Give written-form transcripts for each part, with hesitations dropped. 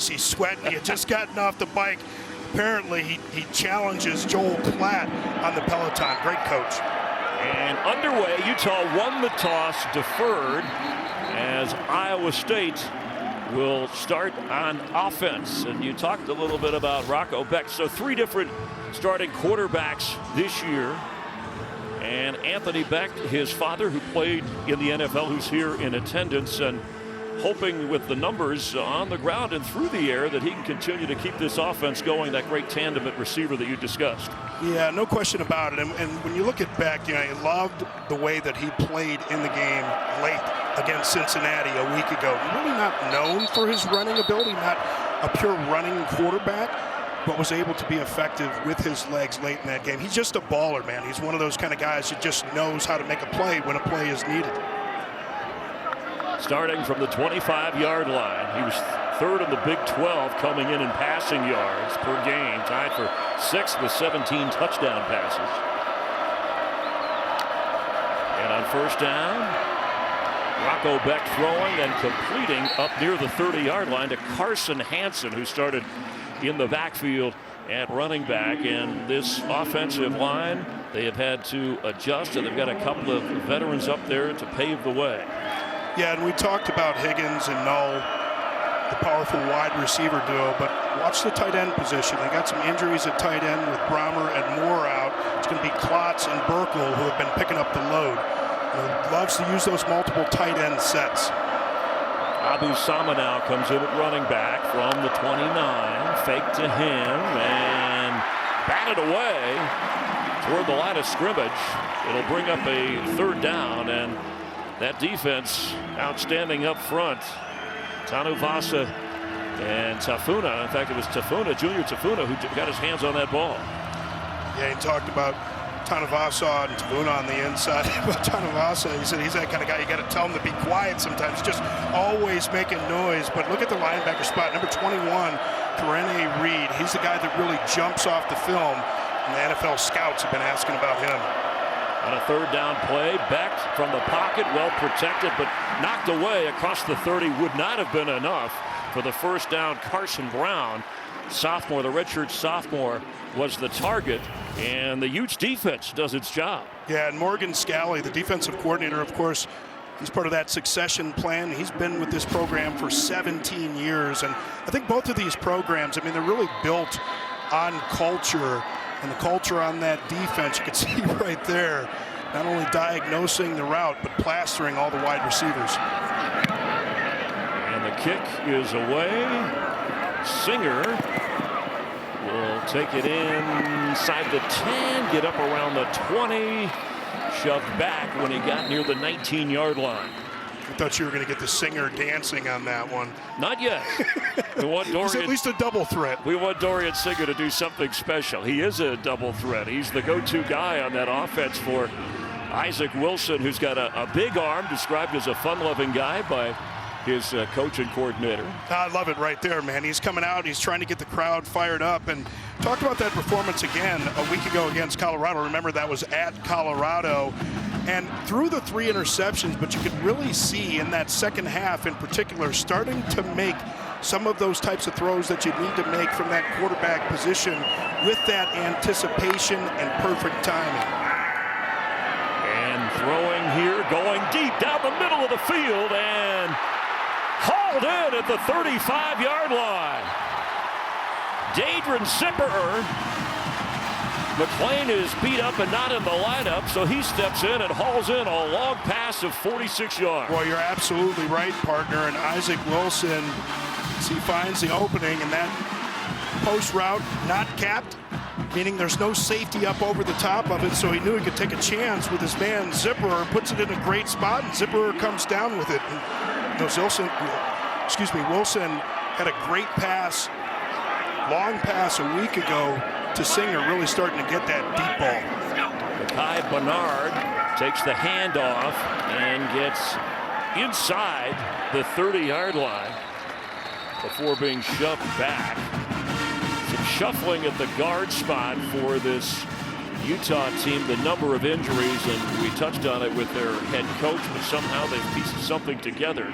He's sweating. He had just gotten off the bike. Apparently, he challenges Joel Klatt on the Peloton. Great coach. And underway, Utah won the toss, deferred, as Iowa State will start on offense. And you talked a little bit about Rocco Becht. So 3 different starting quarterbacks this year. And Anthony Becht, his father, who played in the NFL, who's here in attendance, and hoping with the numbers on the ground and through the air that he can continue to keep this offense going, that great tandem at receiver that you discussed. Yeah, no question about it. And when you look at Becht, I loved the way that he played in the game late against Cincinnati a week ago. Really not known for his running ability, not a pure running quarterback, but was able to be effective with his legs late in that game. He's just a baller, man. He's one of those kind of guys that just knows how to make a play when a play is needed. Starting from the 25-yard line, he was 3rd in the Big 12 coming in passing yards per game, tied for 6th with 17 touchdown passes. And on first down, Rocco Becht throwing and completing up near the 30-yard line to Carson Hansen, who started in the backfield at running back. And this offensive line, they have had to adjust, and they've got a couple of veterans up there to pave the way. Yeah, and we talked about Higgins and Null, the powerful wide receiver duo, but watch the tight end position. They got some injuries at tight end with Brahmer and Moore out. It's going to be Klotz and Burkle who have been picking up the load. He loves to use those multiple tight end sets. Abu Sama now comes in at running back from the 29. Fake to him and batted away toward the line of scrimmage. It'll bring up a 3rd down, and that defense outstanding up front. Tanuvasa and Tafuna. In fact, it was Tafuna, Junior Tafuna, who got his hands on that ball. Yeah, he talked about Tanuvasa and Tafuna on the inside. But Tanuvasa, he said he's that kind of guy. You got to tell him to be quiet sometimes, just always making noise. But look at the linebacker spot, number 21, Karene Reed. He's the guy that really jumps off the film, and the NFL scouts have been asking about him. On a 3rd down play, Becht from the pocket, well protected, but knocked away across the 30 would not have been enough for the first down. Carson Brown, sophomore, the redshirt sophomore, was the target, and the Utes defense does its job. Yeah, and Morgan Scalley, the defensive coordinator, of course, he's part of that succession plan. He's been with this program for 17 years, and I think both of these programs, they're really built on culture. And the culture on that defense, you can see right there, not only diagnosing the route, but plastering all the wide receivers. And the kick is away. Singer will take it inside the 10, get up around the 20, shoved back when he got near the 19-yard line. I thought you were going to get the Singer dancing on that one. Not yet. We want Dorian, he's at least a double threat. We want Dorian Singer to do something special. He is a double threat. He's the go-to guy on that offense for Isaac Wilson, who's got a big arm, described as a fun-loving guy by his coach and coordinator. I love it right there, man. He's coming out. He's trying to get the crowd fired up. And talked about that performance again a week ago against Colorado. Remember, that was at Colorado. And threw the 3 interceptions, but you could really see in that second half in particular starting to make some of those types of throws that you need to make from that quarterback position with that anticipation and perfect timing. And throwing here, going deep down the middle of the field and hauled in at the 35-yard line. Dadron Zipperer. McClain is beat up and not in the lineup, so he steps in and hauls in a long pass of 46 yards. Well, you're absolutely right, partner. And Isaac Wilson, as he finds the opening, and that post route not capped, meaning there's no safety up over the top of it, so he knew he could take a chance with his man Zipperer, puts it in a great spot, and Zipperer comes down with it. And Wilson had a great pass, long pass a week ago to Singer, really starting to get that deep ball. Mekhi Bernard takes the handoff and gets inside the 30-yard line before being shoved back. Some shuffling at the guard spot for this Utah team. The number of injuries, and we touched on it with their head coach, but somehow they've pieced something together.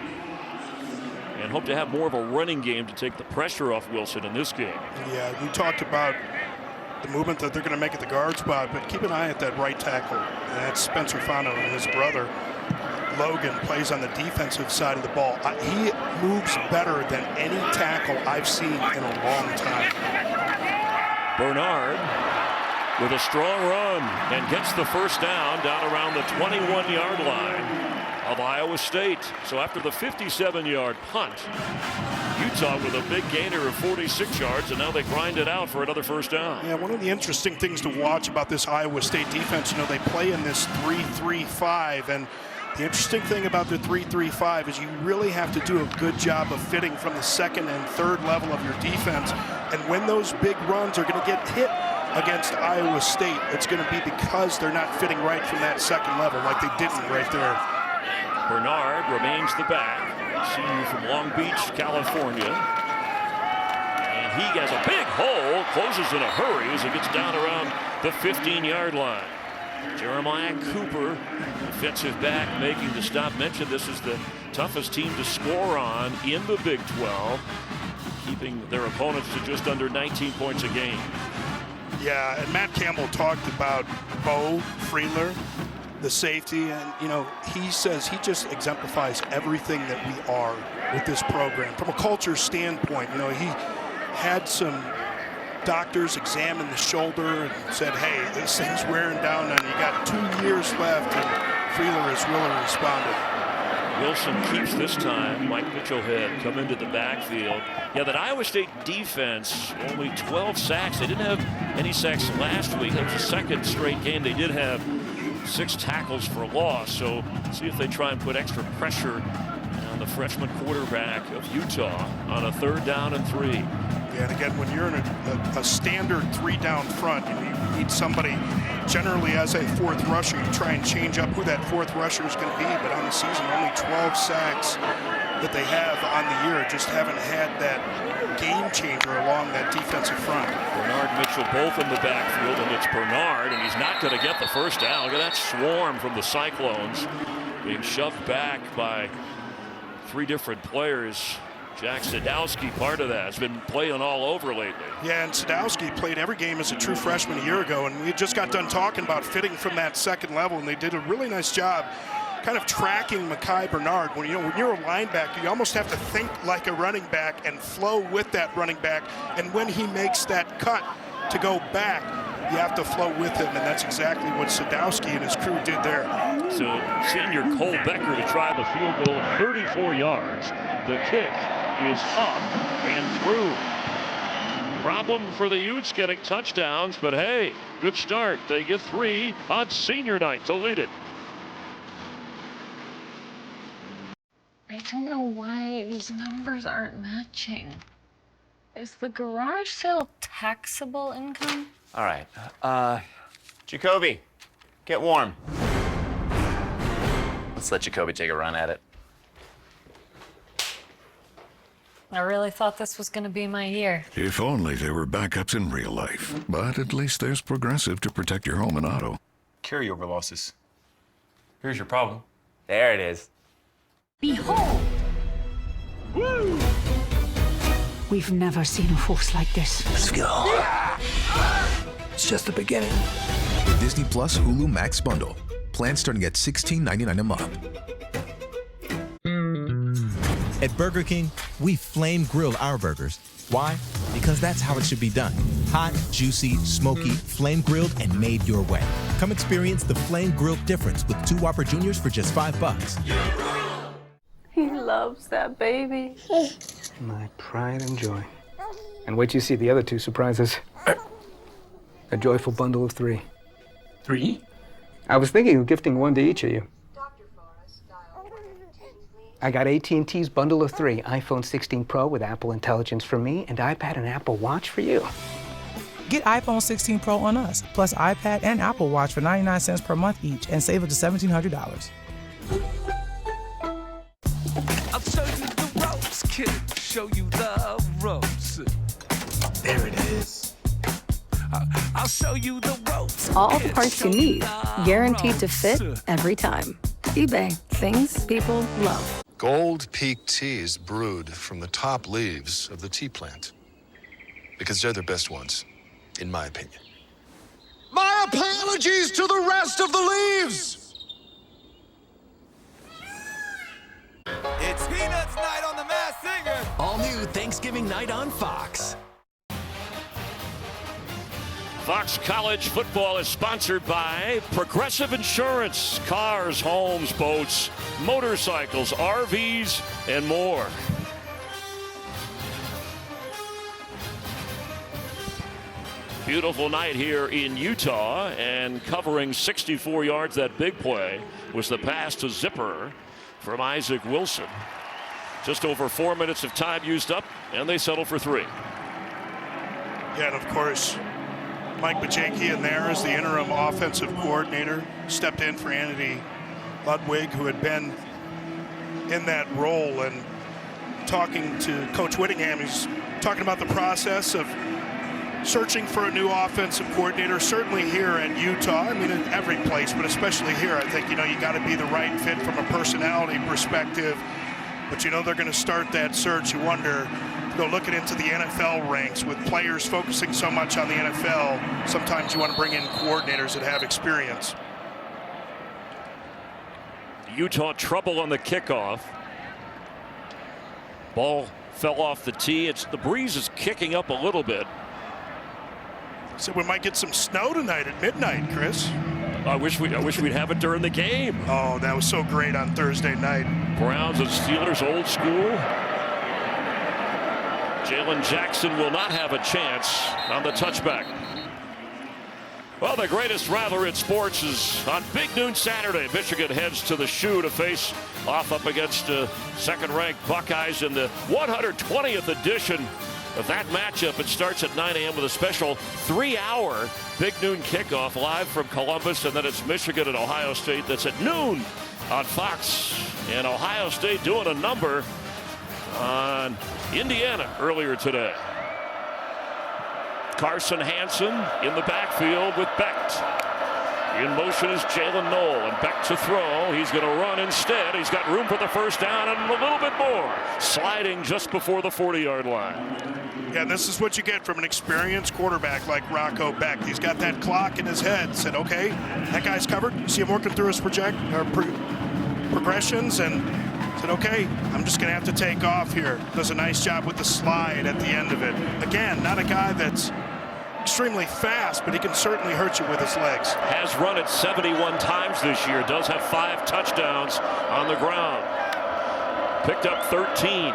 and hope to have more of a running game to take the pressure off Wilson in this game. Yeah, we talked about the movement that they're going to make at the guard spot, but keep an eye at that right tackle. And that's Spencer Fano, and his brother Logan plays on the defensive side of the ball. He moves better than any tackle I've seen in a long time. Bernard with a strong run and gets the first down around the 21-yard line of Iowa State. So after the 57-yard punt, Utah with a big gainer of 46 yards, and now they grind it out for another first down. Yeah, one of the interesting things to watch about this Iowa State defense, they play in this 3-3-5, and the interesting thing about the 3-3-5 is you really have to do a good job of fitting from the second and third level of your defense. And when those big runs are going to get hit against Iowa State, it's going to be because they're not fitting right from that second level like they didn't right there. Bernard remains the back, senior from Long Beach, California. And he has a big hole, closes in a hurry as he gets down around the 15-yard line. Jeremiah Cooper, defensive back, making the stop. Mentioned this is the toughest team to score on in the Big 12, keeping their opponents to just under 19 points a game. Yeah, and Matt Campbell talked about Bo Freeler, the safety, and he says he just exemplifies everything that we are with this program. From a culture standpoint, he had some doctors examined the shoulder and said, hey, this thing's wearing down and you got 2 years left, and Freeler has really responded. Wilson keeps this time. Mike Mitchellhead come into the backfield. Yeah, that Iowa State defense, only 12 sacks. They didn't have any sacks last week. That was the second straight game. They did have 6 tackles for loss. So see if they try and put extra pressure on the freshman quarterback of Utah on a 3rd down and 3. Yeah, and again, when you're in a standard 3-down front, you need somebody generally as a 4th rusher. You try and change up who that 4th rusher is going to be, but on the season, only 12 sacks that they have on the year. Just haven't had that game changer along that defensive front. Bernard Mitchell both in the backfield, and it's Bernard, and he's not going to get the first down. Look at that swarm from the Cyclones being shoved back by 3 different players. Jack Sadowski, part of that, has been playing all over lately. Yeah, and Sadowski played every game as a true freshman a year ago, and we just got done talking about fitting from that second level, and they did a really nice job kind of tracking Mekhi Bernard. When you're a linebacker, you almost have to think like a running back and flow with that running back, and when he makes that cut to go back, you have to flow with him, and that's exactly what Sadowski and his crew did there. So senior Cole Becker to try the field goal, 34 yards. The kick is up and through. Problem for the Utes getting touchdowns, but hey, good start. They get 3 on senior night to lead it. I don't know why these numbers aren't matching. Is the garage sale taxable income? All right. Jacoby, get warm. Let's let Jacoby take a run at it. I really thought this was going to be my year. If only there were backups in real life. But at least there's Progressive to protect your home and auto. Carryover losses. Here's your problem. There it is. Behold! Woo! We've never seen a force like this. Let's go. It's just the beginning. The Disney Plus Hulu Max bundle. Plans starting at $16.99 a month. At Burger King, we flame grill our burgers. Why? Because that's how it should be done. Hot, juicy, smoky, flame grilled, and made your way. Come experience the flame grilled difference with 2 Whopper Juniors for just $5. He loves that baby. My pride and joy. And wait till you see the other 2 surprises. A joyful bundle of 3. 3? I was thinking of gifting 1 to each of you. I got AT&T's bundle of 3, iPhone 16 Pro with Apple Intelligence for me, and iPad and Apple Watch for you. Get iPhone 16 Pro on us, plus iPad and Apple Watch for 99 cents per month each, and save up to $1,700. I'll show you the ropes, kid. Show you the ropes. There it is. I'll show you the ropes. All the parts you need, guaranteed to fit every time. eBay, things people love. Gold Peak tea is brewed from the top leaves of the tea plant because they're the best ones, in my opinion. My apologies to the rest of the leaves! It's Peanuts night on The Masked Singer. All new Thanksgiving night on Fox. Fox College football is sponsored by Progressive Insurance. Cars, homes, boats, motorcycles, RVs, and more. Beautiful night here in Utah, and covering 64 yards, that big play was the pass to Zipper from Isaac Wilson. Just over 4 minutes of time used up, and they settle for 3. Yeah, and of course, Mike Bajakian there as the interim offensive coordinator, stepped in for Andy Ludwig, who had been in that role, and talking to Coach Whittingham, he's talking about the process of searching for a new offensive coordinator, certainly here at Utah. I mean, in every place, but especially here. I think, you got to be the right fit from a personality perspective. But, they're going to start that search. You wonder, go looking into the NFL ranks with players focusing so much on the NFL. Sometimes you want to bring in coordinators that have experience. Utah trouble on the kickoff. Ball fell off the tee. The breeze is kicking up a little bit. So we might get some snow tonight at midnight, Chris. I wish we'd have it during the game. Oh, that was so great on Thursday night. Browns and Steelers old school. Jalen Jackson will not have a chance on the touchback. Well, the greatest rivalry in sports is on Big Noon Saturday. Michigan heads to the Shoe to face off up against second-ranked Buckeyes in the 120th edition of that matchup. It starts at 9 a.m. with a special 3-hour Big Noon kickoff live from Columbus, and then it's Michigan and Ohio State. That's at noon on Fox. And Ohio State doing a number on Indiana earlier today. Carson Hansen in the backfield with Becht. In motion is Jalen Knoll, and Becht to throw. He's going to run instead. He's got room for the first down and a little bit more. Sliding just before the 40-yard line. Yeah, this is what you get from an experienced quarterback like Rocco Becht. He's got that clock in his head. Said, okay, that guy's covered. You see him working through his progressions, and said, okay, I'm just going to have to take off here. Does a nice job with the slide at the end of it. Again, not a guy that's extremely fast, but he can certainly hurt you with his legs. Has run it 71 times this year. Does have 5 touchdowns on the ground. Picked up 13.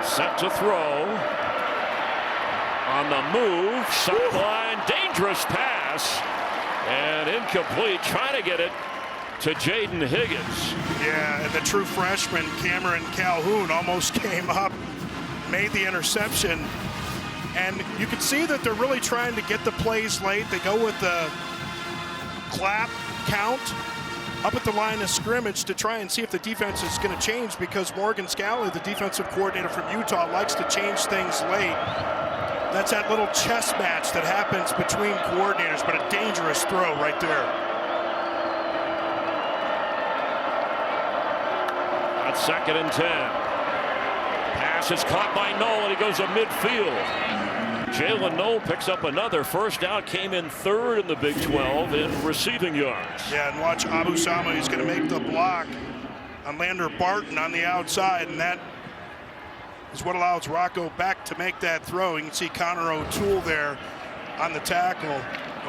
Set to throw. On the move. Sideline. Dangerous pass. And incomplete. Trying to get it to Jaden Higgins. Yeah, and the true freshman Cameron Calhoun almost came up, made the interception, and you can see that they're really trying to get the plays late. They go with the clap count up at the line of scrimmage to try and see if the defense is going to change, because Morgan Scalley, the defensive coordinator from Utah, likes to change things late. That's that little chess match that happens between coordinators, but a dangerous throw right there. Second and 10. Pass is caught by Knoll, and he goes to midfield. Jalen Knoll picks up another first down. Came in third in the Big 12 in receiving yards. Yeah, and watch Abu Sama. He's going to make the block on Lander Barton on the outside, and that is what allows Rocco Becht to make that throw. You can see Connor O'Toole there on the tackle.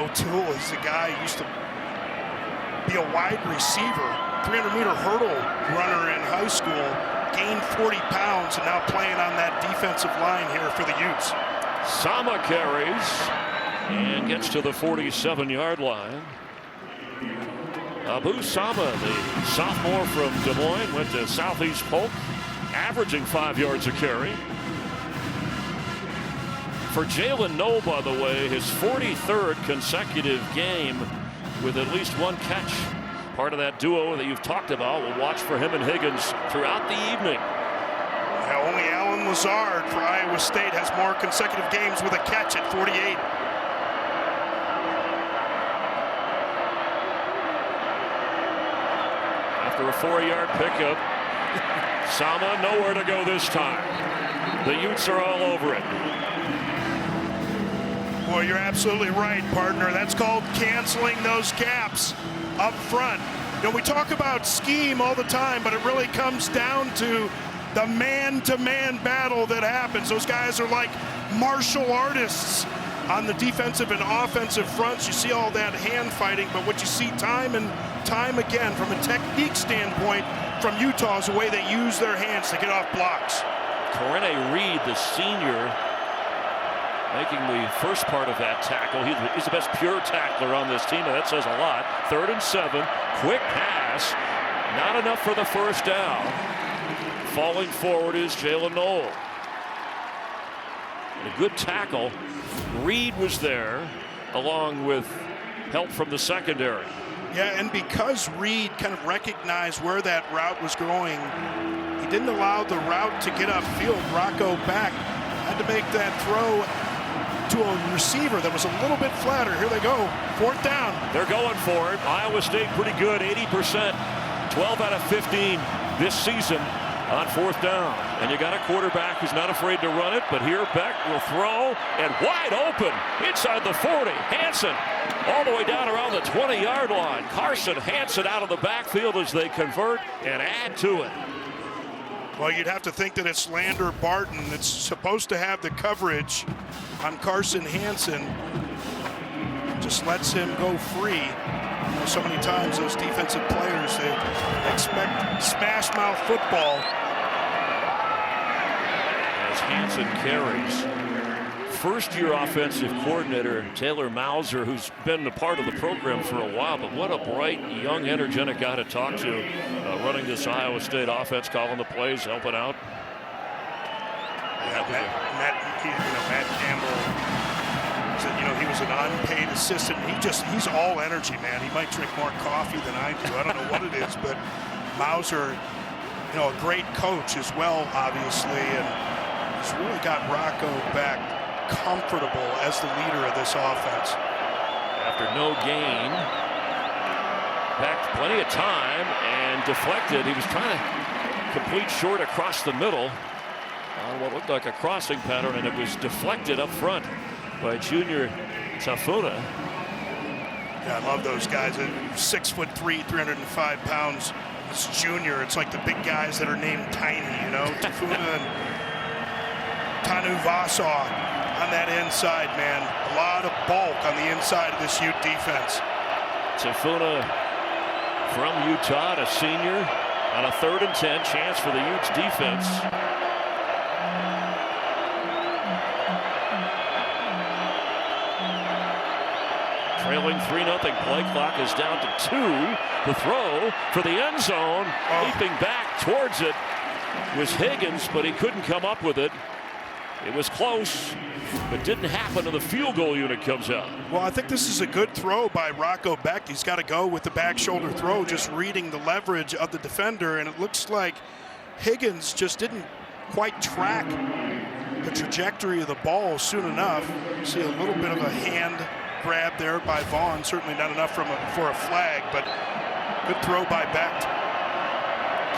O'Toole is the guy who used to be a wide receiver, 300-meter hurdle runner in high school, gained 40 pounds, and now playing on that defensive line here for the Utes. Sama carries and gets to the 47-yard line. Abu Sama, the sophomore from Des Moines, went to Southeast Polk, averaging 5 yards a carry. For Jalen Knoll, by the way, his 43rd consecutive game with at least one catch. Part of that duo that you've talked about. We'll watch for him and Higgins throughout the evening. Now only Alan Lazard for Iowa State has more consecutive games with a catch at 48. after a 4-yard pickup. Sama nowhere to go this time. The Utes are all over it. Boy, you're absolutely right, partner. That's called canceling those gaps up front. You know, we talk about scheme all the time, but it really comes down to the man-to-man battle that happens. Those guys are like martial artists on the defensive and offensive fronts. You see all that hand fighting, but what you see time and time again from a technique standpoint from Utah is the way they use their hands to get off blocks. Corrine Reed, the senior, making the first part of that tackle. He's the best pure tackler on this team, and that says a lot. 3rd and 7, quick pass, not enough for the first down. Falling forward is Jalen Knoll. And a good tackle. Reed was there, along with help from the secondary. Yeah, and because Reed kind of recognized where that route was going, he didn't allow the route to get upfield. Rocco Becht had to make that throw to a receiver that was a little bit flatter. Here they go, 4th down. They're going for it. Iowa State pretty good, 80%, 12 out of 15 this season on 4th down. And you got a quarterback who's not afraid to run it, but here Becht will throw, and wide open inside the 40. Hansen all the way down around the 20-yard line. Carson Hansen out of the backfield as they convert and add to it. Well, you'd have to think that it's Lander Barton that's supposed to have the coverage on Carson Hansen. Just lets him go free. You know, so many times those defensive players, they expect smash mouth football. As Hansen carries. First-year offensive coordinator Taylor Mauser, who's been a part of the program for a while, but what a bright, young, energetic guy to talk to, running this Iowa State offense, calling the plays, helping out. Yeah, Matt Campbell said, he was an unpaid assistant. He's all energy, man. He might drink more coffee than I do. I don't know what it is, but Mauser, a great coach as well, obviously, and he's really got Rocco Becht comfortable as the leader of this offense. After no gain, Becht plenty of time and deflected. He was trying to complete short across the middle on what looked like a crossing pattern, and it was deflected up front by junior Tafuna. Yeah, I love those guys. 6'3", 305 pounds. It's junior. It's like the big guys that are named Tiny, Tafuna and Tanu Vasaw on that inside, man. A lot of bulk on the inside of this Ute defense. Tafuna from Utah, a senior, on a 3rd and 10, chance for the Utes defense. Trailing 3-0, play clock is down to 2. The throw for the end zone, leaping back towards it was Higgins, but he couldn't come up with it. It was close, but didn't happen, and the field goal unit comes out. Well, I think this is a good throw by Rocco Becht. He's got to go with the back shoulder throw, just reading the leverage of the defender, and it looks like Higgins just didn't quite track the trajectory of the ball soon enough. See a little bit of a hand grab there by Vaughn, certainly not enough for a flag, but good throw by Becht.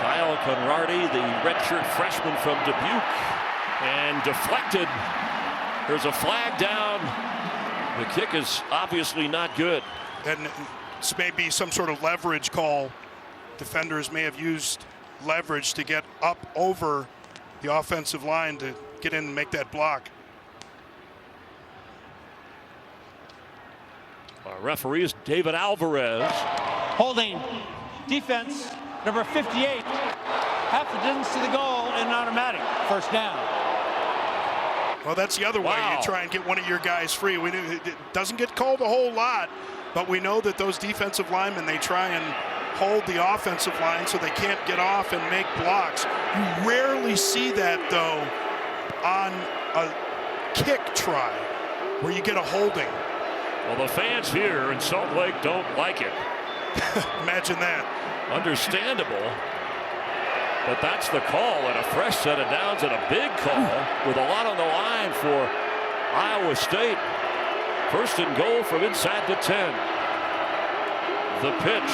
Kyle Conradi, the redshirt freshman from Dubuque, and deflected. There's a flag down. The kick is obviously not good. And this may be some sort of leverage call. Defenders may have used leverage to get up over the offensive line to get in and make that block. Our referee is David Alvarez. Holding defense, number 58. Half the distance to the goal and an automatic. First down. Well, that's the other way. You try and get one of your guys free. We knew it doesn't get called a whole lot, but we know that those defensive linemen, they try and hold the offensive line so they can't get off and make blocks. You rarely see that, though, on a kick try where you get a holding. Well, the fans here in Salt Lake don't like it. Imagine that. Understandable. But that's the call, and a fresh set of downs and a big call with a lot on the line for Iowa State. 1st and goal from inside the 10. The pitch.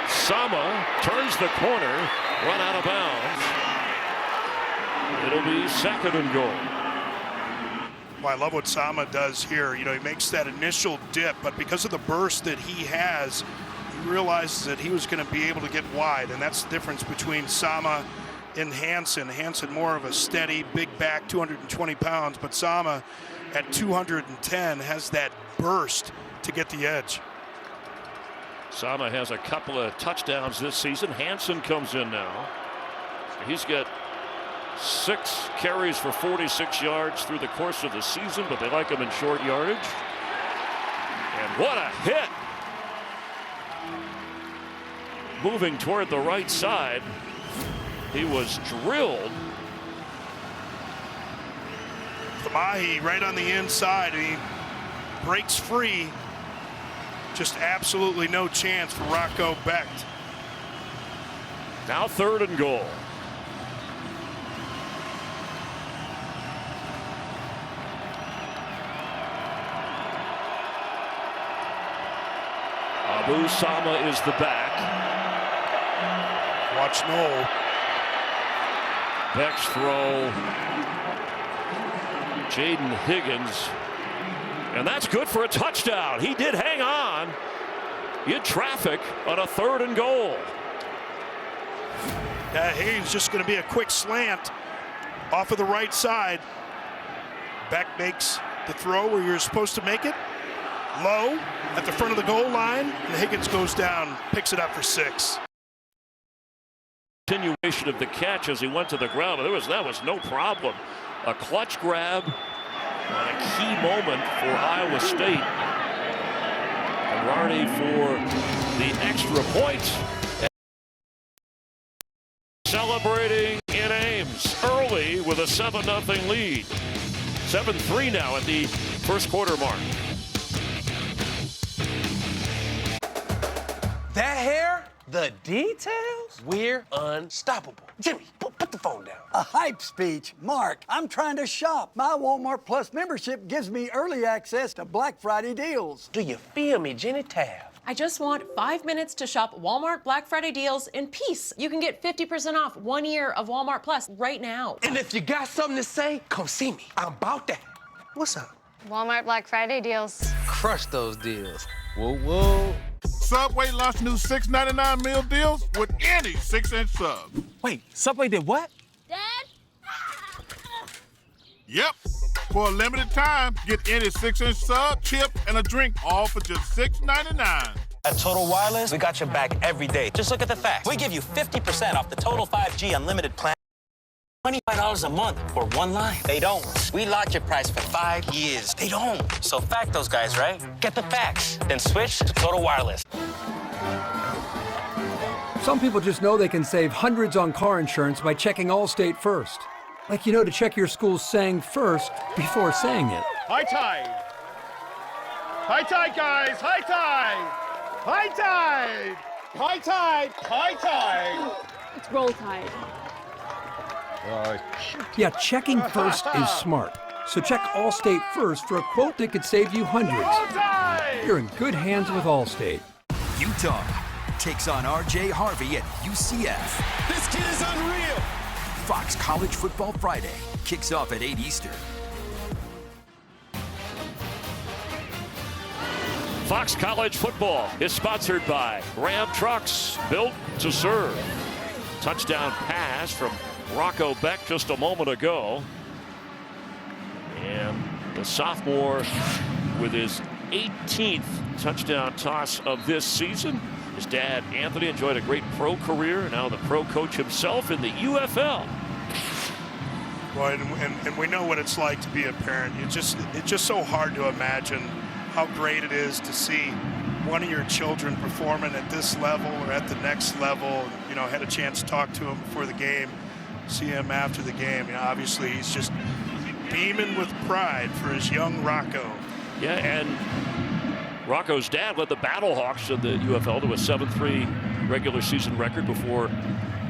Sama turns the corner, run out of bounds. It'll be 2nd and goal. Well, I love what Sama does here. You know, he makes that initial dip, but because of the burst that he has, he realizes that he was going to be able to get wide, and that's the difference between Sama and Hansen. Hansen more of a steady, big back, 220 pounds, but Sama at 210 has that burst to get the edge. Sama has a couple of touchdowns this season. Hansen comes in now. He's got 6 carries for 46 yards through the course of the season, but they like him in short yardage. And what a hit! Moving toward the right side. He was drilled. Tamahi right on the inside. He breaks free. Just absolutely no chance for Rocco Becht. Now 3rd and goal. Abu Sama is the back. Watch Noel. Becht's throw. Jaden Higgins. And that's good for a touchdown. He did hang on. He had traffic on a 3rd and goal. Higgins just going to be a quick slant off of the right side. Becht makes the throw where you're supposed to make it. Low at the front of the goal line, and Higgins goes down, picks it up for 6. Continuation of the catch as he went to the ground, but that was no problem. A clutch grab on a key moment for Iowa State. And Rarney for the extra point. Celebrating in Ames early with a 7-0 lead. 7-3 now at the first quarter mark. That hair, the details, we're unstoppable. Jimmy, put the phone down. A hype speech. Mark, I'm trying to shop. My Walmart Plus membership gives me early access to Black Friday deals. Do you feel me, Jenny Taft? I just want 5 minutes to shop Walmart Black Friday deals in peace. You can get 50% off 1 year of Walmart Plus right now. And if you got something to say, come see me. I'm about that. What's up? Walmart Black Friday deals. Crush those deals. Whoa, whoa. Subway launched new $6.99 meal deals with any 6-inch sub. Wait, Subway did what? Dad? Yep. For a limited time, get any 6-inch sub, chip, and a drink, all for just $6.99. At Total Wireless, we got your back every day. Just look at the facts. We give you 50% off the Total 5G unlimited plan. $25 a month for 1 line. They don't. We lock your price for 5 years. They don't. So fact those guys, right? Get the facts. Then switch to Total Wireless. Some people just know they can save hundreds on car insurance by checking Allstate first. Like, you know, to check your school's saying first before saying it. High tide. High tide, guys. High tide. High tide. High tide. High tide. It's roll tide. Yeah, checking first is smart. So check Allstate first for a quote that could save you hundreds. You're in good hands with Allstate. Utah takes on R.J. Harvey at UCF. This kid is unreal. Fox College Football Friday kicks off at 8 Eastern. Fox College Football is sponsored by Ram Trucks, built to serve. Touchdown pass from Rocco Becht just a moment ago. And the sophomore with his 18th touchdown toss of this season. His dad, Anthony, enjoyed a great pro career. Now the pro coach himself in the UFL. Well, and we know what it's like to be a parent. It's just so hard to imagine how great it is to see one of your children performing at this level or at the next level. You know, I had a chance to talk to him before the game, see him after the game. You know, obviously he's just beaming with pride for his young Rocco. Yeah, and Rocco's dad led the Battlehawks of the UFL to a 7-3 regular season record before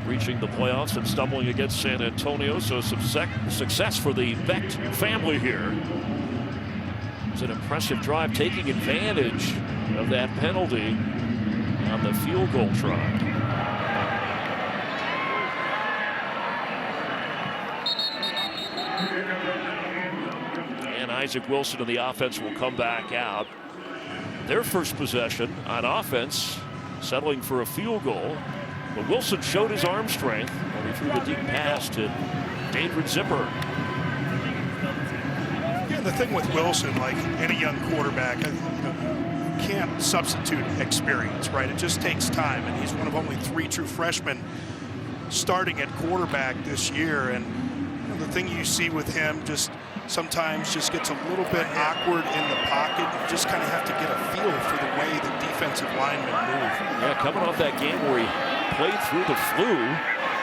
reaching the playoffs and stumbling against San Antonio. So some success for the Becht family here. It's an impressive drive, taking advantage of that penalty. on the field goal try. And Isaac Wilson and the offense will come back out. Their first possession on offense, settling for a field goal. But Wilson showed his arm strength when he threw the deep pass to David Zipper. Yeah, the thing with Wilson, like any young quarterback, you can't substitute experience, right? It just takes time, and he's one of only 3 true freshmen starting at quarterback this year. And the thing you see with him just sometimes just gets a little bit awkward in the pocket. You just kind of have to get a feel for the way the defensive linemen move. Yeah, coming off that game where he played through the flu,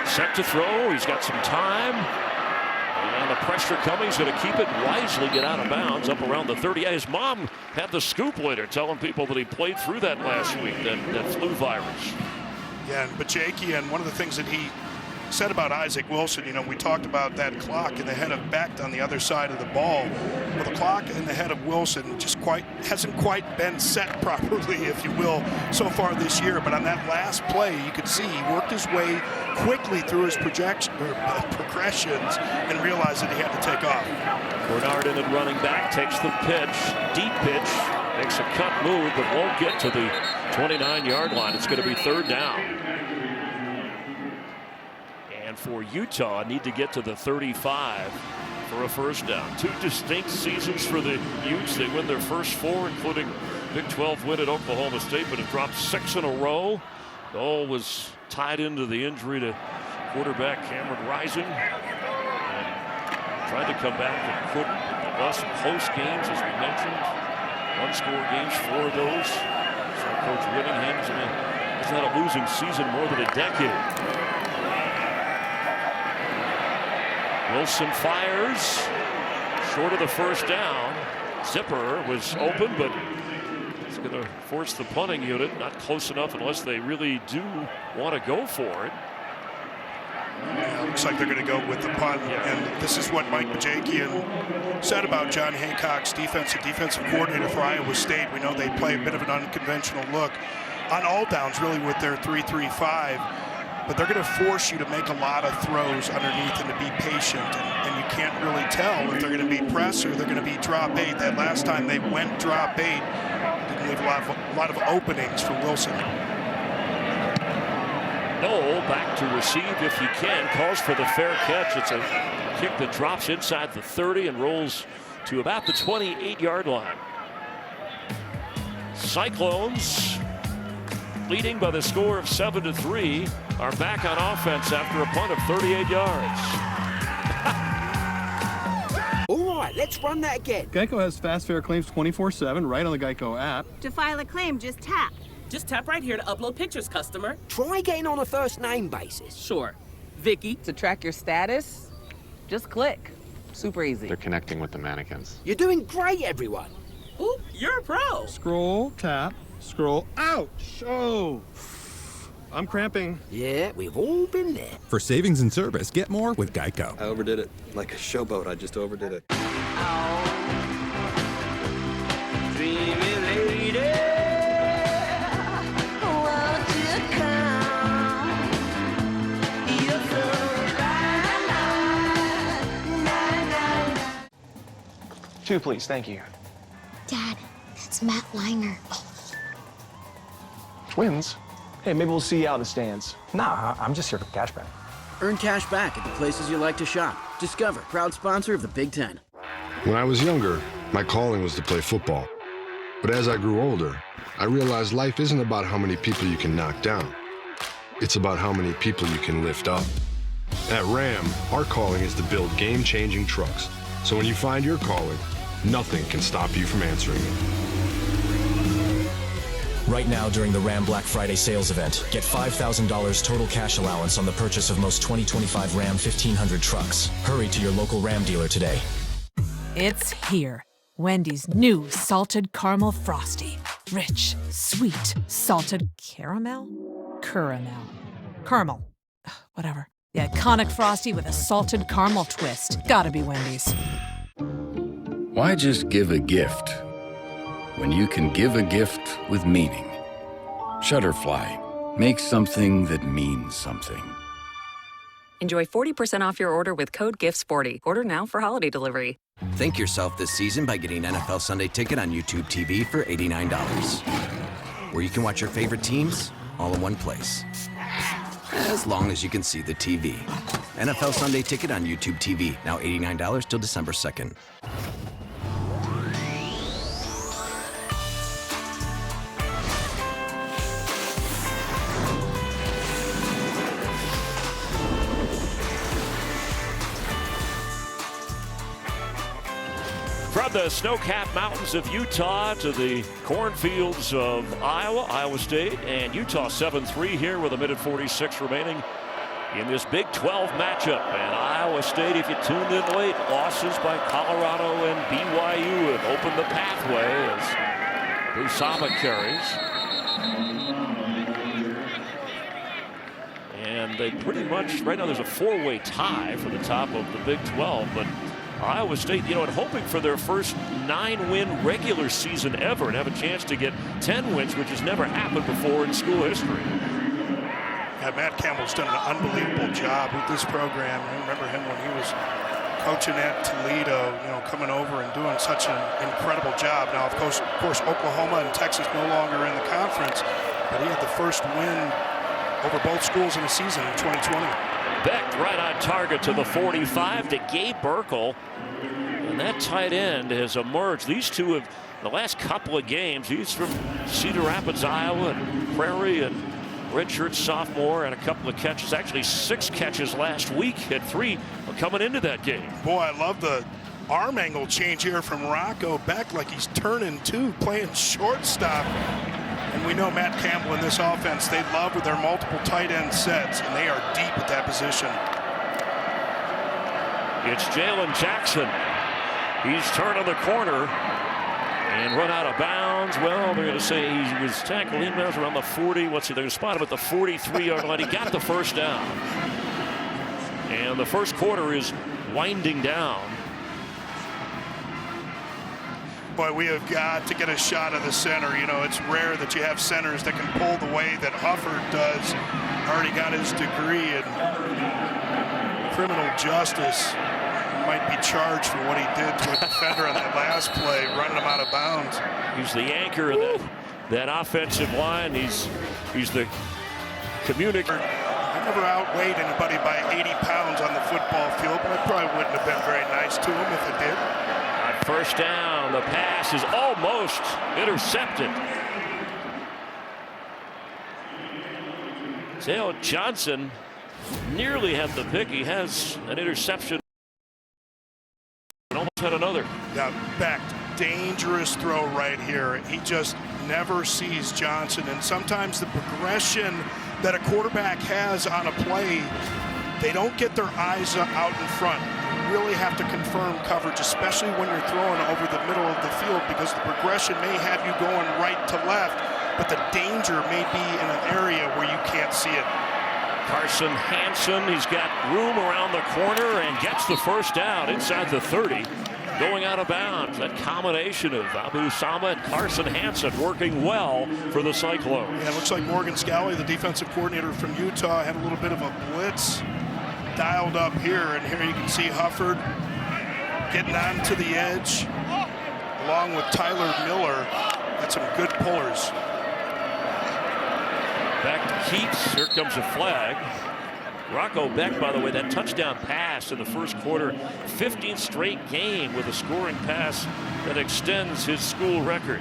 set to throw, he's got some time. And the pressure coming, he's going to keep it wisely, get out of bounds up around the 30. Yeah, his mom had the scoop later telling people that he played through that last week, that flu virus. Yeah, and Bajakian, one of the things that he said about Isaac Wilson, we talked about that clock in the head of Becht on the other side of the ball. Well, the clock in the head of Wilson just hasn't quite been set properly, if you will, so far this year. But on that last play, you could see he worked his way quickly through his progressions and realized that he had to take off. Bernard in and running back, takes the pitch, deep pitch, makes a cut move, but won't get to the 29-yard line. It's going to be 3rd down. And for Utah, need to get to the 35 for a first down. 2 distinct seasons for the Utes. They win their first 4, including Big 12 win at Oklahoma State, but have dropped 6 in a row. It all was tied into the injury to quarterback Cameron Rising. Tried to come back and couldn't. They lost some close games, as we mentioned. 1-score games, 4 of those. So Coach Whittingham hasn't had a losing season more than a decade. Wilson fires short of the first down. Zipper was open, but it's going to force the punting unit. Not close enough unless they really do want to go for it. Yeah, looks like they're going to go with the punt. And this is what Mike Bajakian said about John Haycock's defensive coordinator for Iowa State. We know they play a bit of an unconventional look on all downs, really, with their 3-3-5. But they're going to force you to make a lot of throws underneath and to be patient. And you can't really tell if they're going to be press or they're going to be drop 8. That last time they went drop 8, didn't leave a lot of openings for Wilson. Noel back to receive if he can. Calls for the fair catch. It's a kick that drops inside the 30 and rolls to about the 28-yard line. Cyclones, leading by the score of 7-3, are back on offense after a punt of 38 yards. All right, let's run that again. Geico has fast fair claims 24/7 right on the Geico app. To file a claim, just tap. Just tap right here to upload pictures, customer. Try getting on a first name basis. Sure. Vicky. To track your status, just click. Super easy. They're connecting with the mannequins. You're doing great, everyone. Ooh, you're a pro. Scroll, tap, scroll. Ouch! Oh, I'm cramping. Yeah, we've all been there. For savings and service, get more with Geico. I overdid it. Like a showboat, I just overdid it. Dreamy lady, won't you come? You're so right. 2, please. Thank you. Dad, it's Matt Liner. Twins? Hey, maybe we'll see you out in the stands. Nah, I'm just here for cash back. Earn cash back at the places you like to shop. Discover, proud sponsor of the Big Ten. When I was younger, my calling was to play football. But as I grew older, I realized life isn't about how many people you can knock down. It's about how many people you can lift up. At Ram, our calling is to build game-changing trucks. So when you find your calling, nothing can stop you from answering it. Right now during the Ram Black Friday sales event, get $5,000 total cash allowance on the purchase of most 2025 Ram 1500 trucks. Hurry to your local Ram dealer today. It's here. Wendy's new Salted Caramel Frosty. Rich, sweet, salted caramel? Caramel. Whatever. The iconic Frosty with a salted caramel twist. Gotta be Wendy's. Why just give a gift when you can give a gift with meaning? Shutterfly. Make something that means something. Enjoy 40% off your order with code GIFTS40. Order now for holiday delivery. Thank yourself this season by getting NFL Sunday Ticket on YouTube TV for $89. Where you can watch your favorite teams all in one place. As long as you can see the TV. NFL Sunday Ticket on YouTube TV, now $89 till December 2nd. From the snow-capped mountains of Utah to the cornfields of Iowa State, and Utah 7-3 here with 1:46 remaining in this Big 12 matchup. And Iowa State, if you tuned in late, losses by Colorado and BYU have opened the pathway as Busama carries. And they pretty much, right now there's a four-way tie for the top of the Big 12, but Iowa State, and hoping for their first 9-win regular season ever and have a chance to get 10 wins, which has never happened before in school history. Yeah, Matt Campbell's done an unbelievable job with this program. I remember him when he was coaching at Toledo, coming over and doing such an incredible job. Now, of course, Oklahoma and Texas no longer in the conference, but he had the first win over both schools in the season in 2020. Becht right on target to the 45 to Gabe Burkle. And that tight end has emerged. These two have, the last couple of games, he's from Cedar Rapids, Iowa, and Prairie, and redshirt sophomore, and a couple of catches, actually 6 catches last week, had 3 coming into that game. Boy, I love the arm angle change here from Rocco Becht, like he's turning two, playing shortstop. And we know Matt Campbell in this offense, they love with their multiple tight end sets, and they are deep at that position. It's Jalen Jackson. He's turning the corner and run out of bounds. Well, they're going to say he was tackled. He was around the 40. They're going to spot him at the 43-yard line. He got the first down. And the first quarter is winding down. Boy, we have got to get a shot of the center. It's rare that you have centers that can pull the way that Hufford does. Already got his degree in criminal justice. He might be charged for what he did to a defender on that last play, running him out of bounds. He's the anchor of that offensive line. He's the communicator. I never outweighed anybody by 80 pounds on the football field, but I probably wouldn't have been very nice to him if I did. First down, the pass is almost intercepted. Dale Johnson nearly had the pick. He has an interception. And almost had another. Yeah, Becht, dangerous throw right here. He just never sees Johnson. And sometimes the progression that a quarterback has on a play, they don't get their eyes out in front. Really have to confirm coverage, especially when you're throwing over the middle of the field, because the progression may have you going right to left, but the danger may be in an area where you can't see it. Carson Hansen, he's got room around the corner and gets the first down inside the 30, going out of bounds. That combination of Abu Sama and Carson Hansen working well for the Cyclones. Yeah, it looks like Morgan Scalley, the defensive coordinator from Utah, had a little bit of a blitz dialed up here, and here you can see Hufford getting onto the edge along with Tyler Miller. That's some good pullers. Back to Keats. Here comes a flag. Rocco Becht, by the way, that touchdown pass in the first quarter, 15th straight game with a scoring pass that extends his school record.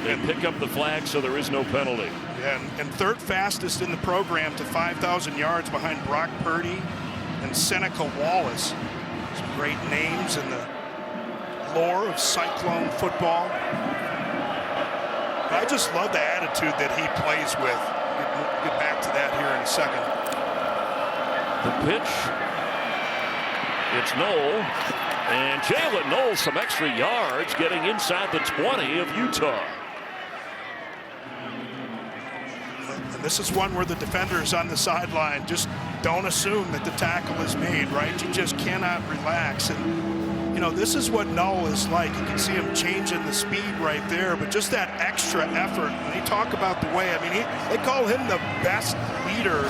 They pick up the flag, so there is no penalty. Yeah, and third fastest in the program to 5,000 yards behind Brock Purdy and Seneca Wallace. Some great names in the lore of Cyclone football. I just love the attitude that he plays with. We'll get back to that here in a second. The pitch. It's Knoll. And Jalen Knoll some extra yards, getting inside the 20 of Utah. And this is one where the defenders on the sideline just don't assume that the tackle is made, right? You just cannot relax. And you know, this is what Null is like. You can see him changing the speed right there, but just that extra effort. When you talk about the way, I mean, they call him the best leader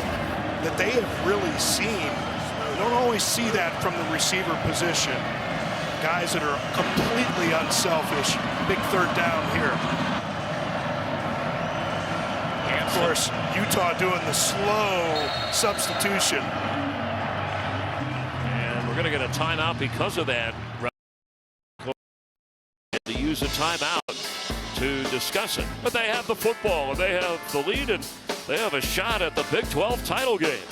that they have really seen. You don't always see that from the receiver position. Guys that are completely unselfish. Big third down here. And of course, Utah doing the slow substitution. And we're going to get a timeout because of that. To use a timeout to discuss it. But they have the football, and they have the lead, and they have a shot at the Big 12 title game.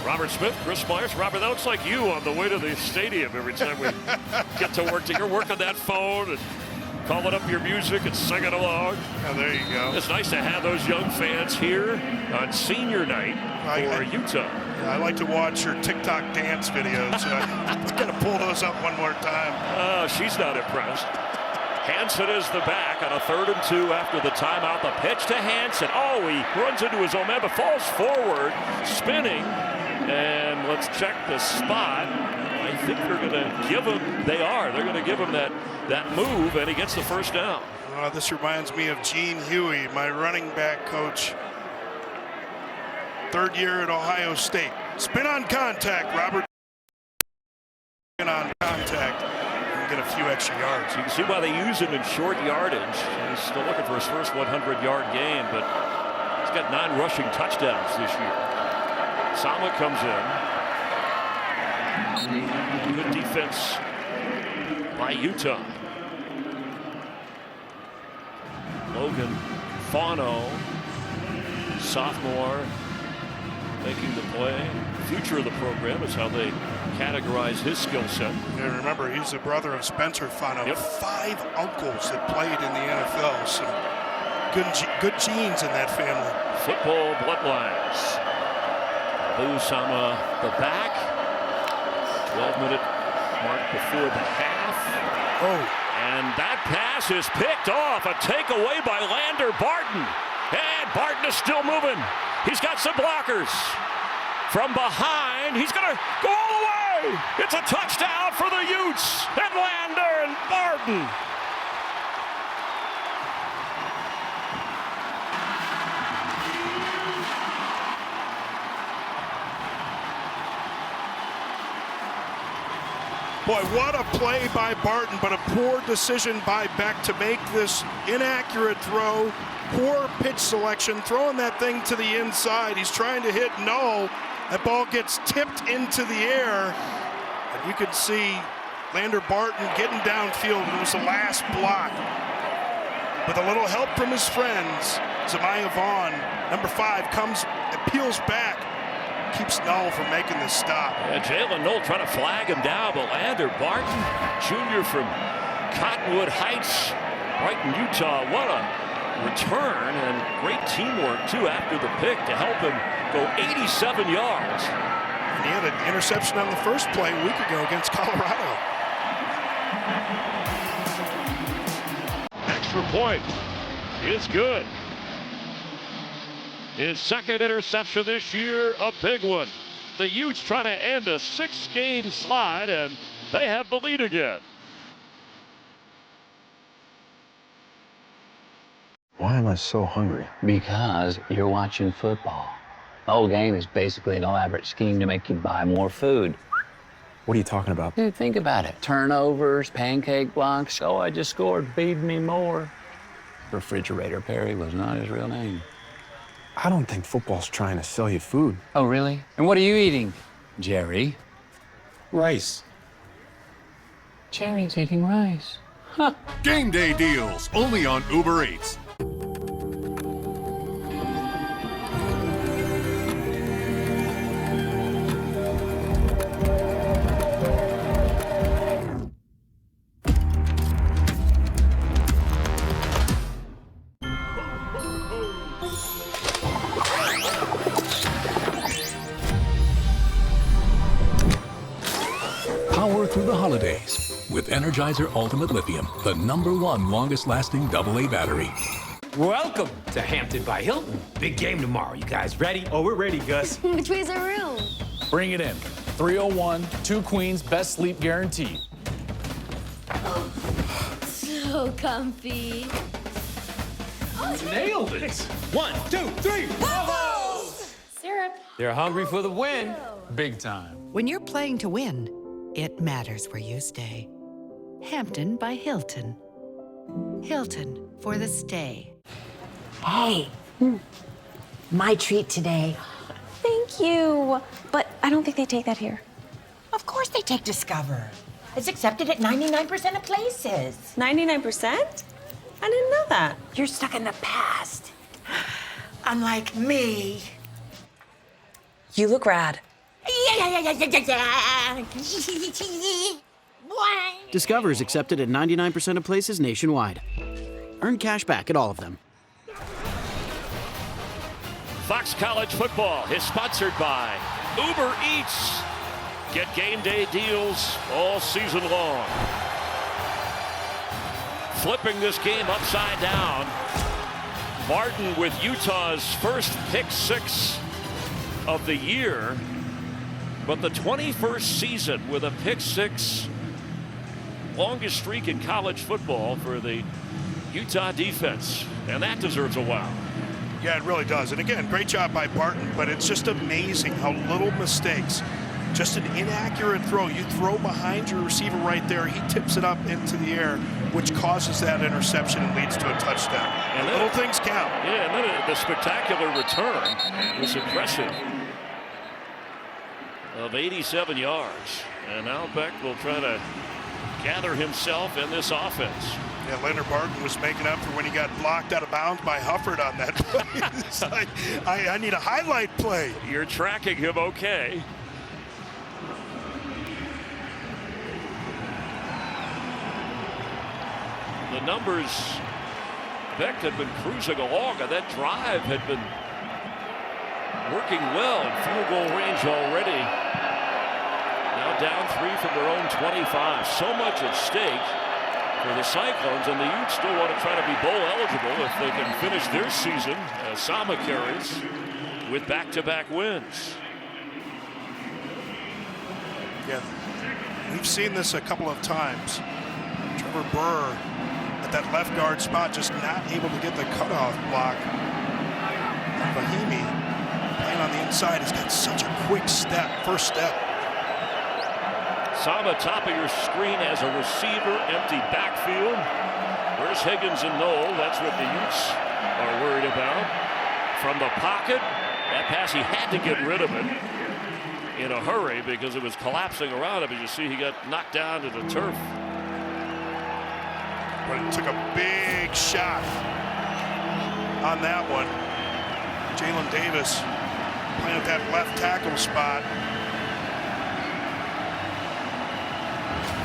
Robert Smith, Chris Myers. Robert, that looks like you on the way to the stadium every time we get to work. You're working that phone and calling up your music and singing along. Oh, there you go. It's nice to have those young fans here on senior night for Utah. I like to watch your TikTok dance videos. I've got to pull those up one more time. Oh, she's not impressed. Hansen is the back on a 3rd and 2 after the timeout. The pitch to Hansen. Oh, he runs into his own man, but falls forward, spinning. And let's check the spot. I think they're going to give him, they're going to give him that move, and he gets the first down. This reminds me of Gene Huey, my running back coach. 3rd year at Ohio State. Spin on contact, Robert. Spin on contact. And get a few extra yards. You can see why they use him in short yardage. He's still looking for his first 100-yard game, but he's got 9 rushing touchdowns this year. Sama comes in. Good defense by Utah. Logan Fauno, sophomore, making the play. Future of the program is how they categorize his skill set. Yeah, remember, he's the brother of Spencer Fauno. Yep. 5 uncles that played in the NFL. Some good genes in that family. Football bloodlines. Abu Sama, the back. 12-minute mark before the half. Oh. And that pass is picked off. A takeaway by Lander Barton. And Barton is still moving. He's got some blockers. From behind, he's going to go all the way. It's a touchdown for the Utes. And Lander and Barton. Boy, what a play by Barton, but a poor decision by Beck to make this inaccurate throw. Poor pitch selection, throwing that thing to the inside. He's trying to hit Null. That ball gets tipped into the air. And you could see Lander Barton getting downfield. It was the last block. With a little help from his friends, Zamiah Vaughn, number 5, peels back. Keeps Null from making the stop. Yeah, Jalen Null trying to flag him down, but Lander Barton, junior from Cottonwood Heights, Brighton, Utah. What a return, and great teamwork, too, after the pick to help him go 87 yards. And he had an interception on the first play a week ago against Colorado. Extra point is good. His second interception this year, a big one. The Utes trying to end a 6-game slide, and they have the lead again. Why am I so hungry? Because you're watching football. The whole game is basically an elaborate scheme to make you buy more food. What are you talking about? Dude, think about it. Turnovers, pancake blocks. Oh, I just scored. Feed me more. Refrigerator Perry was not his real name. I don't think football's trying to sell you food. Oh, really? And what are you eating, Jerry? Rice. Jerry's eating rice. Huh. Game day deals only on Uber Eats. Power through the holidays with Energizer Ultimate Lithium, the #1 longest-lasting AA battery. Welcome to Hampton by Hilton. Big game tomorrow. You guys ready? Oh, we're ready, Gus. Which way's our room? Bring it in. 301, 2 queens, best sleep guaranteed. So comfy. Nailed it. 1, 2, 3. Bravo! Syrup. They're hungry for the win. Big time. When you're playing to win, it matters where you stay. Hampton by Hilton. Hilton for the stay. Hey, my treat today. Thank you. But I don't think they take that here. Of course they take Discover. It's accepted at 99% of places. 99%? I didn't know that. You're stuck in the past. Unlike me. You look rad. Discover is accepted at 99% of places nationwide. Earn cash back at all of them. Fox College Football is sponsored by Uber Eats. Get game day deals all season long. Flipping this game upside down. Martin with Utah's first pick 6 of the year, but the 21st season with a pick 6, longest streak in college football for the Utah defense, and that deserves a wow. Yeah, it really does. And again, great job by Barton, but it's just amazing how little mistakes. Just an inaccurate throw. You throw behind your receiver right there. He tips it up into the air, which causes that interception and leads to a touchdown. And little things count. Yeah, and then the spectacular return was impressive. Of 87 yards. And now Beck will try to gather himself in this offense. Yeah, Leonard Barton was making up for when he got blocked out of bounds by Hufford on that play. It's like, I need a highlight play. You're tracking him okay. The numbers, Beck had been cruising along, and that drive had been working well in field goal range already. Now down 3 from their own 25. So much at stake for the Cyclones, and the Utes still want to try to be bowl eligible if they can finish their season as Sama carries with back-to-back wins. Yeah, we've seen this a couple of times. Trevor Burr at that left guard spot, just not able to get the cutoff block. And Fahimi playing on the inside. He's got such a quick step, first step. Sama, top of your screen as a receiver, empty backfield. Where's Higgins and Knoll? That's what the Utes are worried about. From the pocket, that pass, he had to get rid of it in a hurry because it was collapsing around him. As you see, he got knocked down to the turf. But it took a big shot on that one. Jalen Davis playing at that left tackle spot.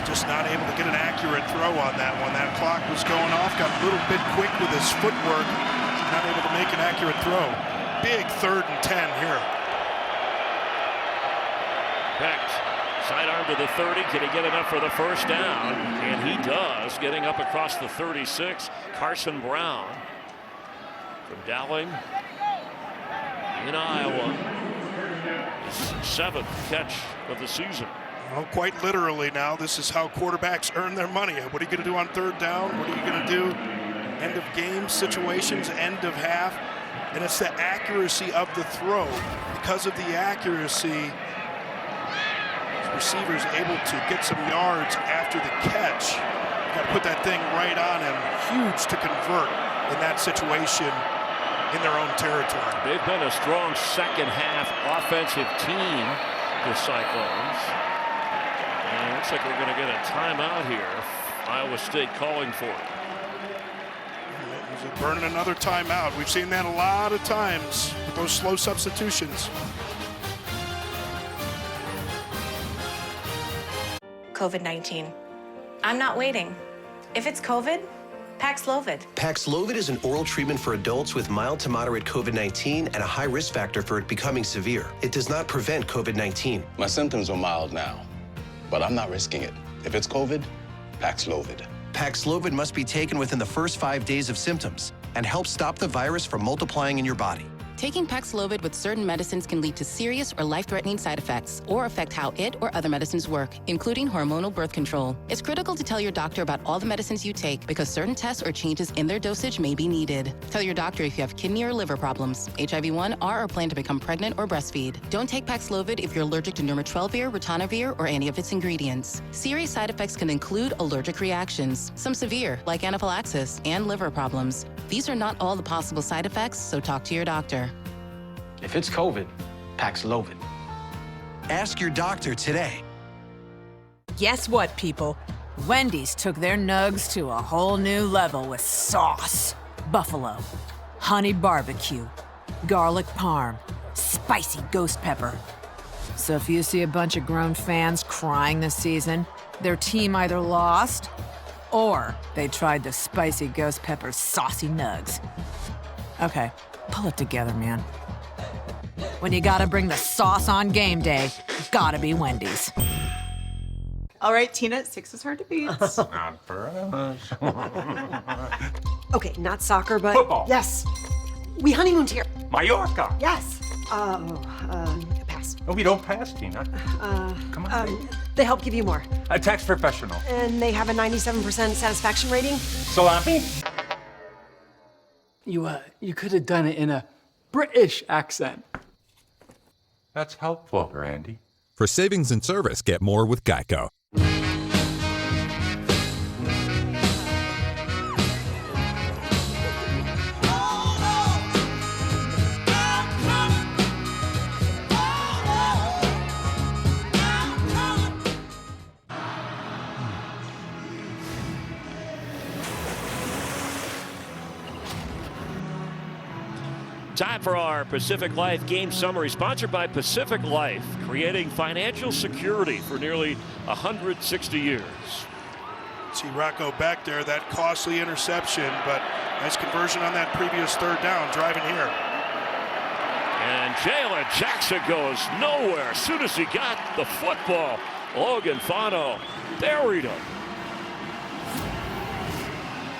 Just not able to get an accurate throw on that one. That clock was going off, got a little bit quick with his footwork. Not able to make an accurate throw. Big 3rd and 10 here. Beck, sidearm to the 30. Can he get enough for the first down? And he does, getting up across the 36. Carson Brown from Dowling in Iowa. His 7th catch of the season. Well, quite literally now, this is how quarterbacks earn their money. What are you going to do on 3rd down? What are you going to do? End of game situations, end of half. And it's the accuracy of the throw. Because of the accuracy, receivers able to get some yards after the catch. You got to put that thing right on him. Huge to convert in that situation in their own territory. They've been a strong second half offensive team, the Cyclones. And it looks like we're going to get a timeout here. Iowa State calling for it. Burning another timeout. We've seen that a lot of times with those slow substitutions. COVID-19. I'm not waiting. If it's COVID, Paxlovid. Paxlovid is an oral treatment for adults with mild to moderate COVID-19 and a high risk factor for it becoming severe. It does not prevent COVID-19. My symptoms are mild now, but I'm not risking it. If it's COVID, Paxlovid. Paxlovid must be taken within the first 5 days of symptoms and help stop the virus from multiplying in your body. Taking Paxlovid with certain medicines can lead to serious or life-threatening side effects or affect how it or other medicines work, including hormonal birth control. It's critical to tell your doctor about all the medicines you take because certain tests or changes in their dosage may be needed. Tell your doctor if you have kidney or liver problems, HIV-1, or plan to become pregnant or breastfeed. Don't take Paxlovid if you're allergic to nirmatrelvir, ritonavir, or any of its ingredients. Serious side effects can include allergic reactions, some severe, like anaphylaxis, and liver problems. These are not all the possible side effects, so talk to your doctor. If it's COVID, Paxlovid. Ask your doctor today. Guess what, people? Wendy's took their nugs to a whole new level with sauce. Buffalo, honey barbecue, garlic parm, spicy ghost pepper. So if you see a bunch of grown fans crying this season, their team either lost or they tried the spicy ghost pepper saucy nugs. Okay, pull it together, man. When you gotta bring the sauce on game day, gotta be Wendy's. All right, Tina, 6 is hard to beat. Not for us. Okay, not soccer, but Football. Yes. We honeymooned here. Mallorca. Yes. Pass. No, we don't pass, Tina. Come on. They help give you more. A tax professional. And they have a 97% satisfaction rating. Salami. You could have done it in a British accent. That's helpful, Randy. For savings and service, get more with Geico. Time for our Pacific Life Game Summary, sponsored by Pacific Life, creating financial security for nearly 160 years. See Rocco back there, that costly interception, but nice conversion on that previous third down, driving here. And Jalen Jackson goes nowhere. As soon as he got the football, Logan Fano buried him.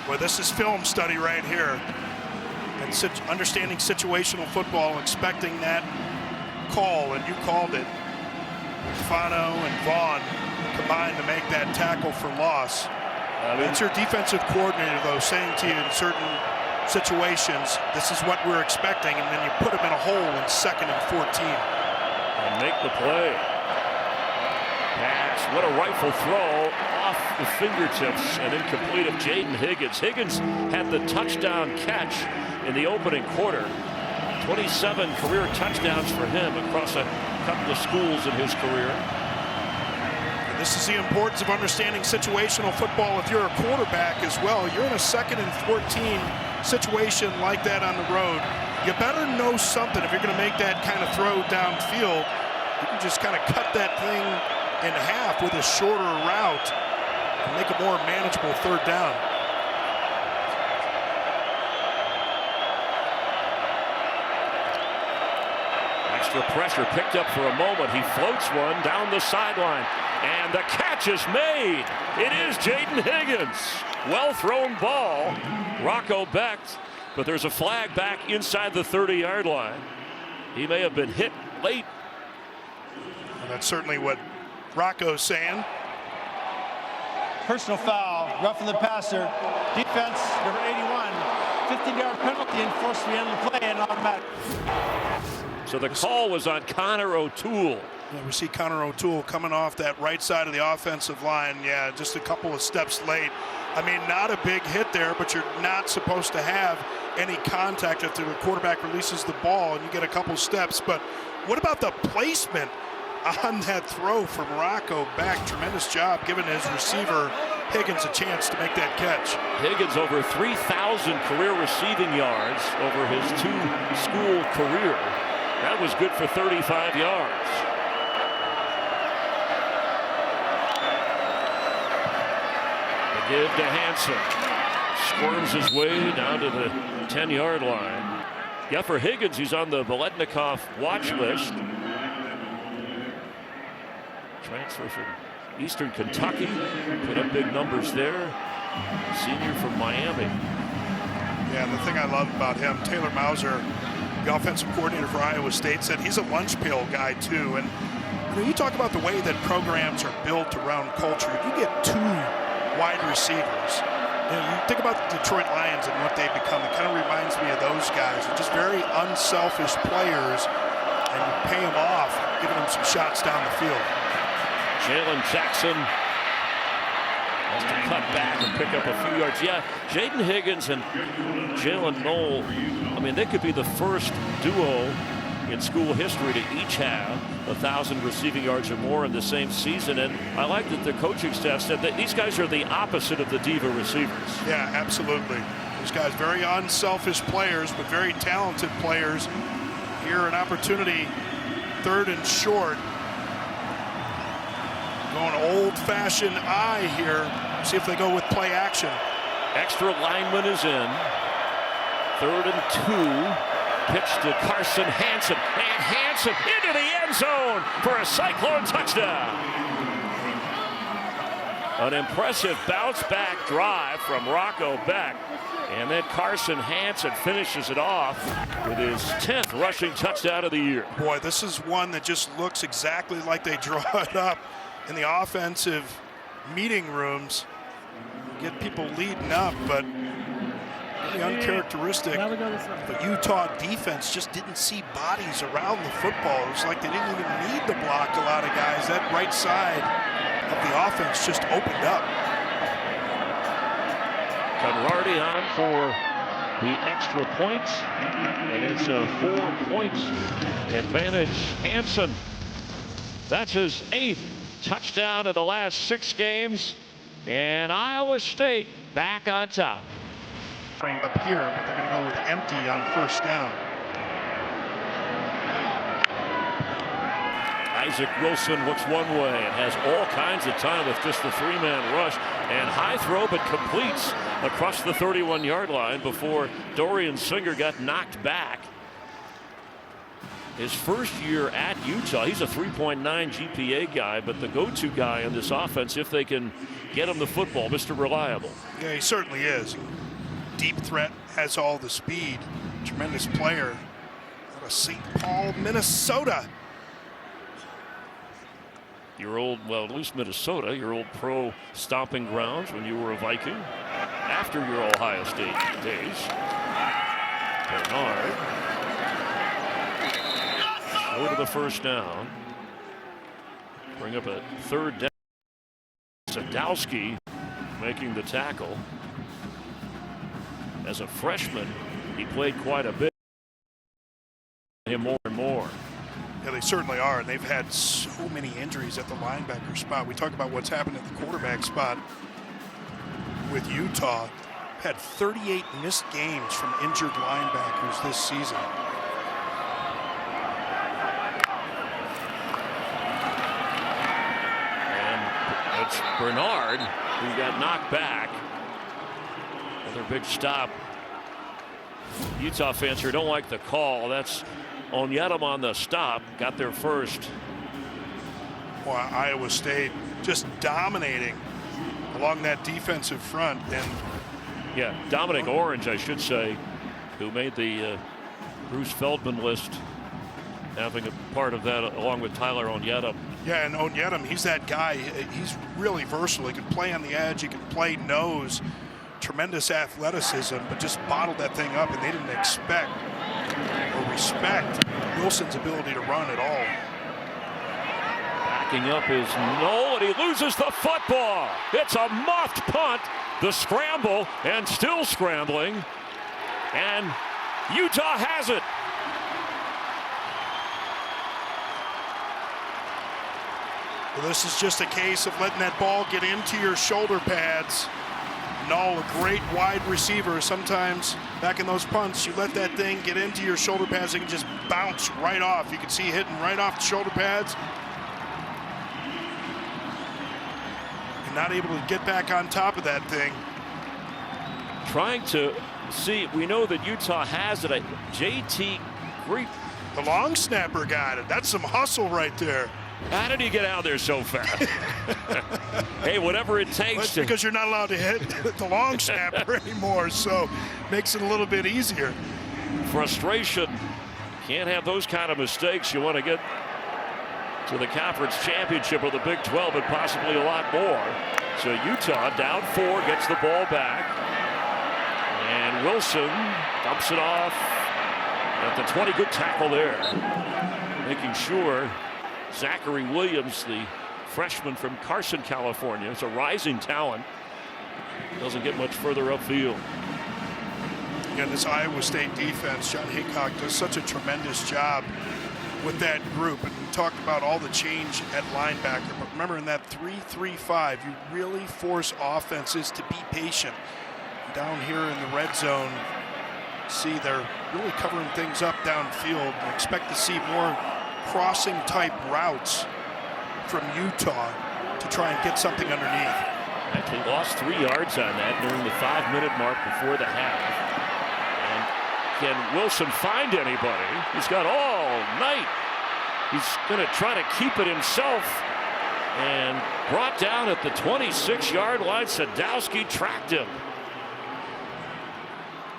Well, this is film study right here. And understanding situational football, expecting that call, and you called it. Fano and Vaughn combined to make that tackle for loss. It's your defensive coordinator, though, saying to you in certain situations, this is what we're expecting, and then you put them in a hole in 2nd and 14. And make the play. Pass, what a rifle throw off the fingertips and incomplete of Jaden Higgins. Higgins had the touchdown catch in the opening quarter. 27 career touchdowns for him across a couple of schools in his career. And this is the importance of understanding situational football if you're a quarterback as well. You're in a 2nd and 14 situation like that on the road. You better know something if you're going to make that kind of throw downfield. You can just kind of cut that thing in half with a shorter route and make a more manageable third down. Extra pressure picked up for a moment. He floats one down the sideline. And the catch is made. It is Jaden Higgins. Well thrown ball. Rocco Becht. But there's a flag back inside the 30-yard line. He may have been hit late. Well, that's certainly what Rocco's saying. Personal foul, roughing the passer. Defense, number 81. 15-yard penalty enforced at the end of the play and automatic. So the call was on Connor O'Toole. Yeah, we see Connor O'Toole coming off that right side of the offensive line. Yeah, just a couple of steps late. I mean, not a big hit there, but you're not supposed to have any contact after the quarterback releases the ball and you get a couple steps. But what about the placement on that throw from Rocco Becht? Tremendous job giving his receiver Higgins a chance to make that catch. Higgins over 3,000 career receiving yards over his two-school career. That was good for 35 yards. The give to Hansen. Squirms his way down to the 10-yard line. Yeah, for Higgins, he's on the Biletnikoff watch list. Transfer from Eastern Kentucky. Put up big numbers there. Senior from Miami. Yeah, the thing I love about him, Taylor Mauser the offensive coordinator for Iowa State, said he's a lunch pail guy too. And you talk about the way that programs are built around culture. You get 2 wide receivers. You think about the Detroit Lions and what they've become. It kind of reminds me of those guys. They're just very unselfish players, and you pay them off, giving them some shots down the field. Jalen Jackson has to cut back and pick up a few yards. Yeah, Jaden Higgins and Jalen Knoll, I mean, they could be the first duo in school history to each have 1,000 receiving yards or more in the same season. And I like that the coaching staff said that these guys are the opposite of the diva receivers. Yeah, absolutely. These guys, very unselfish players, but very talented players. Here, an opportunity, 3rd and short. Going old-fashioned eye here. See if they go with play action. Extra lineman is in. 3rd and 2. Pitch to Carson Hansen, and Hansen into the end zone for a Cyclone touchdown. An impressive bounce-back drive from Rocco Becht, and then Carson Hansen finishes it off with his 10th rushing touchdown of the year. Boy, this is one that just looks exactly like they draw it up in the offensive meeting rooms. Get people leading up, but uncharacteristic. The Utah defense just didn't see bodies around the football. It was like they didn't even need to block a lot of guys. That right side of the offense just opened up. Conradi on for the extra points, and it's a 4-point advantage. Hansen, that's his 8th touchdown in the last 6 games, and Iowa State back on top. Up here, but they're going to go with empty on 1st down. Isaac Wilson looks one way and has all kinds of time with just the 3-man rush, and high throw but completes across the 31-yard line before Dorian Singer got knocked back. His first year at Utah, he's a 3.9 GPA guy, but the go-to guy in this offense if they can get him the football, Mr. Reliable. Yeah, he certainly is. Deep threat, has all the speed. Tremendous player out of St. Paul, Minnesota. Your old, well, at least Minnesota, your old pro stomping grounds when you were a Viking after your Ohio State days. Bernard. Go to the 1st down. Bring up a 3rd down. Sadowski making the tackle. As a freshman, he played quite a bit. Him more and more. Yeah, they certainly are, and they've had so many injuries at the linebacker spot. We talk about what's happened at the quarterback spot with Utah. Had 38 missed games from injured linebackers this season. And it's Bernard who got knocked back. Another big stop. Utah fans here don't like the call. That's Onyedem on the stop. Got there first. Well, Iowa State just dominating along that defensive front. And yeah, Dominic Orange, I should say, who made the Bruce Feldman list, having a part of that along with Tyler Onyedem. Yeah, and Onyedem, he's that guy. He's really versatile. He can play on the edge. He can play nose. Tremendous athleticism, but just bottled that thing up, and they didn't expect or respect Wilson's ability to run at all. Backing up is Knoll, and he loses the football. It's a muffed punt. The scramble, and still scrambling. And Utah has it. Well, this is just a case of letting that ball get into your shoulder pads. Knoll, a great wide receiver. Sometimes back in those punts, you let that thing get into your shoulder pads, it can just bounce right off. You can see hitting right off the shoulder pads. And not able to get back on top of that thing. Trying to see, we know that Utah has it. JT Great. The long snapper got it. That's some hustle right there. How did he get out there so fast? Hey, whatever it takes. That's because you're not allowed to hit the long snapper anymore, so makes it a little bit easier. Frustration Can't have those kind of mistakes. You want to get to the conference championship of the Big 12 and possibly a lot more. So Utah down 4, gets the ball back. And Wilson dumps it off at the 20. Good tackle there. Making sure Zachary Williams, the freshman from Carson, California, is a rising talent. Doesn't get much further upfield. Again, this Iowa State defense, John Hickok does such a tremendous job with that group. And we talked about all the change at linebacker. But remember, in that 3-3-5, you really force offenses to be patient. Down here in the red zone, see they're really covering things up downfield. I expect to see more crossing type routes from Utah to try and get something underneath. Actually lost 3 yards on that during the 5-minute mark before the half. And can Wilson find anybody? He's got all night. He's going to try to keep it himself. And brought down at the 26-yard line. Sadowski tracked him.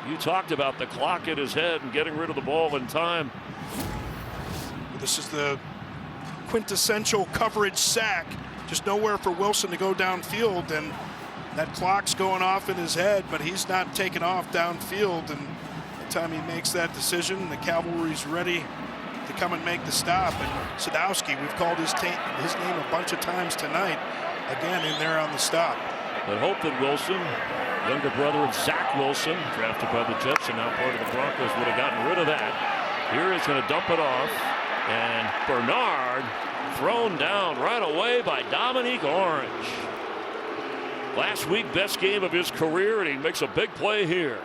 You talked about the clock in his head and getting rid of the ball in time. This is the quintessential coverage sack. Just nowhere for Wilson to go downfield, and that clock's going off in his head, but he's not taking off downfield. And by the time he makes that decision, the cavalry's ready to come and make the stop. And Sadowski, we've called his name a bunch of times tonight, again in there on the stop. But hope that Wilson, younger brother of Zach Wilson, drafted by the Jets and now part of the Broncos, would have gotten rid of that. Here he's going to dump it off, and Bernard thrown down right away by Dominique Orange. Last week, best game of his career, and he makes a big play here.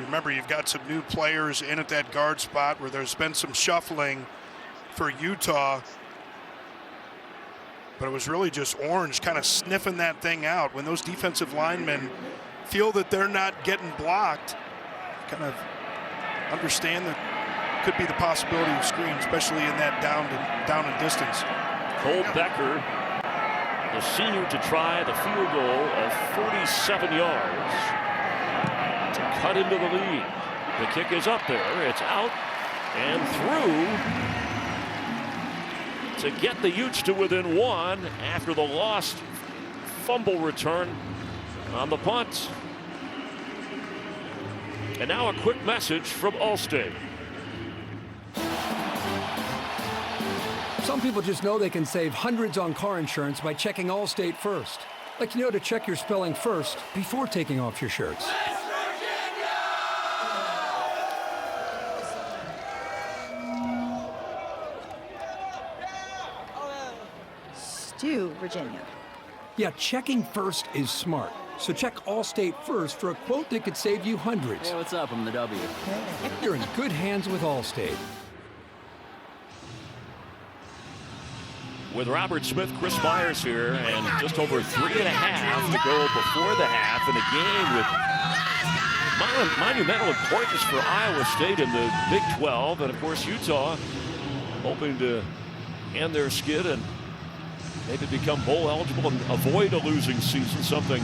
Remember, you've got some new players in at that guard spot where there's been some shuffling for Utah. But it was really just Orange kind of sniffing that thing out. When those defensive linemen feel that they're not getting blocked, kind of understand that could be the possibility of screen, especially in that down and distance. Cole Becker, the senior, to try the field goal of 47 yards to cut into the lead. The kick is up there. It's out and through to get the Utes to within 1 after the lost fumble return on the punt. And now a quick message from Allstate. Some people just know they can save hundreds on car insurance by checking Allstate first. Like, you know, to check your spelling first before taking off your shirts. Stu, Virginia. Yeah, checking first is smart. So check Allstate first for a quote that could save you hundreds. Hey, what's up? I'm the W. You're in good hands with Allstate. With Robert Smith, Chris Myers here, and just over 3.5 to go before the half in a game with monumental importance for Iowa State in the Big 12. And, of course, Utah hoping to end their skid and maybe become bowl eligible and avoid a losing season, something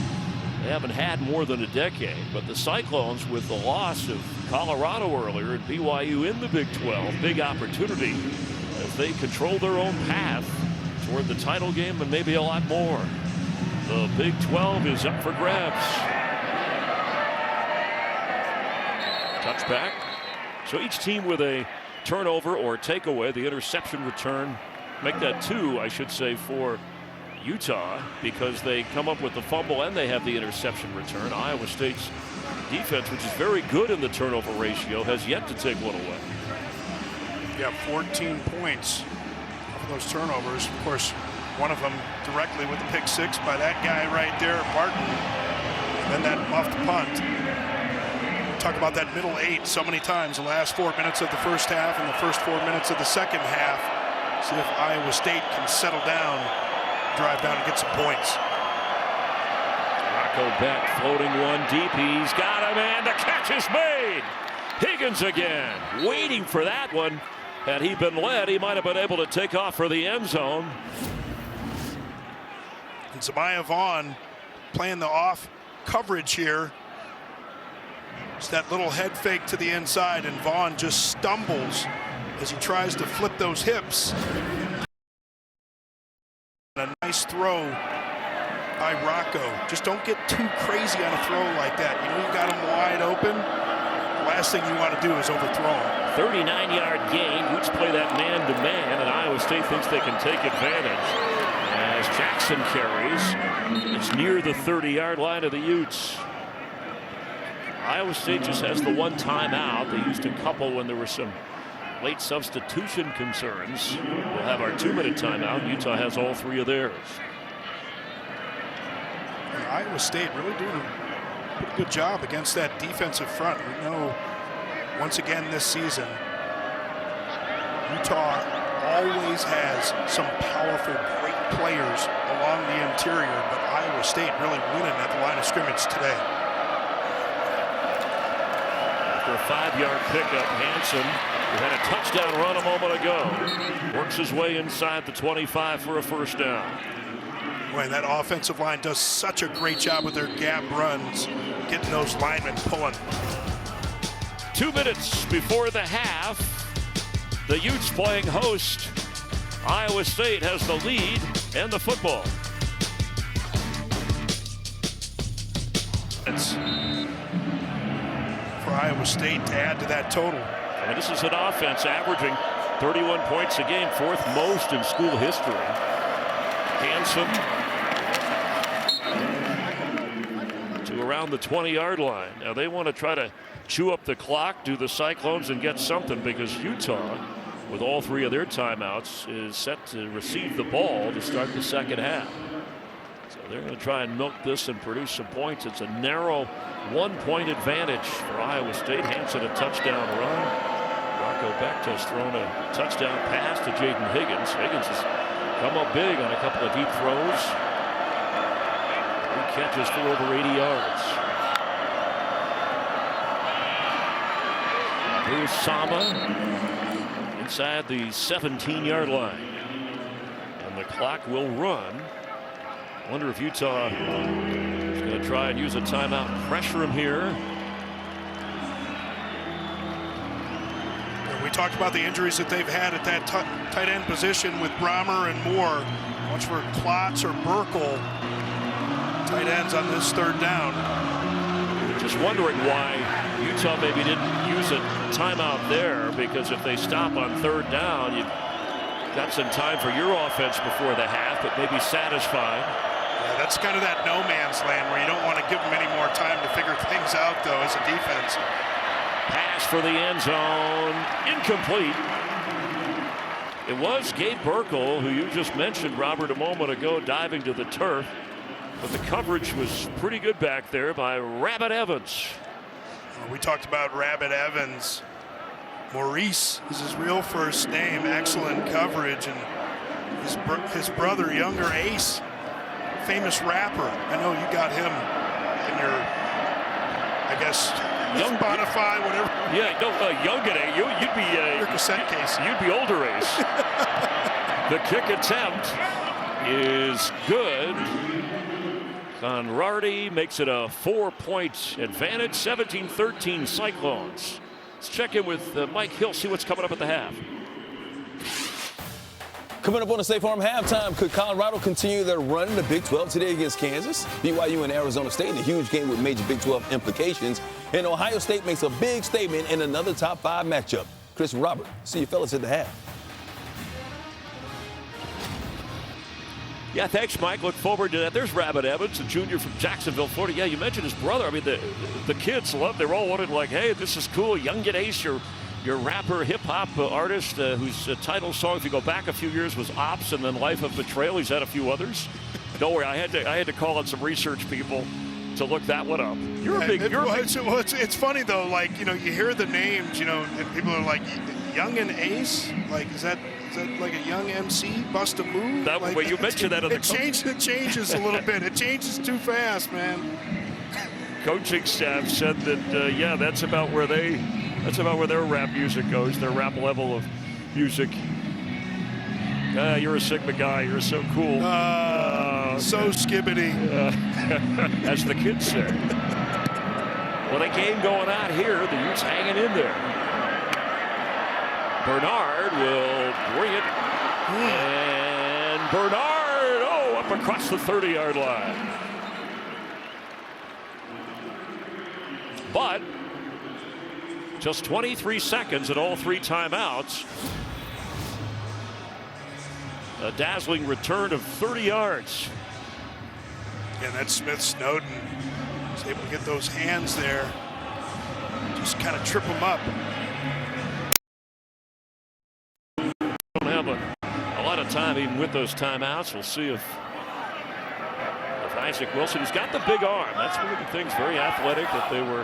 they haven't had more than a decade. But the Cyclones, with the loss of Colorado earlier and BYU in the Big 12, big opportunity as they control their own path toward the title game and maybe a lot more. The Big 12 is up for grabs. Touchback. So each team with a turnover or takeaway, the interception return, make that 2, I should say, for Utah, because they come up with the fumble and they have the interception return. Iowa State's defense, which is very good in the turnover ratio, has yet to take one away. Yeah, 14 points of those turnovers. Of course, one of them directly with the pick 6 by that guy right there, Martin. And then that muffed punt. Talk about that middle 8 so many times. The last 4 minutes of the first half and the first 4 minutes of the second half. See if Iowa State can settle down, drive down and get some points. Rocco Beck floating one deep. He's got him, and the catch is made. Higgins again, waiting for that one. Had he been led, he might have been able to take off for the end zone. And Zamiah Vaughn playing the off coverage here. It's that little head fake to the inside, and Vaughn just stumbles as he tries to flip those hips. A nice throw by Rocco. Just don't get too crazy on a throw like that. You know you got him wide open. The last thing you want to do is overthrow him. 39-yard gain. Utes play that man-to-man, and Iowa State thinks they can take advantage as Jackson carries. It's near the 30-yard line of the Utes. Iowa State just has the one timeout. They used a couple when there were some late substitution concerns. We'll have our 2-minute timeout. Utah has all 3 of theirs. And Iowa State really doing a pretty good job against that defensive front. We know once again this season, Utah always has some powerful, great players along the interior, but Iowa State really winning at the line of scrimmage today. After a 5-yard pickup, Hanson, who had a touchdown run a moment ago, works his way inside the 25 for a first down. Boy, that offensive line does such a great job with their gap runs, getting those linemen pulling. 2 minutes before the half, the Utes playing host. Iowa State has the lead and the football. It's for Iowa State to add to that total. And this is an offense averaging 31 points a game, 4th most in school history. Hanson to around the 20-yard line. Now they want to try to chew up the clock, do the Cyclones, and get something, because Utah, with all 3 of their timeouts, is set to receive the ball to start the second half. So they're going to try and milk this and produce some points. It's a narrow 1-point advantage for Iowa State. Hanson a touchdown run. Rocco Becht has thrown a touchdown pass to Jaden Higgins. Higgins has come up big on a couple of deep throws. 3 catches for over 80 yards. Here's Sama inside the 17-yard line. And the clock will run. Wonder if Utah is going to try and use a timeout and pressure him here. We talked about the injuries that they've had at that tight end position with Brahmer and Moore. Watch for Klotz or Burkle, tight ends on this 3rd down. Just wondering why Utah maybe didn't use a timeout there, because if they stop on 3rd down, you've got some time for your offense before the half, but maybe satisfied. Yeah, that's kind of that no man's land where you don't want to give them any more time to figure things out, though, as a defense. Pass for the end zone, incomplete. It was Gabe Burkle, who you just mentioned, Robert, a moment ago, diving to the turf. But the coverage was pretty good back there by Rabbit Evans. We talked about Rabbit Evans. Maurice is his real first name. Excellent coverage. And his brother, younger Ace, famous rapper. I know you got him in your, I guess, young Spotify, whatever. Yeah, no, younger Ace. You'd be your cassette case. You'd be older Ace. The kick attempt is good. Conradi makes it a 4-point advantage. 17-13 Cyclones. Let's check in with Mike Hill, see what's coming up at the half. Coming up on the State Farm halftime, could Colorado continue their run in the Big 12 today against Kansas? BYU and Arizona State in a huge game with major Big 12 implications. And Ohio State makes a big statement in another top 5 matchup. Chris and Robert, see you fellas at the half. Yeah, thanks, Mike. Look forward to that. There's Rabbit Evans, a junior from Jacksonville, Florida. Yeah, you mentioned his brother. I mean, the kids love. They're all wanted like, hey, this is cool. Young Ace, your rapper, hip hop artist, whose title song, if you go back a few years, was "Ops" and then "Life of Betrayal." He's had a few others. Don't worry, I had to call on some research people to look that one up. It's funny though. Like, you know, you hear the names, you know, and people are like, "Young and Ace." Like, is that like a young MC bust a move? That like, way you mentioned that. It changes a little bit. It changes too fast, man. Coaching staff said that yeah, that's about where their rap music goes. Their rap level of music. You're a Sigma guy. You're so cool. So skibbity. As the kids say. With a game going on here, the Utes hanging in there. Bernard will bring it. And Bernard, up across the 30-yard line. But just 23 seconds at all 3 timeouts. A dazzling return of 30 yards. And that Smith Snowden was able to get those hands there. Just kind of trip them up. Don't have a lot of time even with those timeouts. We'll see if Isaac Wilson, he's got the big arm. That's one of the things, very athletic, that they were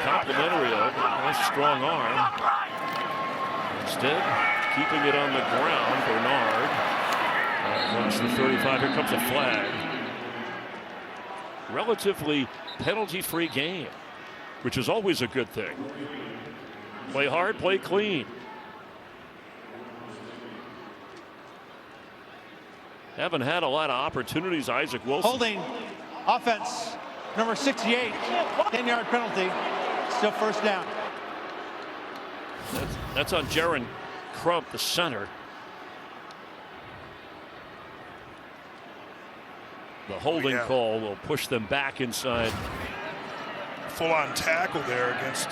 complimentary of. Nice strong arm. Instead, keeping it on the ground, Bernard. Across the 35, here comes a flag. Relatively penalty-free game, which is always a good thing. Play hard, play clean. Haven't had a lot of opportunities, Isaac Wilson. Holding offense, number 68, 10-yard penalty, still first down. That's on Jaron Crump, the center. The holding call will push them back inside. Full-on tackle there against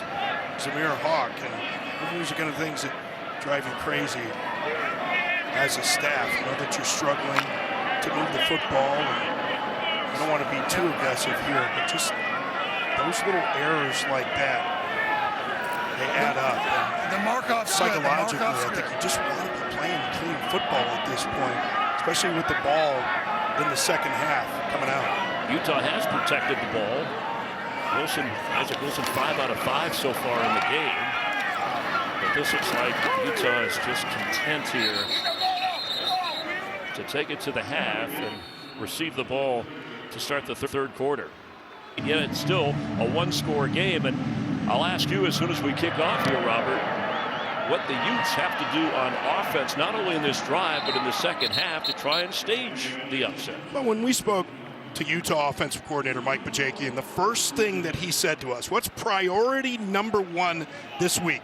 Zamir Hawk, and these are kind of things that drive you crazy as a staff. You know that you're struggling to move the football, and I don't want to be too aggressive here, but just those little errors like that, they add up. And the mark-off's psychologically, I think you just want to be playing clean football at this point, especially with the ball in the second half coming out. Utah has protected the ball. Isaac Wilson, 5 out of 5 so far in the game. But this looks like Utah is just content here to take it to the half and receive the ball to start the third quarter. Yet it's still a one-score game, and I'll ask you as soon as we kick off here, Robert, what the Utes have to do on offense, not only in this drive, but in the second half to try and stage the upset. Well, when we spoke to Utah offensive coordinator Mike Bajakian, the first thing that he said to us, what's priority number 1 this week?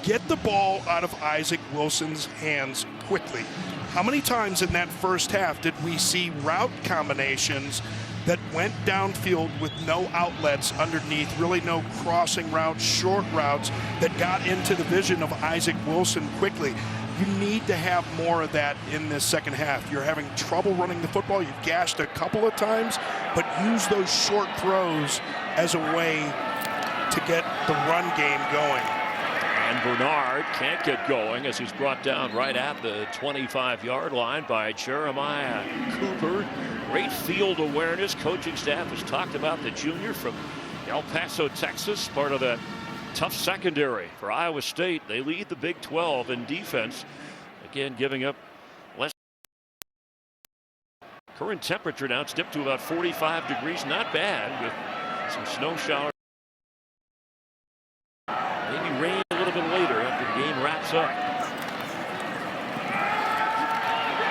Get the ball out of Isaac Wilson's hands quickly. How many times in that first half did we see route combinations that went downfield with no outlets underneath, really no crossing routes, short routes that got into the vision of Isaac Wilson quickly? You need to have more of that in this second half. You're having trouble running the football. You've gashed a couple of times, but use those short throws as a way to get the run game going. And Bernard can't get going as he's brought down right at the 25-yard line by Jeremiah Cooper. Great field awareness. Coaching staff has talked about the junior from El Paso, Texas, part of that tough secondary for Iowa State. They lead the Big 12 in defense. Again, giving up less. Current temperature now, it's dipped to about 45 degrees. Not bad with some snow showers. Maybe rain a little bit later after the game wraps up.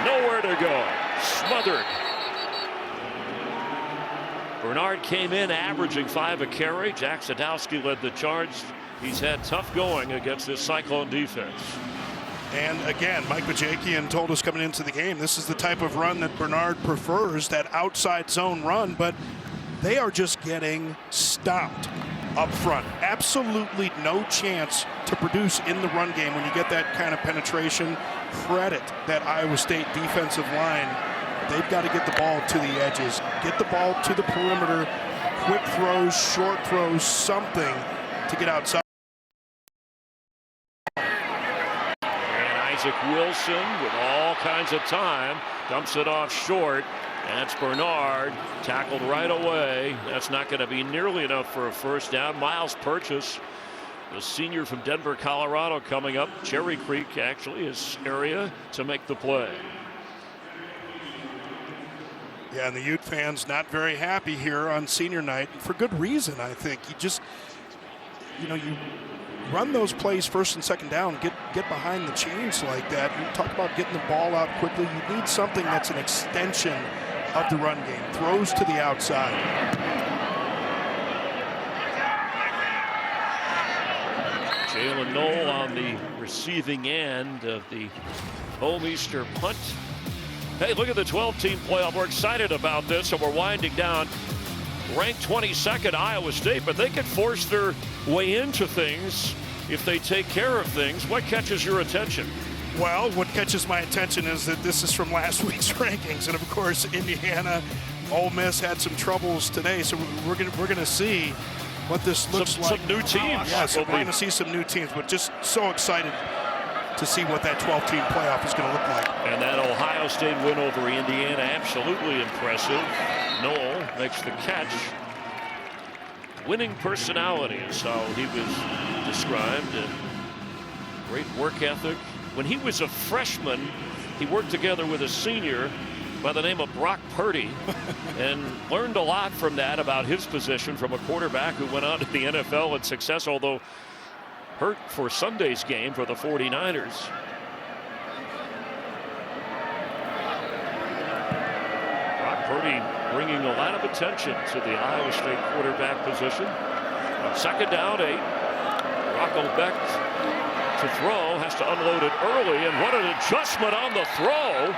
Nowhere to go. Smothered. Bernard came in averaging 5 a carry. Jack Sadowski led the charge. He's had tough going against this Cyclone defense. And again, Mike Bajakian told us coming into the game, this is the type of run that Bernard prefers, that outside zone run, but they are just getting stomped up front. Absolutely no chance to produce in the run game when you get that kind of penetration. Credit that Iowa State defensive line. They've got to get the ball to the edges, get the ball to the perimeter, quick throws, short throws, something to get outside. And Isaac Wilson with all kinds of time dumps it off short. That's Bernard tackled right away. That's not going to be nearly enough for a first down. Miles Purchase, the senior from Denver, Colorado, coming up. Cherry Creek, actually, his area to make the play. Yeah, and the Ute fans not very happy here on senior night for good reason, I think. You run those plays first and second down, get behind the chains like that. You talk about getting the ball out quickly. You need something that's an extension of the run game. Throws to the outside. Jalen Noel on the receiving end of the home Easter punt. Hey, look at the 12-team playoff. We're excited about this, and we're winding down. Ranked 22nd Iowa State, but they could force their way into things if they take care of things. What catches your attention? Well, what catches my attention is that this is from last week's rankings, and of course, Indiana, Ole Miss had some troubles today, so we're gonna see what this looks like. Some new teams. Yeah, so we're going to see some new teams, but just so excited to see what that 12-team playoff is going to look like. And that Ohio State win over Indiana, absolutely impressive. Noel makes the catch. Winning personality is how he was described. And great work ethic. When he was a freshman, he worked together with a senior by the name of Brock Purdy and learned a lot from that about his position from a quarterback who went on to the NFL and success, although hurt for Sunday's game for the 49ers. Brock Purdy bringing a lot of attention to the Iowa State quarterback position. On second down, 8. Rocco Becht to throw, has to unload it early, and what an adjustment on the throw.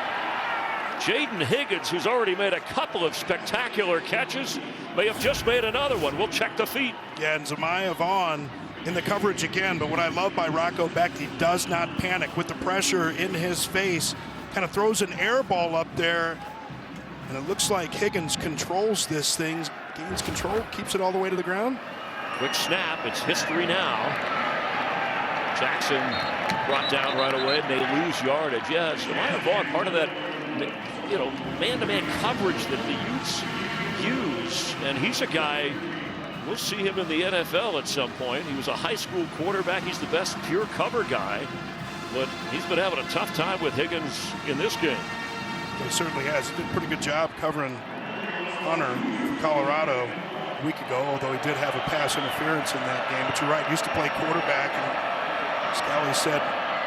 Jaden Higgins, who's already made a couple of spectacular catches, may have just made another one. We'll check the feet. Yeah, and Zamiah Vaughn in the coverage again, but what I love by Rocco Becht, he does not panic with the pressure in his face. Kind of throws an air ball up there, and it looks like Higgins controls this thing, gains control, keeps it all the way to the ground. Quick snap, it's history now. Jackson brought down right away, and they lose yardage. Yeah, Zamiah Vaughn, part of that, you know, man-to-man coverage that the Utes use, and he's a guy, we'll see him in the NFL at some point. He was a high school quarterback. He's the best pure cover guy, but he's been having a tough time with Higgins in this game. He certainly has. He did a pretty good job covering Hunter from Colorado a week ago, although he did have a pass interference in that game. But you're right, he used to play quarterback, and Scally said,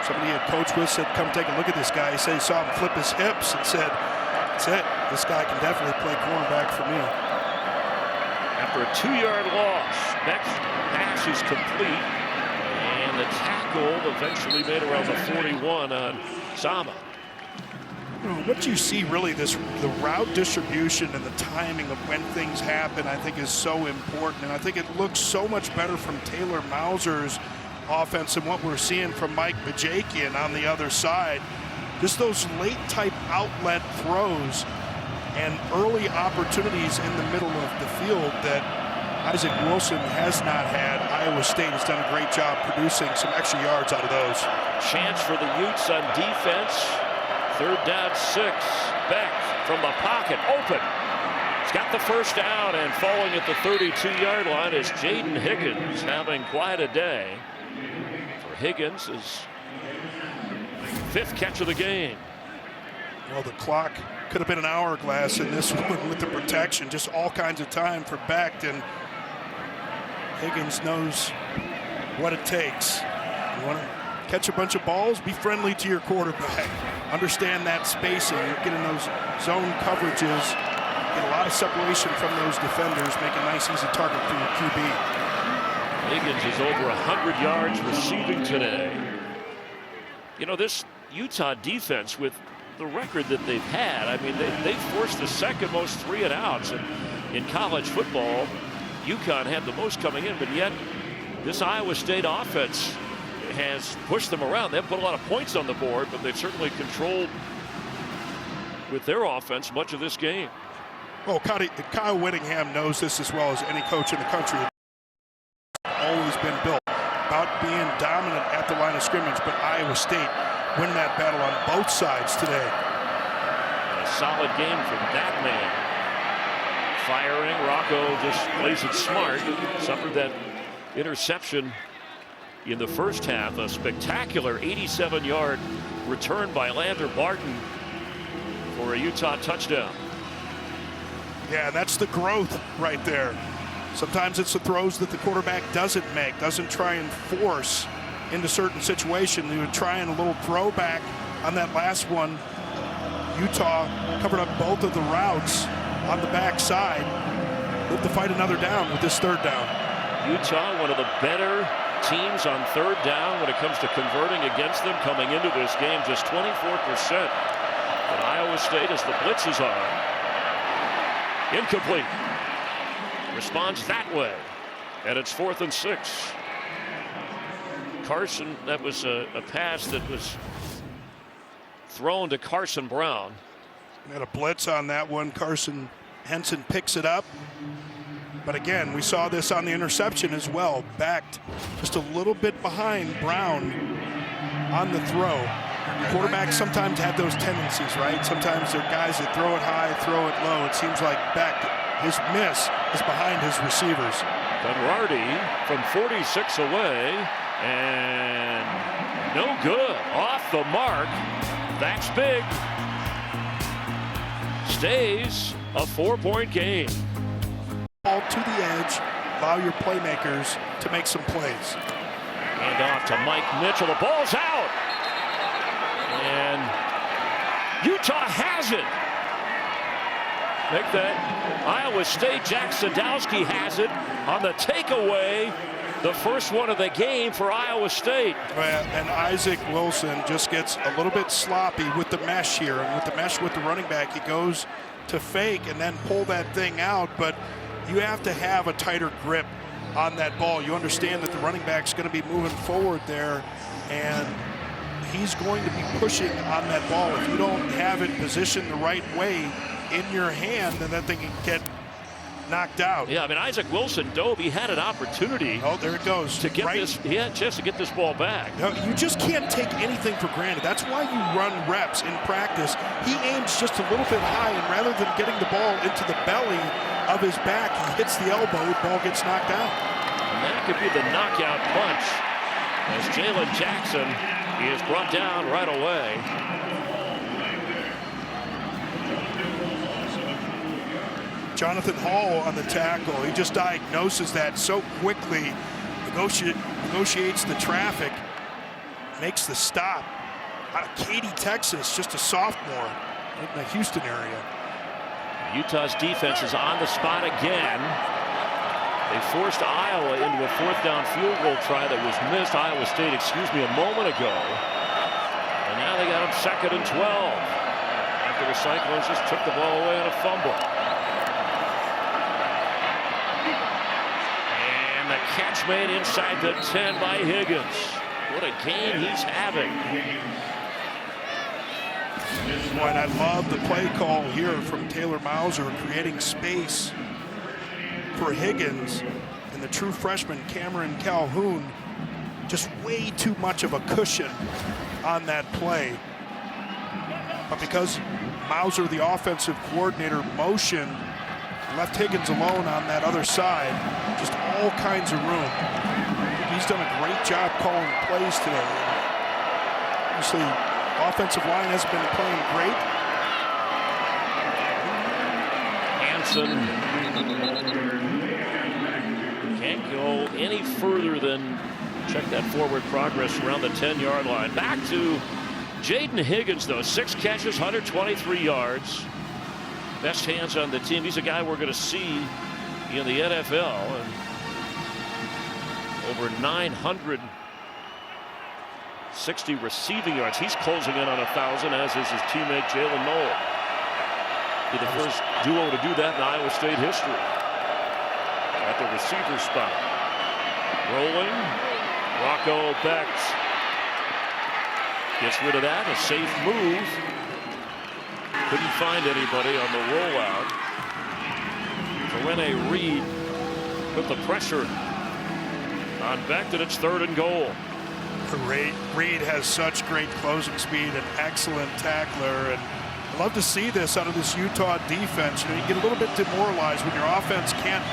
somebody he had coached with said, come take a look at this guy. He said he saw him flip his hips and said, that's it. This guy can definitely play cornerback for me. After a 2-yard loss, next pass is complete, and the tackle eventually made around the 41 on Sama. What you see really, the route distribution and the timing of when things happen, I think is so important. And I think it looks so much better from Taylor Mauser's offense than what we're seeing from Mike Bajakian on the other side. Just those late type outlet throws and early opportunities in the middle of the field that Isaac Wilson has not had. Iowa State has done a great job producing some extra yards out of those. Chance for the Utes on defense. 3rd down 6. Becht from the pocket, open. He's got the first down, and falling at the 32-yard line is Jaden Higgins, having quite a day. For Higgins, his 5th catch of the game. Well, the clock could have been an hourglass in this one with the protection. Just all kinds of time for Becht, and Higgins knows what it takes. You want to catch a bunch of balls, be friendly to your quarterback. Understand that spacing. You're getting those zone coverages. Get a lot of separation from those defenders. Make a nice, easy target for your QB. Higgins is over 100 yards receiving today. You know, this Utah defense, with the record that they've had, I mean, they've forced the second most 3-and-outs. And in college football, UConn had the most coming in, but yet this Iowa State offense has pushed them around. They haven't put a lot of points on the board, but they've certainly controlled with their offense much of this game. Well, Kyle Whittingham knows this as well as any coach in the country. Always been built about being dominant at the line of scrimmage, but Iowa State win that battle on both sides today. And a solid game from that man. Firing, Rocco just plays it smart. Suffered that interception in the first half. A spectacular 87-yard return by Lander Barton for a Utah touchdown. Yeah, that's the growth right there. Sometimes it's the throws that the quarterback doesn't make, doesn't try and force into certain situations. He would try and a little throwback on that last one. Utah covered up both of the routes on the backside. Look to fight another down with this 3rd down. Utah, one of the better teams on third down when it comes to converting against them coming into this game, just 24%. But Iowa State, as the blitz is on, incomplete. Responds that way. And it's 4th and 6. Carson, that was a pass that was thrown to Carson Brown. Had a blitz on that one. Carson Henson picks it up. But again, we saw this on the interception as well. Backed just a little bit behind Brown on the throw. Quarterbacks sometimes have those tendencies, right? Sometimes they're guys that throw it high, throw it low. It seems like Beck, his miss is behind his receivers. Conradi from 46 away, and no good. Off the mark. That's big. Stays a 4-point game. Ball to the edge. Allow your playmakers to make some plays. And off to Mike Mitchell. The ball's out. And Utah has it. Make that Iowa State. Jack Sadowski has it on the takeaway. The first one of the game for Iowa State. And Isaac Wilson just gets a little bit sloppy with the mesh here. And with the mesh with the running back, he goes to fake and then pull that thing out. But you have to have a tighter grip on that ball. You understand that the running back's going to be moving forward there, and he's going to be pushing on that ball. If you don't have it positioned the right way in your hand, then that thing can get knocked out. Yeah, I mean, Isaac Wilson dove. He had an opportunity. Oh, there it goes. To get this, he had a chance to get this ball back. No, you just can't take anything for granted. That's why you run reps in practice. He aims just a little bit high, and rather than getting the ball into the belly of his back, he hits the elbow, the ball gets knocked out. And that could be the knockout punch, as Jalen Jackson is brought down right away. Jonathan Hall on the tackle. He just diagnoses that so quickly, negotiates the traffic, makes the stop. Out of Katy, Texas, just a sophomore in the Houston area. Utah's defense is on the spot again. They forced Iowa into a 4th down field goal try that was missed. Iowa State, a moment ago. And now they got them 2nd and 12. After the Cyclones just took the ball away on a fumble. And the catch made inside the 10 by Higgins. What a game he's having. And I love the play call here from Taylor Mauser, creating space for Higgins, and the true freshman Cameron Calhoun, just way too much of a cushion on that play. But because Mauser, the offensive coordinator, motion, left Higgins alone on that other side, just all kinds of room. He's done a great job calling plays today. Obviously, offensive line hasn't been playing great. Hansen can't go any further than check that forward progress around the 10-yard line. Back to Jaden Higgins, though. 6 catches, 123 yards. Best hands on the team. He's a guy we're going to see in the NFL. And over 960 receiving yards. He's closing in on 1,000, as is his teammate Jalen Noel. Be the first duo to do that in Iowa State history. At the receiver spot. Rolling. Rocco Becht gets rid of that. A safe move. Couldn't find anybody on the rollout. Rene Reed put the pressure on Becht, and it's 3rd and goal. Reed has such great closing speed, an excellent tackler, and I love to see this out of this Utah defense. You know, you get a little bit demoralized when your offense can't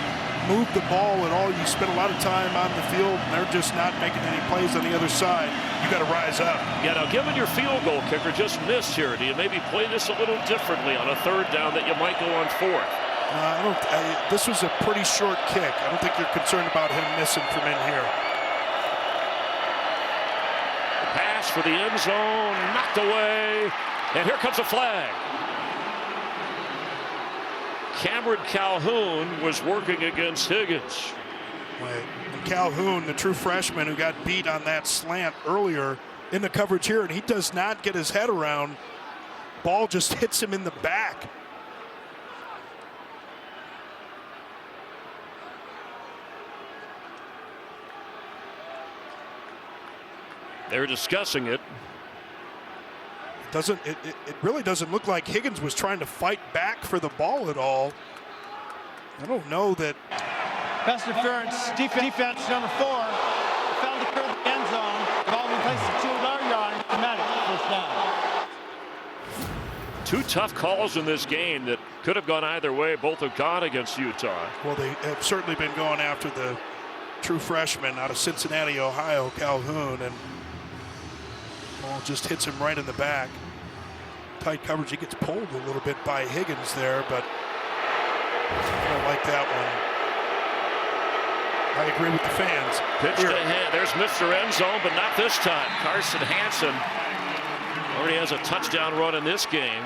move the ball at all. You spend a lot of time on the field, and they're just not making any plays on the other side. You got to rise up. Yeah, now given your field goal kicker just missed here, do you maybe play this a little differently on a 3rd down that you might go on 4th? This was a pretty short kick. I don't think you're concerned about him missing from in here. Pass for the end zone, knocked away, and here comes a flag. Cameron Calhoun was working against Higgins. And Calhoun, the true freshman who got beat on that slant earlier in the coverage here, and he does not get his head around. Ball just hits him in the back. They're discussing it. It really doesn't look like Higgins was trying to fight back for the ball at all. I don't know that. Pass interference, defense number 4. Foul to curve the end zone. Ball will be placed at 2-yard line. Dramatic first down. Two tough calls in this game that could have gone either way. Both have gone against Utah. Well, they have certainly been going after the true freshman out of Cincinnati, Ohio, Calhoun, and ball just hits him right in the back. Tight coverage. He gets pulled a little bit by Higgins there, but I don't like that one. I agree with the fans. Pitch to him. There's Mr. End Zone, but not this time. Carson Hansen already has a touchdown run in this game.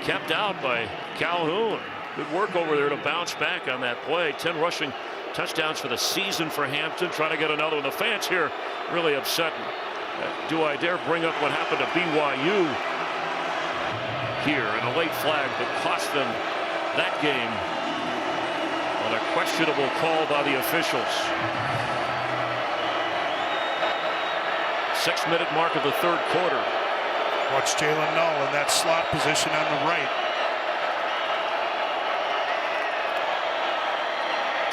Kept out by Calhoun. Good work over there to bounce back on that play. 10 rushing touchdowns for the season for Hampton. Trying to get another one. The fans here really upset. Do I dare bring up what happened to BYU here in a late flag that cost them that game on a questionable call by the officials. 6-minute mark of the third quarter. Watch Jalen Null in that slot position on the right.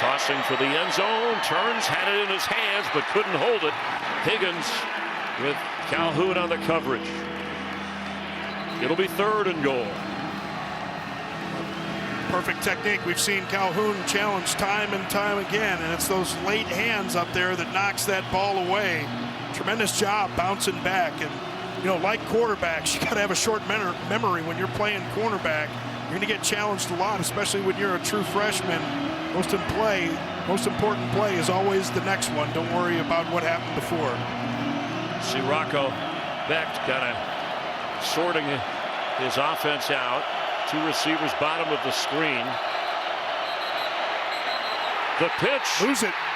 Tossing for the end zone, turns, had it in his hands, but couldn't hold it. Higgins with Calhoun on the coverage. It'll be 3rd and goal. Perfect technique. We've seen Calhoun challenge time and time again, and it's those late hands up there that knocks that ball away. Tremendous job bouncing back. And, you know, like quarterbacks, you got to have a short memory when you're playing cornerback. You're going to get challenged a lot, especially when you're a true freshman. Most important play is always the next one. Don't worry about what happened before. See Rocco Becht kind of sorting his offense out. 2 receivers bottom of the screen. The pitch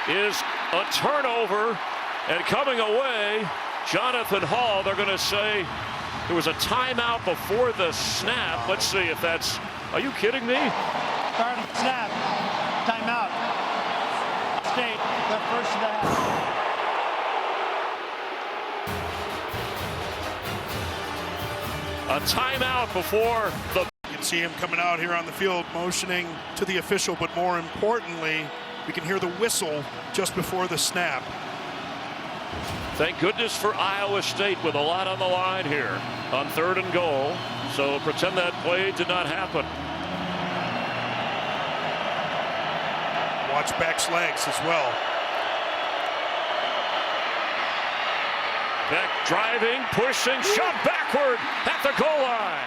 is a turnover, and coming away, Jonathan Hall. They're going to say there was a timeout before the snap. Let's see if that's. Are you kidding me? Starting snap. Timeout. State, the first of the half. A timeout before the. You can see him coming out here on the field motioning to the official, but more importantly, we can hear the whistle just before the snap. Thank goodness for Iowa State with a lot on the line here on 3rd and goal. So pretend that play did not happen. Watch Beck's legs as well. Beck driving, pushing, shot backward at the goal line.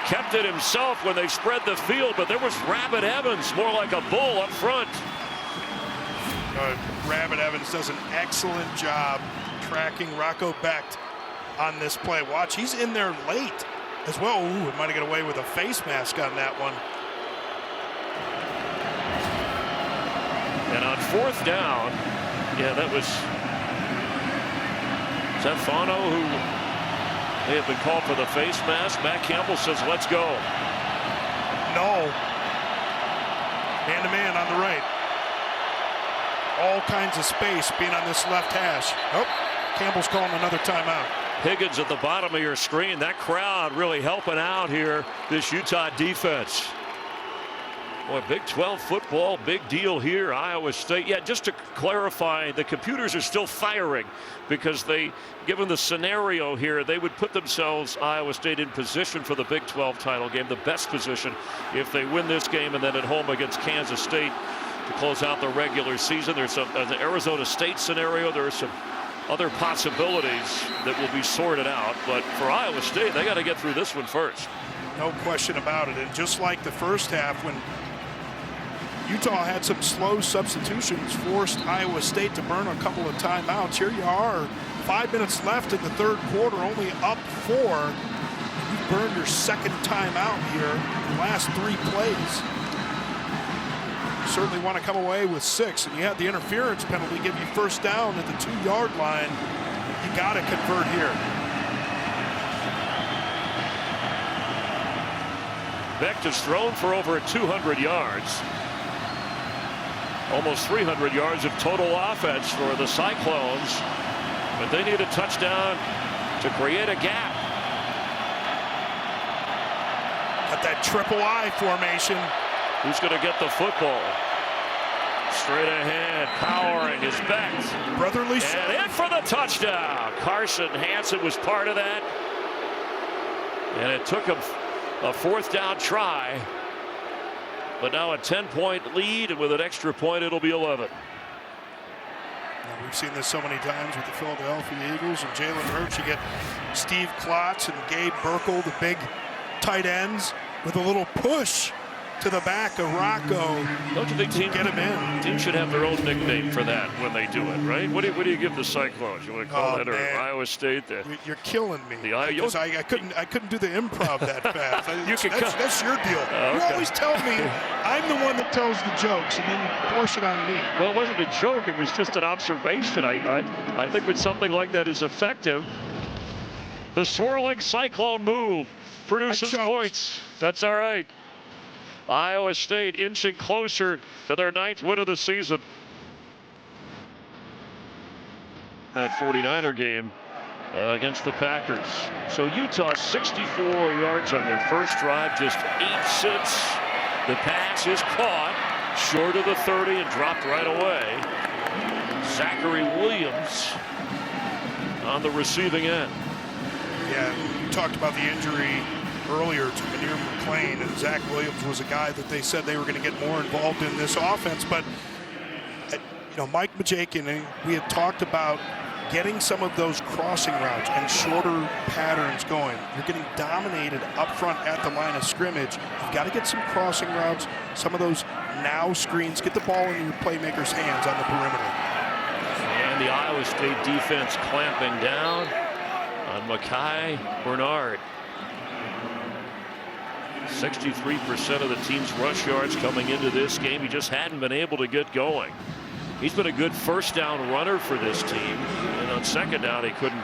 Kept it himself when they spread the field, but there was Rabbit Evans, more like a bull up front. Rabbit Evans does an excellent job tracking Rocco Becht on this play. Watch, he's in there late as well. Ooh, it might have got away with a face mask on that one. And on 4th down, yeah, that was. Is that Fano who may have been called for the face mask? Matt Campbell says, let's go. No. Man-to-man on the right. All kinds of space being on this left hash. Oh, Campbell's calling another timeout. Higgins at the bottom of your screen. That crowd really helping out here, this Utah defense. Boy, Big 12 football, big deal here. Iowa State. Yeah, just to clarify, the computers are still firing because they, given the scenario here, they would put themselves, Iowa State, in position for the Big 12 title game, the best position if they win this game and then at home against Kansas State to close out the regular season. There's an Arizona State scenario. There are some other possibilities that will be sorted out. But for Iowa State, they got to get through this one first. No question about it. And just like the first half, when Utah had some slow substitutions, forced Iowa State to burn a couple of timeouts. Here you are, 5 minutes left in the third quarter, only up 4. You've burned your second timeout here in the last 3 plays. certainly want to come away with 6, and you had the interference penalty give you first down at the 2-yard line. You got to convert here. Becht has thrown for over 200 yards. Almost 300 yards of total offense for the Cyclones. But they need a touchdown to create a gap. Got that triple I formation. Who's going to get the football? Straight ahead, powering is Becht. Brotherly. And in for the touchdown. Carson Hansen was part of that. And it took him a 4th down try. But now a 10-point lead, and with an extra point, it'll be 11. We've seen this so many times with the Philadelphia Eagles and Jalen Hurts. You get Steve Klotz and Gabe Burkle, the big tight ends, with a little push to the back of Rocco. Don't you think get him in? Teams should have their own nickname for that when they do it, right? What do you give the Cyclones? You want to call it or Iowa State? You're killing me. Because I couldn't do the improv that fast. That's your deal. You always tell me I'm the one that tells the jokes, and then you force it on me. Well, it wasn't a joke. It was just an observation. I think when something like that is effective, the swirling cyclone move produces points. That's all right. Iowa State inching closer to their 9th win of the season. That 49er game against the Packers. So Utah 64 yards on their first drive, just 8-6. The pass is caught short of the 30 and dropped right away. Zachary Williams on the receiving end. Yeah, you talked about the injury earlier to Manir McClain, and Zach Williams was a guy that they said they were going to get more involved in this offense. But Mike Majakin, we had talked about getting some of those crossing routes and shorter patterns going. You're getting dominated up front at the line of scrimmage. You've got to get some crossing routes, some of those now screens, get the ball in your playmakers' hands on the perimeter. And the Iowa State defense clamping down on Mekhi Bernard. 63% of the team's rush yards coming into this game. He just hadn't been able to get going. He's been a good first down runner for this team, and on second down he couldn't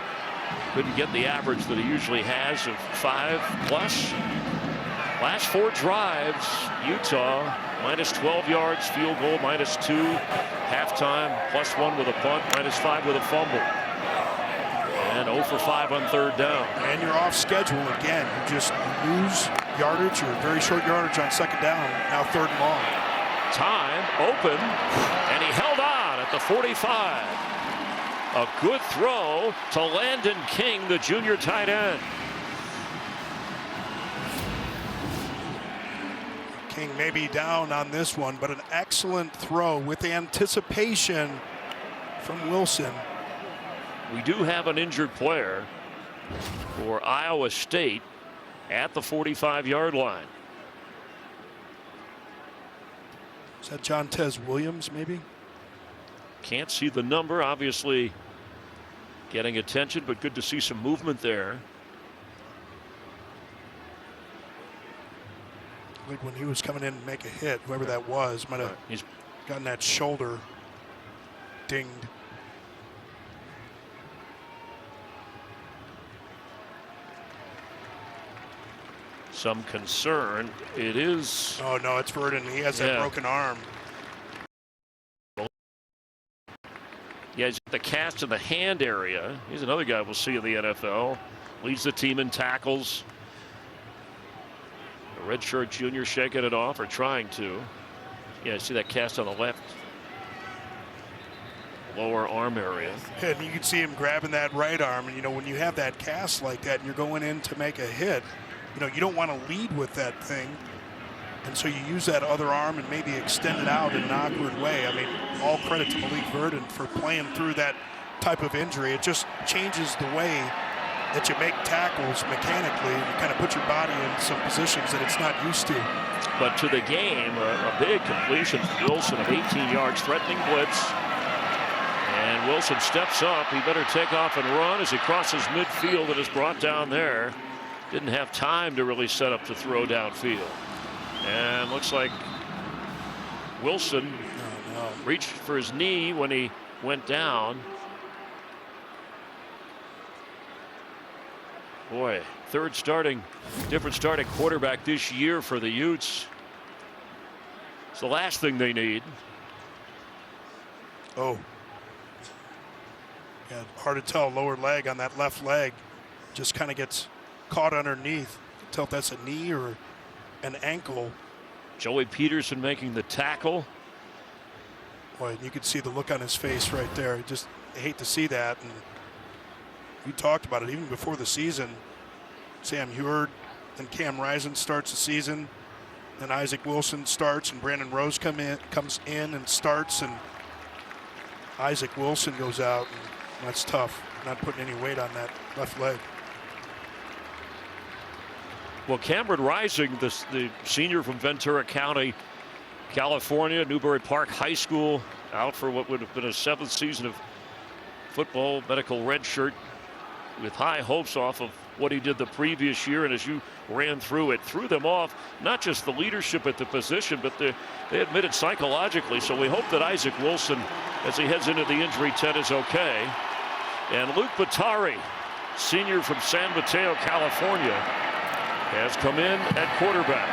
get the average that he usually has of 5+. Last 4 drives, Utah minus 12 yards, field goal -2, halftime +1 with a punt, -5 with a fumble. And 0 for 5 on 3rd down. And you're off schedule again. You just lose yardage or very short yardage on 2nd down. Now 3rd and long. Time open, and he held on at the 45. A good throw to Landon King, the junior tight end. King may be down on this one, but an excellent throw with anticipation from Wilson. We do have an injured player for Iowa State at the 45-yard line. Is that Jontez Williams, maybe? Can't see the number, obviously getting attention, but good to see some movement there. I think when he was coming in to make a hit, whoever that was might have gotten that shoulder dinged. Some concern. It is. Oh no, it's Verdon. He has that broken arm. Yeah, he's got the cast in the hand area. He's another guy we'll see in the NFL. Leads the team in tackles. The redshirt junior shaking it off, or trying to. Yeah, see that cast on the left lower arm area. And you can see him grabbing that right arm. And when you have that cast like that and you're going in to make a hit, you don't want to lead with that thing. And so you use that other arm and maybe extend it out in an awkward way. I mean, all credit to Malik Verdon for playing through that type of injury. It just changes the way that you make tackles mechanically. And you kind of put your body in some positions that it's not used to. But to the game, a big completion from Wilson of 18 yards, threatening blitz. And Wilson steps up. He better take off and run as he crosses midfield and is brought down there. Didn't have time to really set up to throw downfield. And looks like Wilson reached for his knee when he went down. Boy, different starting quarterback this year for the Utes. It's the last thing they need. Oh. Yeah, hard to tell. Lower leg on that left leg just kind of gets caught underneath. Can't tell if that's a knee or an ankle. Joey Peterson making the tackle. Boy, you could see the look on his face right there. I hate to see that. And we talked about it even before the season. Sam Huard, then Cam Rising starts the season. Then Isaac Wilson starts, and Brandon Rose comes in and starts, and Isaac Wilson goes out. And that's tough. Not putting any weight on that left leg. Well, Cameron Rising, the senior from Ventura County, California, Newbury Park High School, out for what would have been a 7th season of football, medical redshirt, with high hopes off of what he did the previous year. And as you ran through it, threw them off, not just the leadership at the position, but they admitted psychologically. So we hope that Isaac Wilson, as he heads into the injury tent, is okay. And Luke Batari, senior from San Mateo, California, has come in at quarterback.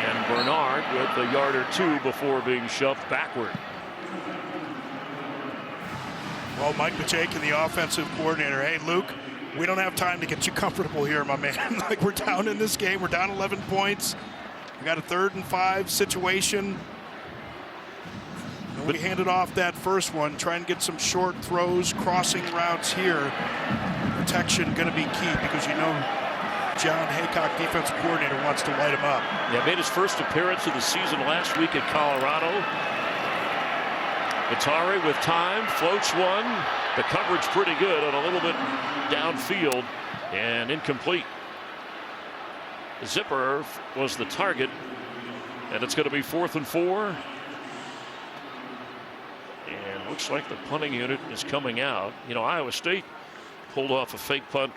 And Bernard with a yard or two before being shoved backward. Well, Mike Pacheco, the offensive coordinator. Hey, Luke, we don't have time to get you comfortable here, my man. Like, we're down in this game. We're down 11 points. We got a 3rd and 5 situation. And we handed off that first one, trying to get some short throws, crossing routes here. Protection going to be key because you know John Haycock, defensive coordinator, wants to light him up. Yeah, made his first appearance of the season last week at Colorado. Atari with time, floats one. The coverage pretty good on a little bit downfield and incomplete. Zipper was the target, and it's going to be 4th and 4. And looks like the punting unit is coming out. You know, Iowa State pulled off a fake punt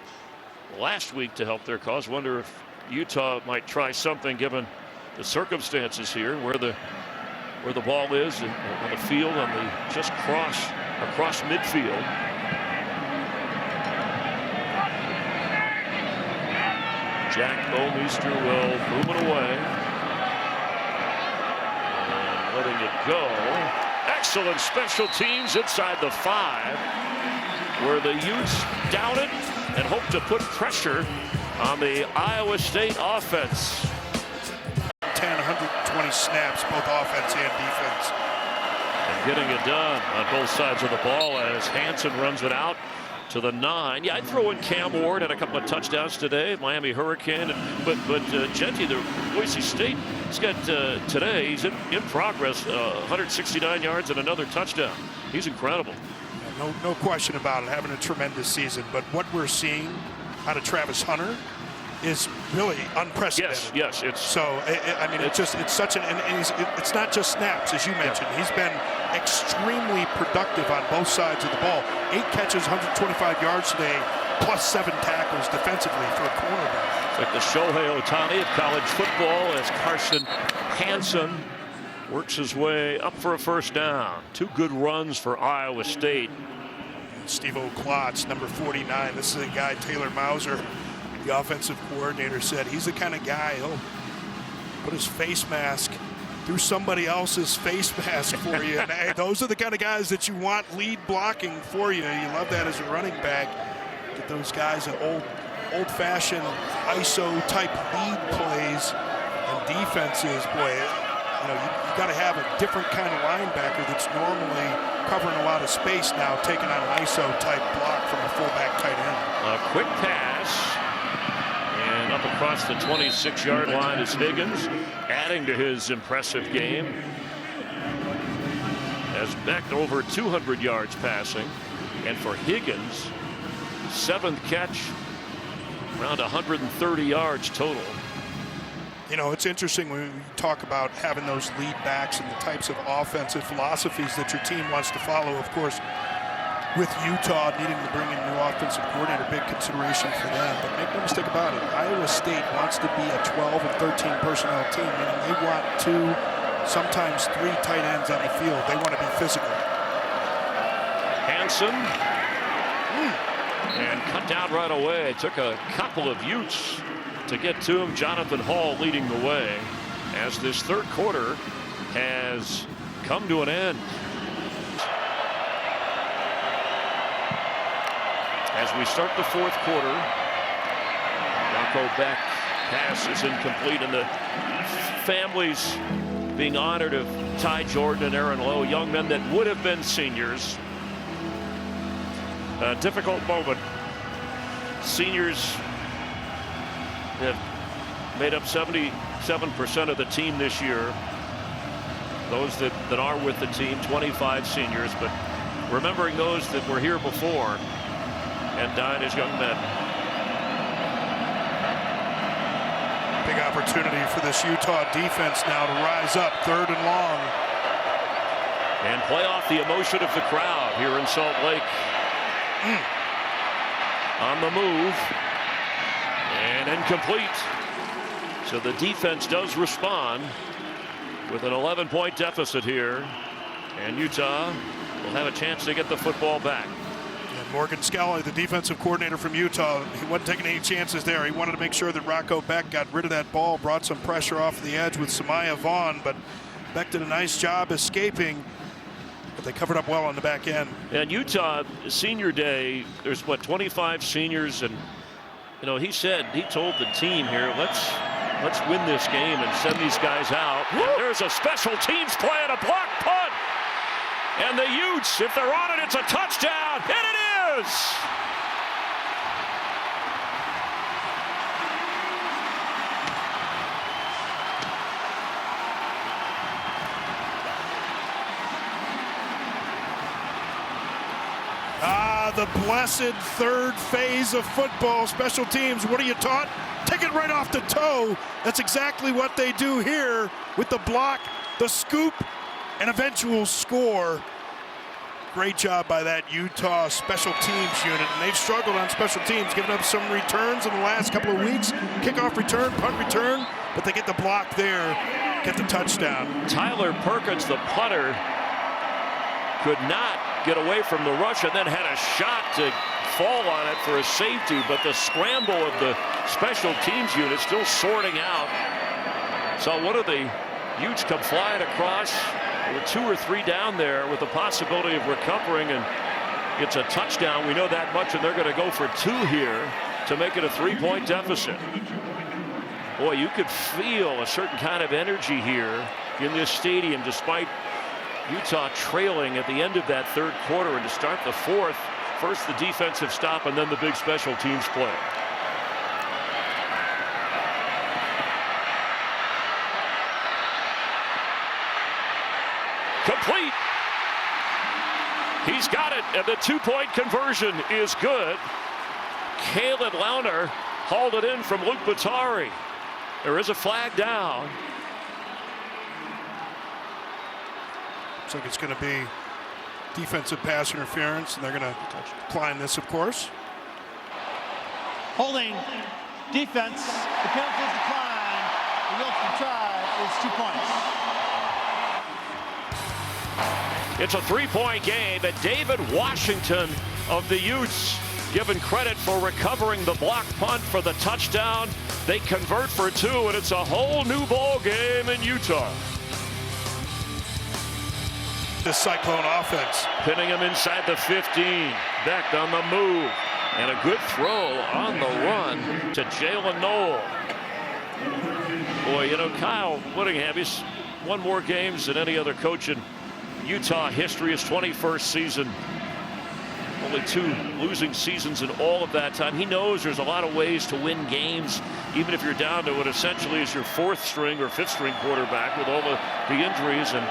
last week to help their cause. Wonder if Utah might try something given the circumstances here, where the ball is on the field, on the just across midfield. Jack Bomeister will move it away and letting it go. Excellent special teams inside the 5, where the Utes down it and hope to put pressure on the Iowa State offense. 120 snaps, both offense and defense. And getting it done on both sides of the ball as Hansen runs it out to the 9. Yeah, I'd throw in Cam Ward, had a couple of touchdowns today, Miami Hurricane. But Genty, the Boise State, he's got today, he's in progress, 169 yards and another touchdown. He's incredible. Yeah, no question about it, having a tremendous season. But what we're seeing out of Travis Hunter is really unprecedented. Yes, it's so. I mean, it's such an, and it's not just snaps, as you mentioned. He's been extremely productive on both sides of the ball. 8 catches, 125 yards today, plus 7 tackles defensively for a cornerback. It's like the Shohei Ohtani of college football as Carson Hansen works his way up for a first down. 2 good runs for Iowa State. Steve-O Klotz, number 49. This is a guy, Taylor Mauser, the offensive coordinator, said he's the kind of guy he'll put his face mask through somebody else's face mask for you. And hey, those are the kind of guys that you want lead blocking for you. You love that as a running back. Get those guys at old-fashioned ISO type lead plays and defenses. Boy, you know, you got to have a different kind of linebacker that's normally covering a lot of space now, taking on an ISO type block from a fullback tight end. A quick pass. And up across the 26-yard line is Higgins, adding to his impressive game. As Beck over 200 yards passing. And for Higgins, 7th catch, around 130 yards total. You know, it's interesting when we talk about having those lead backs and the types of offensive philosophies that your team wants to follow. Of course, with Utah needing to bring in a new offensive coordinator, big consideration for them. But make no mistake about it, Iowa State wants to be a 12 and 13 personnel team, meaning they want 2, sometimes 3 tight ends on the field. They want to be physical. Hansen. And cut down right away. It took a couple of Utes to get to him. Jonathan Hall leading the way as this third quarter has come to an end. As we start the fourth quarter, Rocco Beck pass is incomplete, and the families being honored of Ty Jordan and Aaron Lowe, young men that would have been seniors. A difficult moment. Seniors have made up 77% of the team this year. Those that are with the team, 25 seniors, but remembering those that were here before and died as young men. Big opportunity for this Utah defense now to rise up, 3rd and long. And play off the emotion of the crowd here in Salt Lake. On the move. And incomplete. So the defense does respond with an 11-point deficit here. And Utah will have a chance to get the football back. And Morgan Scalley, the defensive coordinator from Utah, he wasn't taking any chances there. He wanted to make sure that Rocco Beck got rid of that ball, brought some pressure off the edge with Samaya Vaughn, but Beck did a nice job escaping. But they covered up well on the back end. And Utah, senior day, there's what, 25 seniors, and you know, he told the team here, let's win this game and send these guys out. And there's a special teams play and a block punt. And the Utes, if they're on it, it's a touchdown. And it is. The blessed third phase of football, special teams. What are you taught? Take it right off the toe. That's exactly what they do here with the block, the scoop, and eventual score. Great job by that Utah special teams unit. And they've struggled on special teams, giving up some returns in the last couple of weeks. Kickoff return, punt return, but they get the block there, get the touchdown. Tyler Perkins, the punter, could not get away from the rush and then had a shot to fall on it for a safety, but the scramble of the special teams unit still sorting out. So one of the Utes come flying across with 2 or 3 down there with the possibility of recovering, and it's a touchdown. We know that much, and they're going to go for 2 here to make it a 3-point deficit. Boy, you could feel a certain kind of energy here in this stadium despite Utah trailing at the end of that third quarter, and to start the fourth, first the defensive stop and then the big special teams play. Complete. He's got it, and the 2-point conversion is good. Kalen Launer hauled it in from Luke Batari. There is a flag down. Looks like it's going to be defensive pass interference, and they're going to decline this, of course. Holding defense. The penalty is declined. The Wilson try is 2 points. It's a 3-point game, and David Washington of the Utes given credit for recovering the block punt for the touchdown. They convert for 2, and it's a whole new ball game in Utah. The Cyclone offense. Pinning him inside the 15. Beck on the move. And a good throw on the run to Jalen Noel. Boy, you know, Kyle Whittingham, he's won more games than any other coach in Utah history. His 21st season. Only 2 losing seasons in all of that time. He knows there's a lot of ways to win games, even if you're down to what essentially is your 4th string or 5th string quarterback with all the injuries, and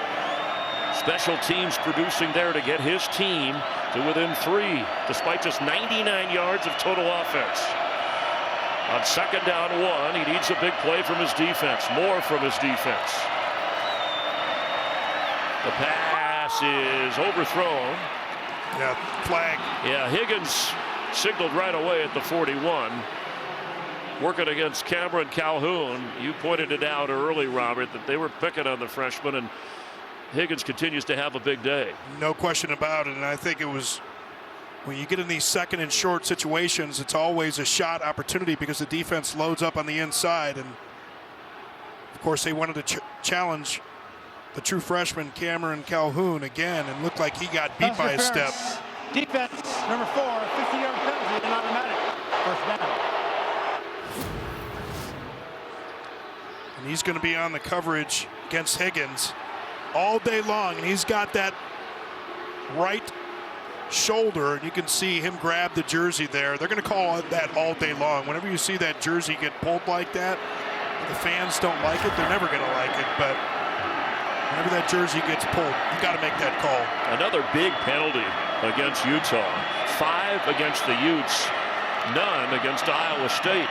special teams producing there to get his team to within 3, despite just 99 yards of total offense. On 2nd down 1, he needs a big play from his defense, more from his defense. The pass is overthrown. Yeah, flag. Yeah, Higgins signaled right away at the 41. Working against Cameron Calhoun. You pointed it out early, Robert, that they were picking on the freshman, and Higgins continues to have a big day. No question about it, and I think it was when you get in these second and short situations, it's always a shot opportunity because the defense loads up on the inside, and of course they wanted to challenge the true freshman Cameron Calhoun again, and looked like he got beat by a step. Defense, number 4, 50-yard penalty and automatic. First down. And he's going to be on the coverage against Higgins all day long, and he's got that right shoulder, and you can see him grab the jersey there. They're going to call that all day long. Whenever you see that jersey get pulled like that, the fans don't like it. They're never going to like it, but whenever that jersey gets pulled, you got to make that call. Another big penalty against Utah. 5 against the Utes, none against Iowa State.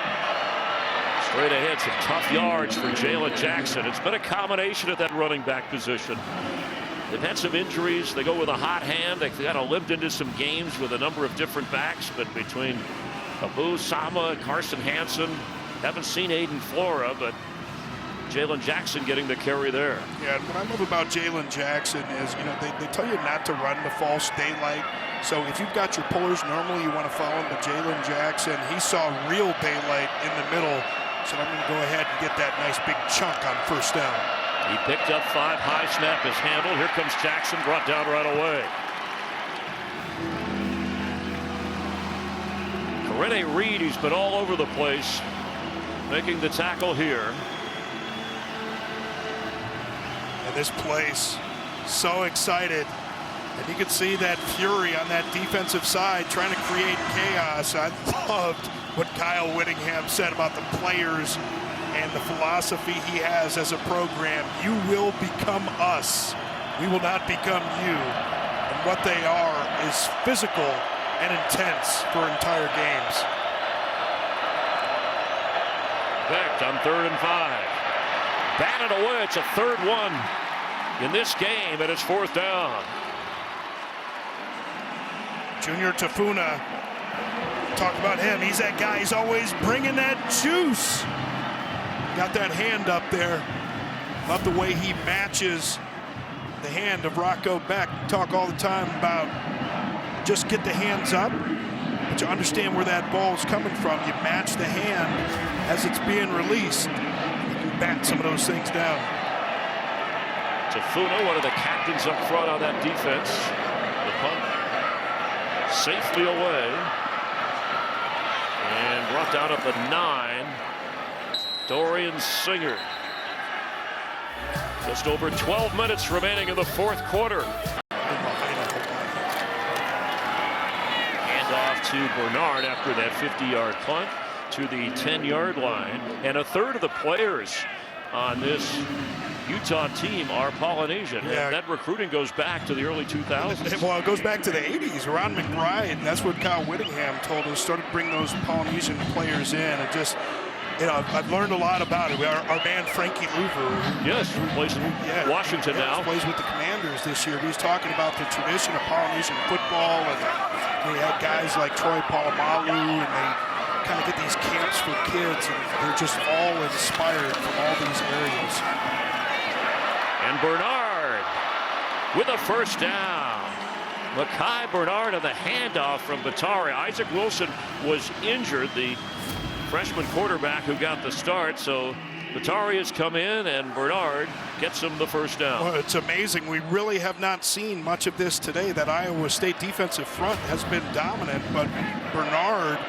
Straight ahead, some tough yards for Jalen Jackson. It's been a combination at that running back position. They've had some injuries. They go with a hot hand. They kind of lived into some games with a number of different backs, but between Abu Sama and Carson Hansen, haven't seen Aiden Flora, but Jalen Jackson getting the carry there. Yeah, and what I love about Jalen Jackson is, you know, they tell you not to run the false daylight. So if you've got your pullers, normally you want to follow him, but Jalen Jackson, he saw real daylight in the middle. So I'm going to go ahead and get that nice big chunk on first down. He picked up 5. High snap is handled. Here comes Jackson, brought down right away. Rene Reed, he's been all over the place, making the tackle here. And this place, so excited. And you can see that fury on that defensive side trying to create chaos. I loved what Kyle Whittingham said about the players and the philosophy he has as a program. You will become us. We will not become you. And what they are is physical and intense for entire games. Becht on 3rd and 5. Batted away. It's a 3rd one in this game, and it's 4th down. Junior Tafuna, talk about him. He's that guy. He's always bringing that juice. Got that hand up there. Love the way he matches the hand of Rocco Becht. Talk all the time about just get the hands up, but you understand where that ball is coming from. You match the hand as it's being released. You can bat some of those things down. Tafuna, one of the captains up front on that defense. The punt safely away and brought down at the 9. Dorian Singer. Just over 12 minutes remaining in the 4th quarter. Hand off to Bernard after that 50-yard punt to the 10-yard line. And a third of the players on this Utah team are Polynesian. Yeah. And that recruiting goes back to the early 2000s. Well, it goes back to the 80s. Ron McBride, that's what Kyle Whittingham told us, started to bring those Polynesian players in. And just, you know, I've learned a lot about it. Our man Frankie Louver, yes, who plays in Washington now, plays with the Commanders this year. He's talking about the tradition of Polynesian football, and we had guys like Troy Polamalu, and they kind of get these camps for kids, and they're just all inspired from all these areas. And Bernard with a first down. Mekhi Bernard on the handoff from Batari. Isaac Wilson was injured, the freshman quarterback who got the start. So Batari has come in, and Bernard gets him the first down. Well, it's amazing. We really have not seen much of this today. That Iowa State defensive front has been dominant, but Bernard,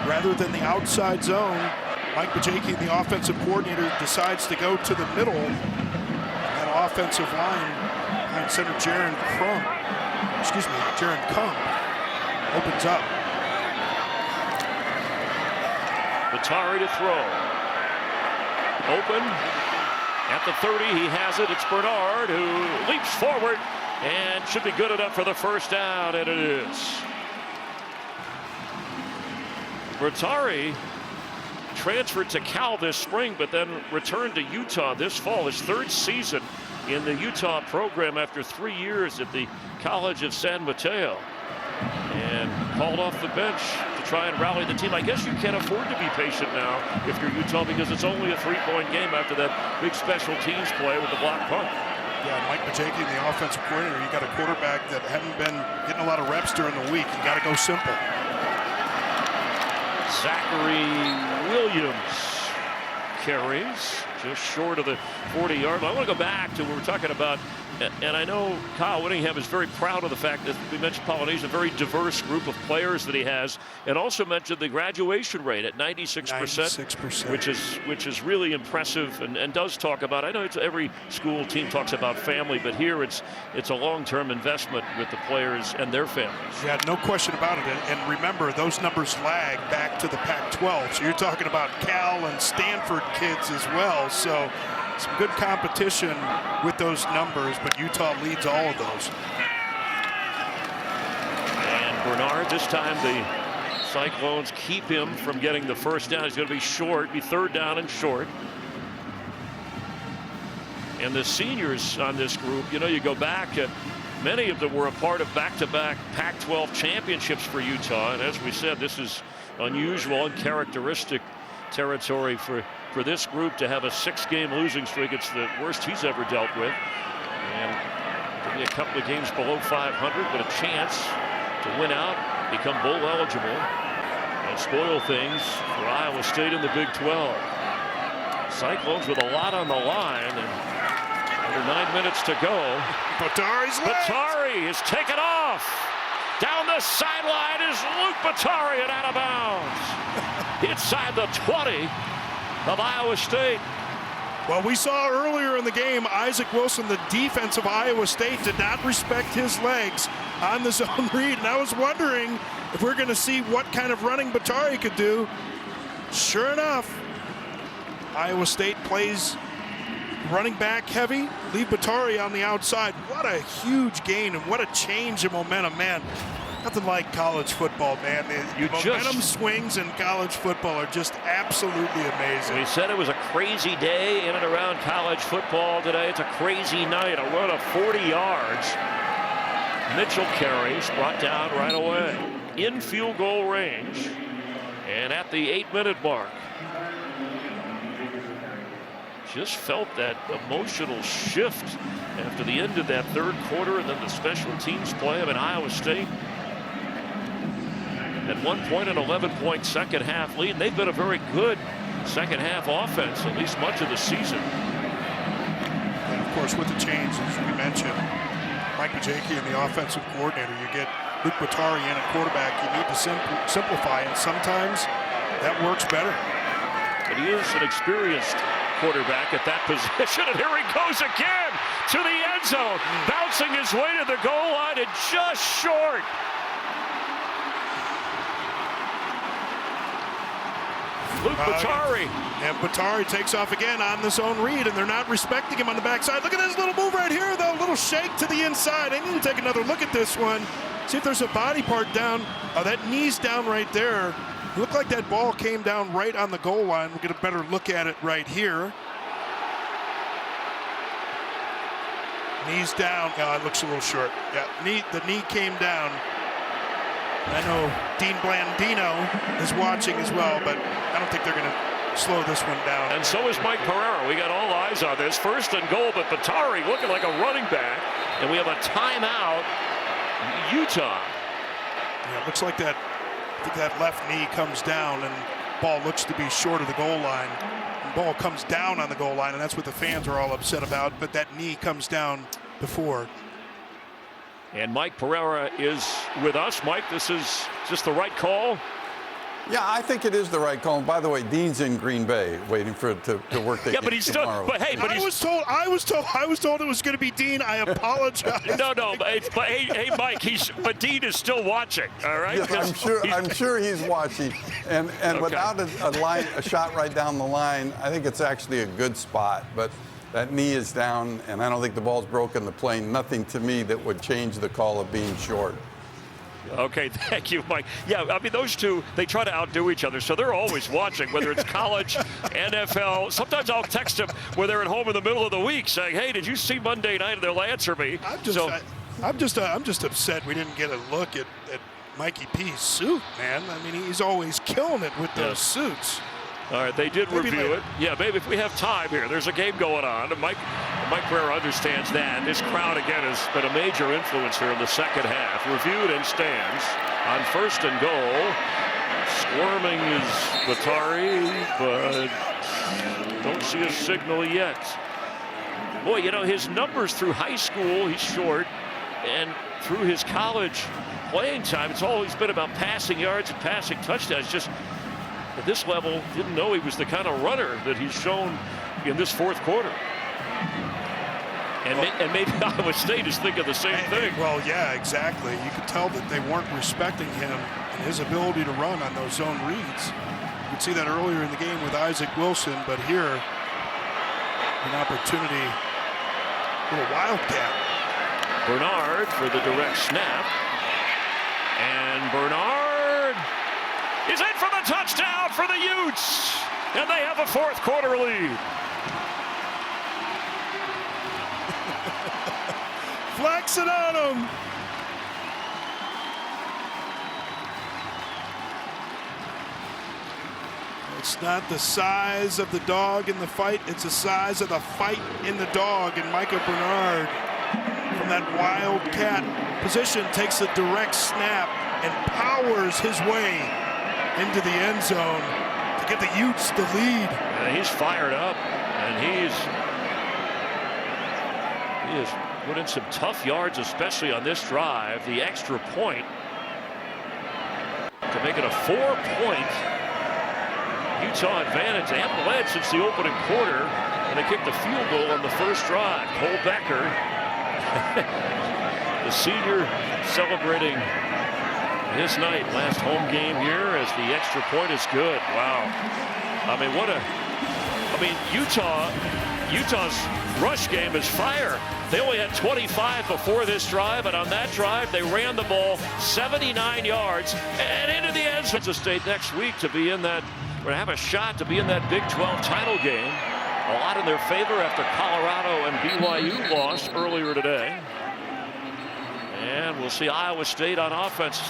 rather than the outside zone, Mike Bajaki, the offensive coordinator, decides to go to the middle. Offensive line behind center Jaron Kump opens up. Batari to throw. Open at the 30. He has it. It's Bernard who leaps forward and should be good enough for the first down, and it is. Batari transferred to Cal this spring, but then returned to Utah this fall. His 3rd season in the Utah program after 3 years at the College of San Mateo. called off the bench to try and rally the team. I guess you can't afford to be patient now if you're Utah because it's only a 3-point game after that big special teams play with the block punt. Yeah, Mike Majaki, the offensive coordinator, you got a quarterback that hadn't been getting a lot of reps during the week. You got to go simple. Zachary Williams carries just short of the 40-yard line. I want to go back to what we're talking about, and I know Kyle Whittingham is very proud of the fact that we mentioned Polynesian, a very diverse group of players that he has, and also mentioned the graduation rate at 96%, 96%. which is really impressive, and does talk about. I know every school team talks about family, but here it's a long-term investment with the players and their families. Yeah, no question about it. And remember, those numbers lag back to the Pac-12. So you're talking about Cal and Stanford kids as well. So some good competition with those numbers, but Utah leads all of those. And Bernard, this time the Cyclones keep him from getting the first down. He's going to be short, be 3rd down and short. And the seniors on this group, you go back, many of them were a part of back-to-back Pac-12 championships for Utah. And as we said, this is unusual and characteristic territory for this group to have a 6-game losing streak. It's the worst he's ever dealt with. And maybe a couple of games below 500, but a chance to win out, become bowl eligible, and spoil things for Iowa State in the Big 12. Cyclones with a lot on the line, and under 9 minutes to go. Batari is taken off. Down the sideline is Luke Batari and out of bounds. Inside the 20 of Iowa State. Well, we saw earlier in the game, Isaac Wilson, the defense of Iowa State, did not respect his legs on the zone read. And I was wondering if we're going to see what kind of running Batari could do. Sure enough, Iowa State plays running back heavy, leave Batari on the outside. What a huge gain and what a change in momentum, man. Nothing like college football, man. The momentum swings in college football are just absolutely amazing. We said it was a crazy day in and around college football today. It's a crazy night. A run of 40 yards. Mitchell carries, brought down right away. In field goal range. And at the 8-minute mark. Just felt that emotional shift after the end of that 3rd quarter, and then the special teams play. Iowa State at one point an 11-point second half lead. They've been a very good second half offense, at least much of the season. And of course, with the change, as we mentioned, Mike Majaki and the offensive coordinator, you get Luke Batari in at quarterback. You need to simplify, and sometimes that works better. But he is an experienced quarterback at that position, and here he goes again to the end zone, bouncing his way to the goal line and just short. Luke Batari. And Batari takes off again on this own read, and they're not respecting him on the backside. Look at this little move right here, though. Little shake to the inside. I need to take another look at this one. See if there's a body part down. Oh, that knee's down right there. It looked like that ball came down right on the goal line. We'll get a better look at it right here. Knee's down. Oh, it looks a little short. Yeah, the knee came down. I know Dean Blandino is watching as well, but I don't think they're going to slow this one down. And so is Mike Pereira. We got all eyes on this. 1st and goal, but Batari looking like a running back. And we have a timeout. Utah. Yeah, it looks like that. I think that left knee comes down, and ball looks to be short of the goal line. The ball comes down on the goal line, and that's what the fans are all upset about. But that knee comes down before. And Mike Pereira is with us. Mike, this is just the right call? Yeah, I think it is the right call. And by the way, Dean's in Green Bay waiting for it to work. Yeah, but he's still. But hey, I was told it was going to be Dean. I apologize. No, but hey, Mike. But Dean is still watching. All right. Yes, I'm sure he's watching. And okay. Without a shot right down the line, I think it's actually a good spot. But that knee is down, and I don't think the ball's broken the plane. Nothing to me that would change the call of being short. Okay, thank you, Mike. Yeah, I mean, those two, they try to outdo each other, so they're always watching, whether it's college, NFL. Sometimes I'll text them when they're at home in the middle of the week saying, hey, did you see Monday night? And they'll answer me. I'm just upset we didn't get a look at Mikey P's suit, man. I mean, he's always killing it with those suits. All right, they did Maybe review later. it. Yeah, maybe if we have time here. There's a game going on. And Mike Pereira understands that. This crowd, again, has been a major influence here in the second half. Reviewed and stands on 1st and goal. Squirming is Batari, but don't see a signal yet. Boy, you know, his numbers through high school, he's short, and through his college playing time, it's always been about passing yards and passing touchdowns. Just at this level, didn't know he was the kind of runner that he's shown in this fourth quarter. And maybe Iowa State is thinking the same thing. Well, yeah, exactly. You could tell that they weren't respecting him and his ability to run on those zone reads. You could see that earlier in the game with Isaac Wilson, but here, an opportunity, little wildcat. Bernard for the direct snap. And Bernard is in for the touchdown for the Utes. And they have a fourth quarter lead. Flexing on him. It's not the size of the dog in the fight, it's the size of the fight in the dog. And Micah Bernard from that wildcat position takes a direct snap and powers his way into the end zone to get the Utes the lead. And he's fired up, and he has put in some tough yards, especially on this drive. The extra point to make it a 4-point Utah advantage. They haven't led since the opening quarter, and they kicked the field goal on the first drive. Cole Becker, the senior, celebrating his night, last home game here, as the extra point is good. Wow. Utah's rush game is fire. They only had 25 before this drive, and on that drive, they ran the ball 79 yards and into the end zone. Kansas State next week to be in that, or have a shot to be in that Big 12 title game. A lot in their favor after Colorado and BYU lost earlier today. And we'll see Iowa State on offense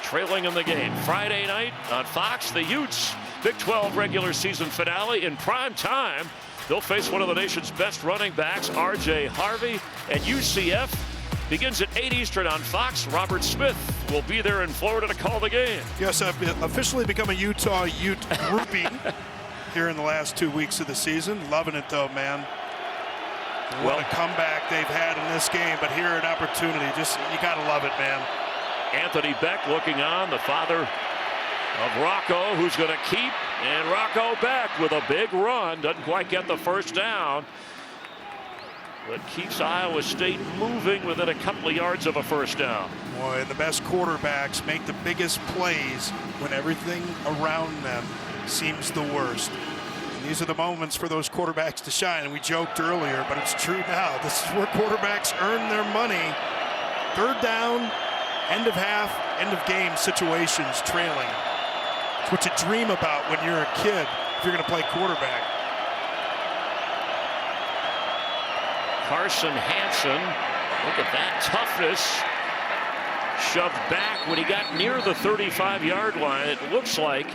trailing in the game. Friday night on Fox, the Utes Big 12 regular season finale in prime time. They'll face one of the nation's best running backs, R.J. Harvey, and UCF begins at 8 Eastern on Fox. Robert Smith will be there in Florida to call the game. Yes, I've officially become a Utah Ute groupie here in the last 2 weeks of the season. Loving it though, man. What a comeback they've had in this game, but here an opportunity. Just, you gotta love it, man. Anthony Beck looking on, the father of Rocco, who's going to keep, and Rocco Beck with a big run. Doesn't quite get the first down, but keeps Iowa State moving within a couple of yards of a first down. Boy, the best quarterbacks make the biggest plays when everything around them seems the worst. And these are the moments for those quarterbacks to shine. And we joked earlier, but it's true now. This is where quarterbacks earn their money. Third down, end of half, end of game situations, trailing. It's what you dream about when you're a kid, if you're going to play quarterback. Carson Hansen, look at that toughness. Shoved back when he got near the 35-yard line. It looks like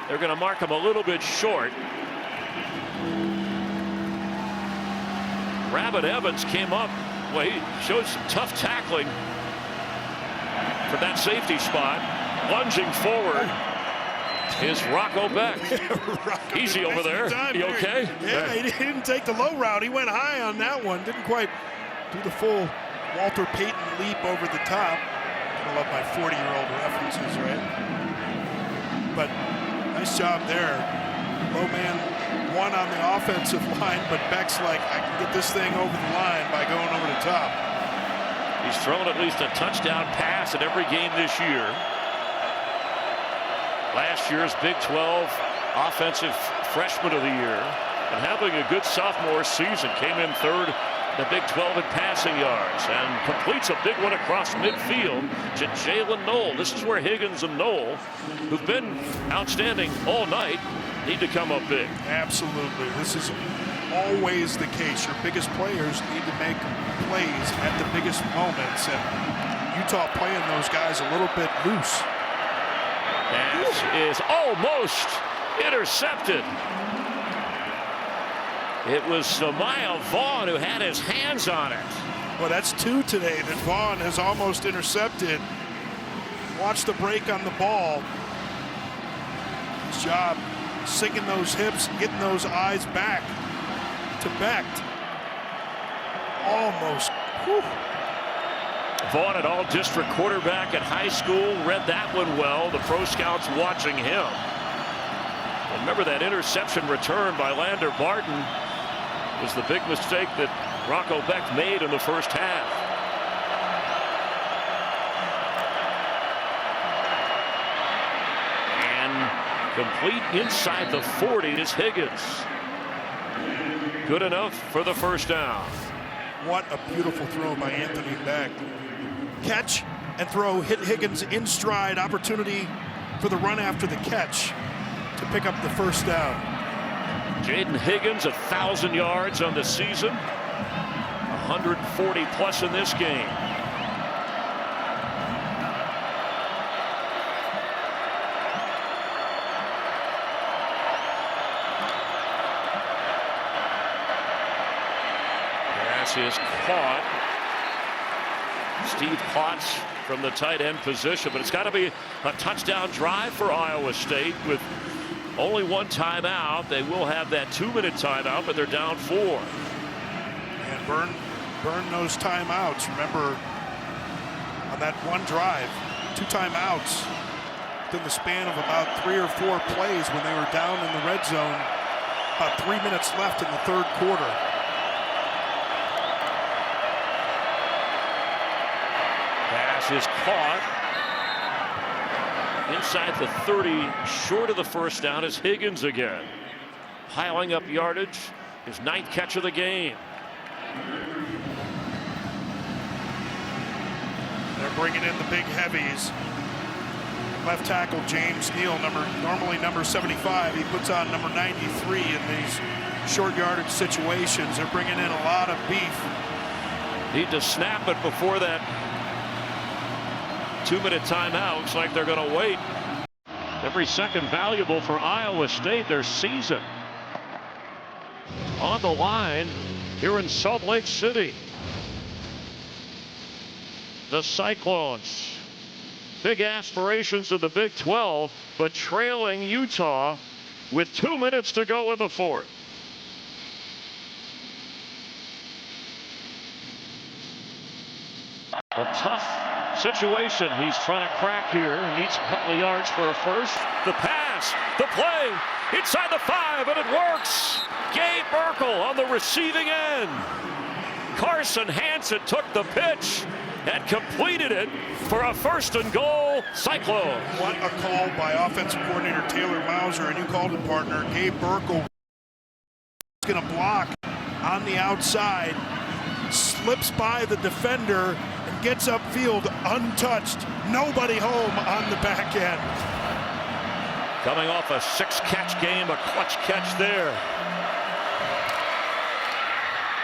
they're going to mark him a little bit short. Rabbit Evans came up. Well, he showed some tough tackling for that safety spot. Lunging forward is Rocco Beck. Rocco, easy over there. You okay? Yeah, he didn't take the low route. He went high on that one. Didn't quite do the full Walter Payton leap over the top. I love my 40-year-old references, right? But nice job there. Low man one on the offensive line, but Beck's like, I can get this thing over the line by going over the top. He's thrown at least a touchdown pass in every game this year. Last year's Big 12 Offensive Freshman of the Year, and having a good sophomore season. Came in third in the Big 12 in passing yards and completes a big one across midfield to Jalen Knoll. This is where Higgins and Knoll, who've been outstanding all night, need to come up big. Absolutely. This is always the case. Your biggest players need to make plays at the biggest moments. And Utah playing those guys a little bit loose. Pass is almost intercepted. It was Samaya Vaughn who had his hands on it. Well, that's 2 today that Vaughn has almost intercepted. Watch the break on the ball. His job sinking those hips, getting those eyes back to Becht. Almost. Whew. Vaughn, an all-district quarterback at high school, read that one well. The pro scouts watching him. And remember that interception return by Lander Barton was the big mistake that Rocco Becht made in the first half. And complete inside the 40 is Higgins. Good enough for the first down. What a beautiful throw by Anthony Becht. Catch and throw, hit Higgins in stride, opportunity for the run after the catch to pick up the first down. Jaden Higgins, 1,000 yards on the season, 140 plus in this game. Pass is caught. Steve Klotz from the tight end position, but it's got to be a touchdown drive for Iowa State with only one timeout. They will have that 2-minute timeout, but they're down 4. And burn those timeouts. Remember, on that one drive, 2 timeouts within the span of about 3 or 4 plays when they were down in the red zone. About 3 minutes left in the third quarter. Pass is caught. Inside the 30, short of the first down, is Higgins again. Piling up yardage, his 9th catch of the game. They're bringing in the big heavies. Left tackle James Neal, normally number 75. He puts on number 93 in these short yardage situations. They're bringing in a lot of beef. Need to snap it before that 2-minute timeout. Looks like they're going to wait. Every second valuable for Iowa State, their season on the line here in Salt Lake City. The Cyclones, big aspirations of the Big 12, but trailing Utah with 2 minutes to go in the fourth. A tough situation he's trying to crack here. He needs a couple of yards for a first. The pass, the play, inside the 5, and it works. Gabe Burkle on the receiving end. Carson Hansen took the pitch and completed it for a 1st and goal, Cyclone. What a call by offensive coordinator Taylor Mauser, and you called it, partner. Gabe Burkle is going to block on the outside, slips by the defender, and gets upfield untouched. Nobody home on the back end. Coming off a 6-catch game, a clutch catch there.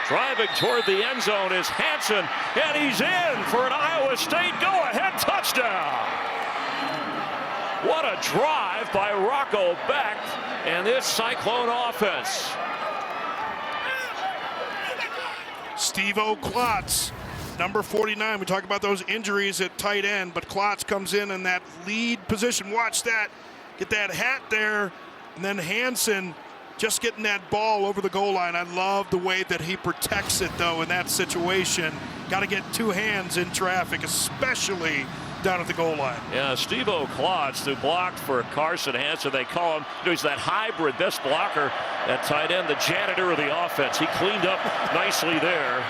Driving toward the end zone is Hansen, and he's in for an Iowa State go-ahead touchdown. What a drive by Rocco Becht and this Cyclone offense. Steve-O Klotz, number 49. We talk about those injuries at tight end, but Klotz comes in that lead position. Watch that. Get that hat there, and then Hansen just getting that ball over the goal line. I love the way that he protects it, though, in that situation. Got to get 2 hands in traffic, especially down at the goal line. Yeah, Steve-O Klotz, who blocked for Carson Hansen. They call him, he's that hybrid, best blocker at tight end, the janitor of the offense. He cleaned up nicely there.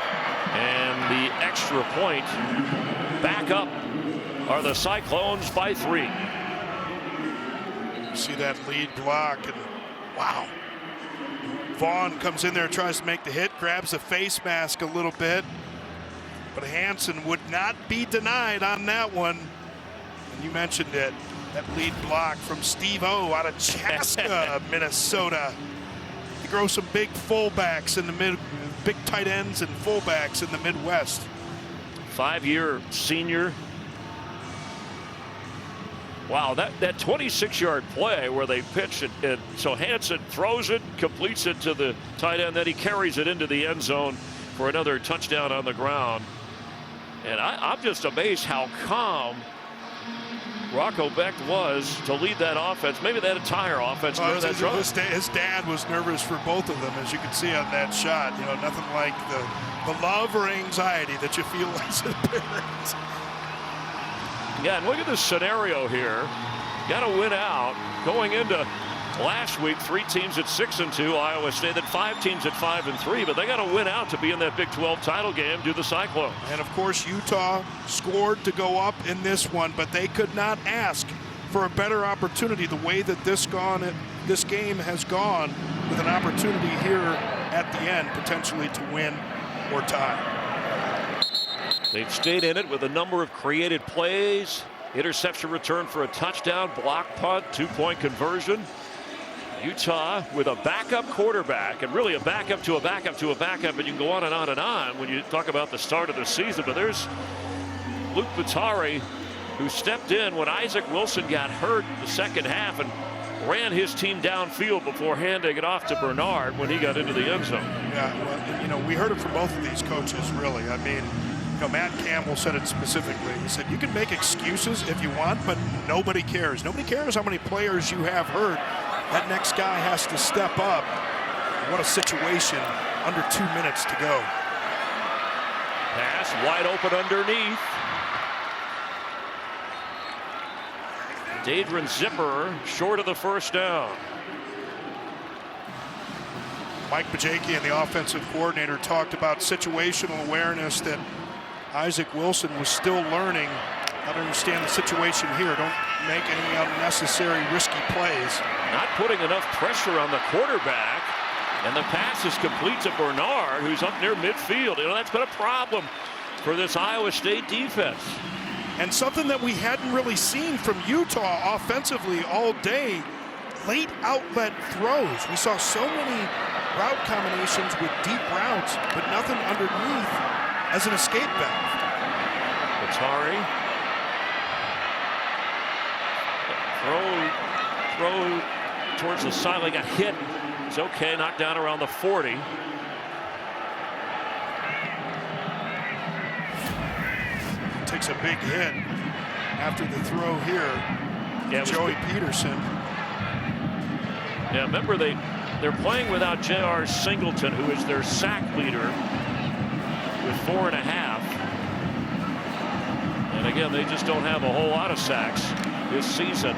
And the extra point, back up are the Cyclones by 3. You see that lead block, and wow. Vaughn comes in there, tries to make the hit, grabs the face mask a little bit, but Hansen would not be denied on that one. And you mentioned it, that lead block from Steve-O out of Chaska, Minnesota. He grows some big fullbacks in the big tight ends and fullbacks in the Midwest. 5-year senior Wow, that 26-yard play where they pitch it, and so Hansen throws it, completes it to the tight end, then he carries it into the end zone for another touchdown on the ground. And I'm just amazed how calm Rocco Becht was to lead that offense, maybe that entire offense during that drive. His dad was nervous for both of them, as you can see on that shot. You know, nothing like the love or anxiety that you feel as a parent. Yeah, and look at this scenario here. Got to win out. Going into last week, 3 teams at 6-2, Iowa State, then 5 teams at 5-3, but they got to win out to be in that Big 12 title game, do the Cyclones. And of course, Utah scored to go up in this one, but they could not ask for a better opportunity the way that this game has gone, with an opportunity here at the end potentially to win or tie. They've stayed in it with a number of created plays. Interception return for a touchdown, block punt, 2-point conversion. Utah with a backup quarterback, and really a backup to a backup to a backup, and you can go on and on and on when you talk about the start of the season. But there's Luke Bottari, who stepped in when Isaac Wilson got hurt the second half and ran his team downfield before handing it off to Bernard when he got into the end zone. Yeah, well, you know, we heard it from both of these coaches, really. I mean, you know, Matt Campbell said it specifically. He said, you can make excuses if you want, but nobody cares. Nobody cares how many players you have hurt. That next guy has to step up. What a situation, under 2 minutes to go. Pass wide open underneath. Dadron Zipper short of the first down. Mike Bajaki and the offensive coordinator talked about situational awareness that Isaac Wilson was still learning how to understand the situation here. Don't make any unnecessary risky plays. Not putting enough pressure on the quarterback, and the pass is complete to Bernard, who's up near midfield. You know, that's been a problem for this Iowa State defense. And something that we hadn't really seen from Utah offensively all day, late outlet throws. We saw so many route combinations with deep routes, but nothing underneath as an escape valve. Bottari. Throw towards the sideline, got hit. It's okay, knocked down around the 40. Takes a big hit after the throw here. Yeah, Joey Peterson. Yeah, remember they're playing without J.R. Singleton, who is their sack leader with 4.5. And again, they just don't have a whole lot of sacks this season.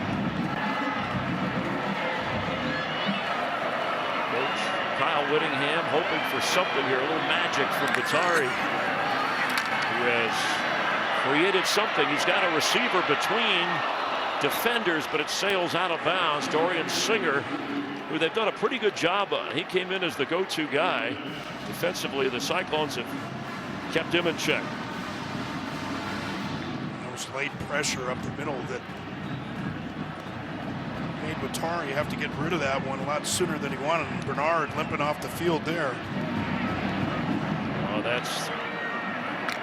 Coach Kyle Whittingham hoping for something here, a little magic from Bottari, who has created something. He's got a receiver between defenders, but it sails out of bounds. Dorian Singer, who they've done a pretty good job on. He came in as the go-to guy. Defensively, the Cyclones have kept him in check. Those late pressure up the middle that made Bottari have to get rid of that one a lot sooner than he wanted. And Bernard limping off the field there. Oh, that's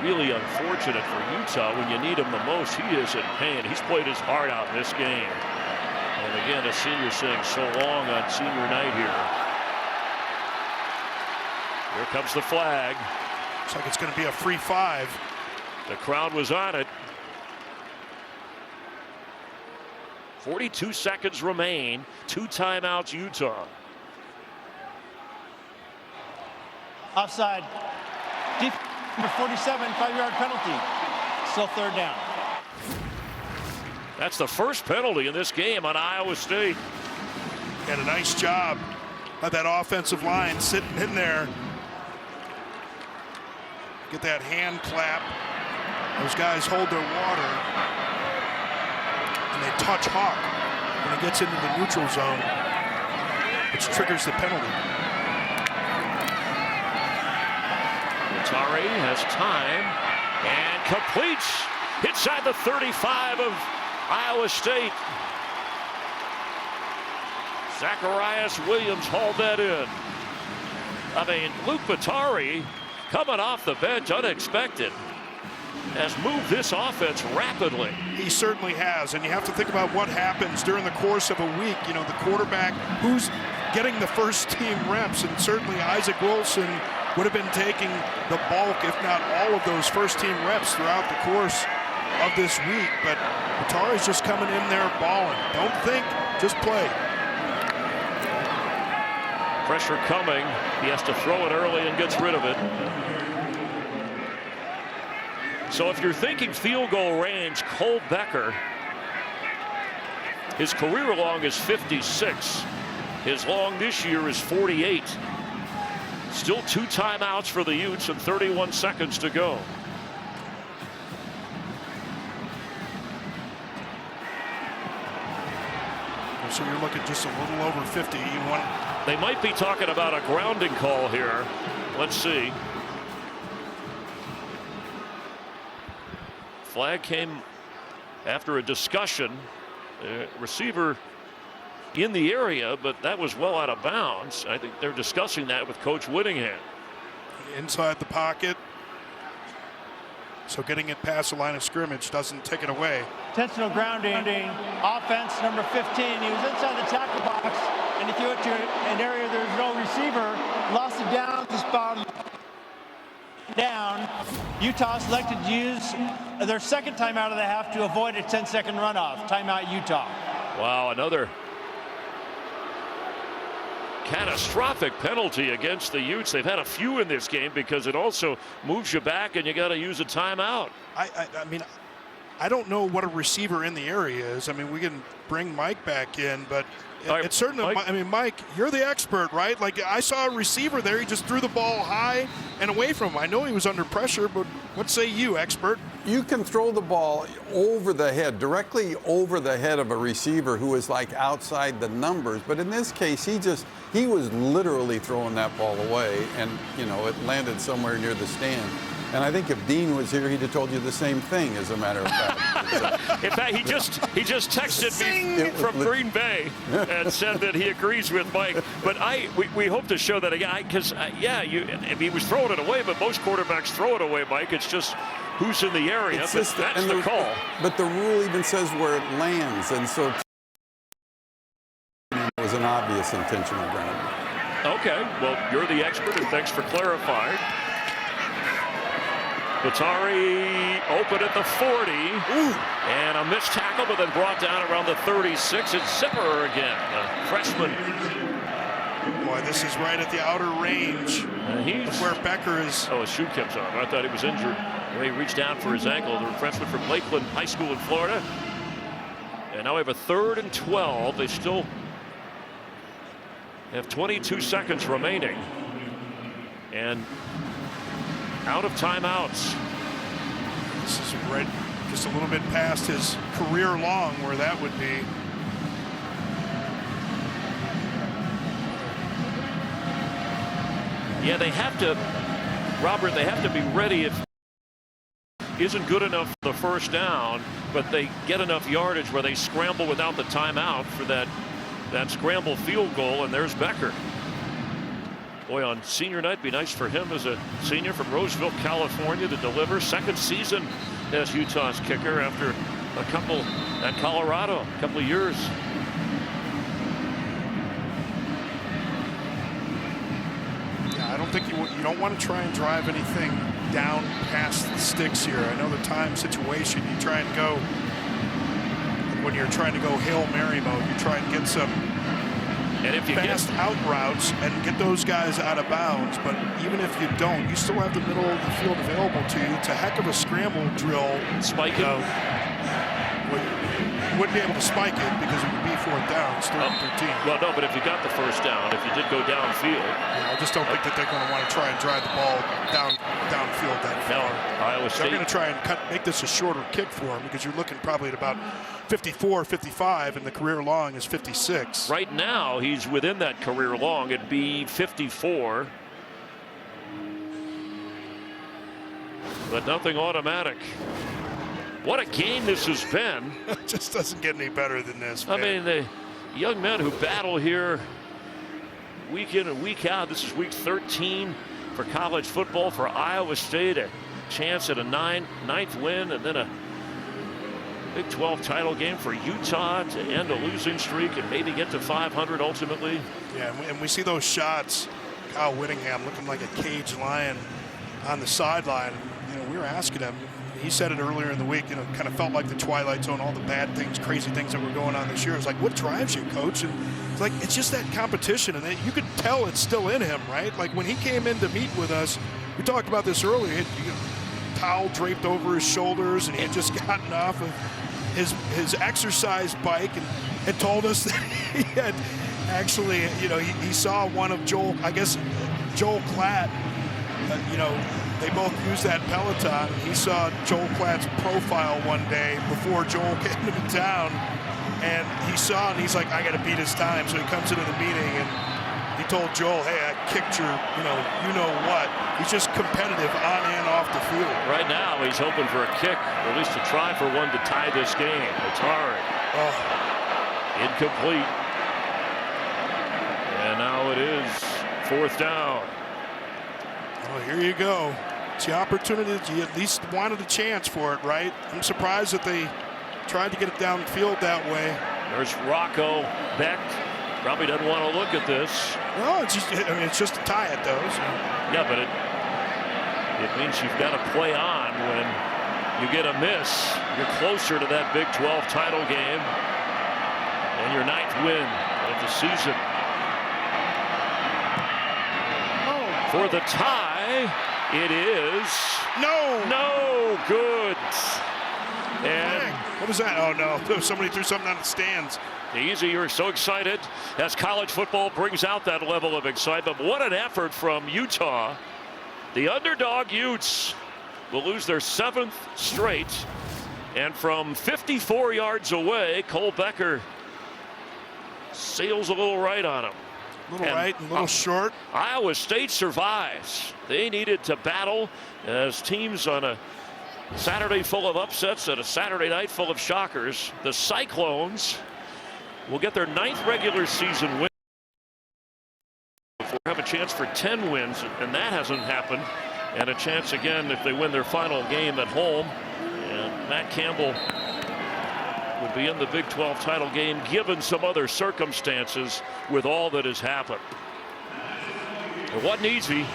really unfortunate for Utah. When you need him the most, he is in pain. He's played his heart out in this game. And again, a senior saying so long on senior night here. Here comes the flag. Looks like it's going to be a free 5. The crowd was on it. 42 seconds remain. 2 timeouts, Utah. Offside. Deep number 47, 5-yard penalty. Still third down. That's the first penalty in this game on Iowa State. Had a nice job of that offensive line sitting in there. Get that hand clap. Those guys hold their water. And they touch Hawk when he gets into the neutral zone, which triggers the penalty. Bottari has time and completes inside the 35 of Iowa State. Zacharias Williams hauled that in. I mean, Luke Bottari coming off the bench, unexpected. has moved this offense rapidly. He certainly has, and you have to think about what happens during the course of a week. You know, the quarterback who's getting the first team reps, and certainly Isaac Wilson would have been taking the bulk, if not all of those first team reps throughout the course of this week. But Atari's just coming in there balling. Don't think, just play. Pressure coming. He has to throw it early and gets rid of it. So if you're thinking field goal range, Cole Becker, his career long is 56. His long this year is 48. Still 2 timeouts for the Utes and 31 seconds to go. So you're looking just a little over 50. They might be talking about a grounding call here. Let's see. Flag came after a discussion. Receiver in the area, but that was well out of bounds. I think they're discussing that with Coach Whittingham. Inside the pocket. So getting it past the line of scrimmage doesn't take it away. Intentional grounding. Offense number 15. He was inside the tackle box, and he threw it to an area there's no receiver. Lost it down the spot. Down. Utah selected to use their second timeout of the half to avoid a 10-second runoff. Timeout Utah. Wow, another catastrophic penalty against the Utes. They've had a few in this game because it also moves you back and you got to use a timeout. I mean, I don't know what a receiver in the area is. I mean, we can bring Mike back in, but it's certainly, I mean, Mike, you're the expert, right? Like, I saw a receiver there. He just threw the ball high and away from him. I know he was under pressure, but what say you, expert? You can throw the ball over the head, directly over the head of a receiver who is like outside the numbers. But in this case, he was literally throwing that ball away, and, you know, it landed somewhere near the stand. And I think if Dean was here, he'd have told you the same thing, as a matter of fact. In fact, he just texted me from Green Bay and said that he agrees with Mike. But we hope to show that again, because if he was throwing it away, but most quarterbacks throw it away, Mike. It's just who's in the area. That's the call. But the rule even says where it lands, and so it was an obvious intentional grounding. Okay, well, you're the expert, and thanks for clarifying. Atari open at the 40. Ooh. And a missed tackle, but then brought down around the 36. It's Zipper again, the freshman. Boy, this is right at the outer range of where Becker is. Oh, his shoe kept on. I thought he was injured. He reached down for his ankle. The freshman from Lakeland High School in Florida. And now we have a 3rd and 12. They still have 22 seconds remaining. And out of timeouts. This is right just a little bit past his career long where that would be. Yeah, they have to, Robert, they have to be ready if isn't good enough for the first down, but they get enough yardage where they scramble without the timeout for that scramble field goal, and there's Becker. Boy, on senior night, be nice for him as a senior from Roseville, California, to deliver. Second season as Utah's kicker after a couple at Colorado, a couple of years. Yeah, I don't think you don't want to try and drive anything down past the sticks here. I know the time situation, you try and go, when you're trying to go Hail Mary mode, you try and get some fast out routes and get those guys out of bounds. But even if you don't, you still have the middle of the field available to you. It's a heck of a scramble drill. Spike it. You wouldn't be able to spike it because it would be 4th down. It's 3rd and 13. Well, no, but if you got the first down, if you did go downfield. Yeah, I just don't think that they're going to want to try and drive the ball downfield that far. Iowa State. They're going to try and make this a shorter kick for him because you're looking probably at about 54, 55, and the career long is 56. Right now, he's within that career long. It'd be 54. But nothing automatic. What a game this has been. It just doesn't get any better than this, man. I mean, the young men who battle here week in and week out. This is week 13 for college football for Iowa State. A chance at a ninth win, and then a Big 12 title game for Utah to end a losing streak and maybe get to 500 ultimately. Yeah, and we see those shots. Kyle Whittingham looking like a caged lion on the sideline. You know, we were asking him. He said it earlier in the week. You know, kind of felt like the Twilight Zone, all the bad things, crazy things that were going on this year. It's like, what drives you, coach? And it's like, it's just that competition, and you could tell it's still in him, right? Like when he came in to meet with us, we talked about this earlier. He had a towel draped over his shoulders, and he had just gotten off of his exercise bike and had told us that he had actually, you know, he saw one of Joel Klatt, you know, they both use that Peloton. He saw Joel Klatt's profile one day before Joel came to town, and he saw it, and he's like, I got to beat his time. So he comes into the meeting, and he told Joel, hey, I kicked your, you know what. He's just competitive on and off the field. Right now, he's hoping for a kick, or at least to try for one to tie this game. Atari. Incomplete. And now it is 4th down. Well, here you go. It's the opportunity that you at least wanted a chance for it, right? I'm surprised that they tried to get it downfield that way. There's Rocco Becht. Probably doesn't want to look at this. No, it's just, I mean, it's just to tie it, though. So. Yeah, but it means you've got to play on. When you get a miss, you're closer to that Big 12 title game and your 9th win of the season. For the tie, it is no good. And what was that? Oh no, somebody threw something on the stands. Easy, you're so excited as college football brings out that level of excitement. What an effort from Utah. The underdog Utes will lose their 7th straight. And from 54 yards away, Cole Becker sails a little right on him. A little right, a little short. Iowa State survives. They needed to battle as teams on a Saturday full of upsets and a Saturday night full of shockers. The Cyclones will get their 9th regular season win. Have a chance for 10 wins, and that hasn't happened. And a chance again if they win their final game at home. And Matt Campbell would be in the Big 12 title game given some other circumstances with all that has happened. It wasn't easy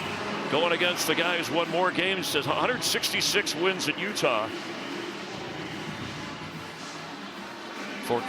going against the guy who's won more games, says 166 wins at Utah. For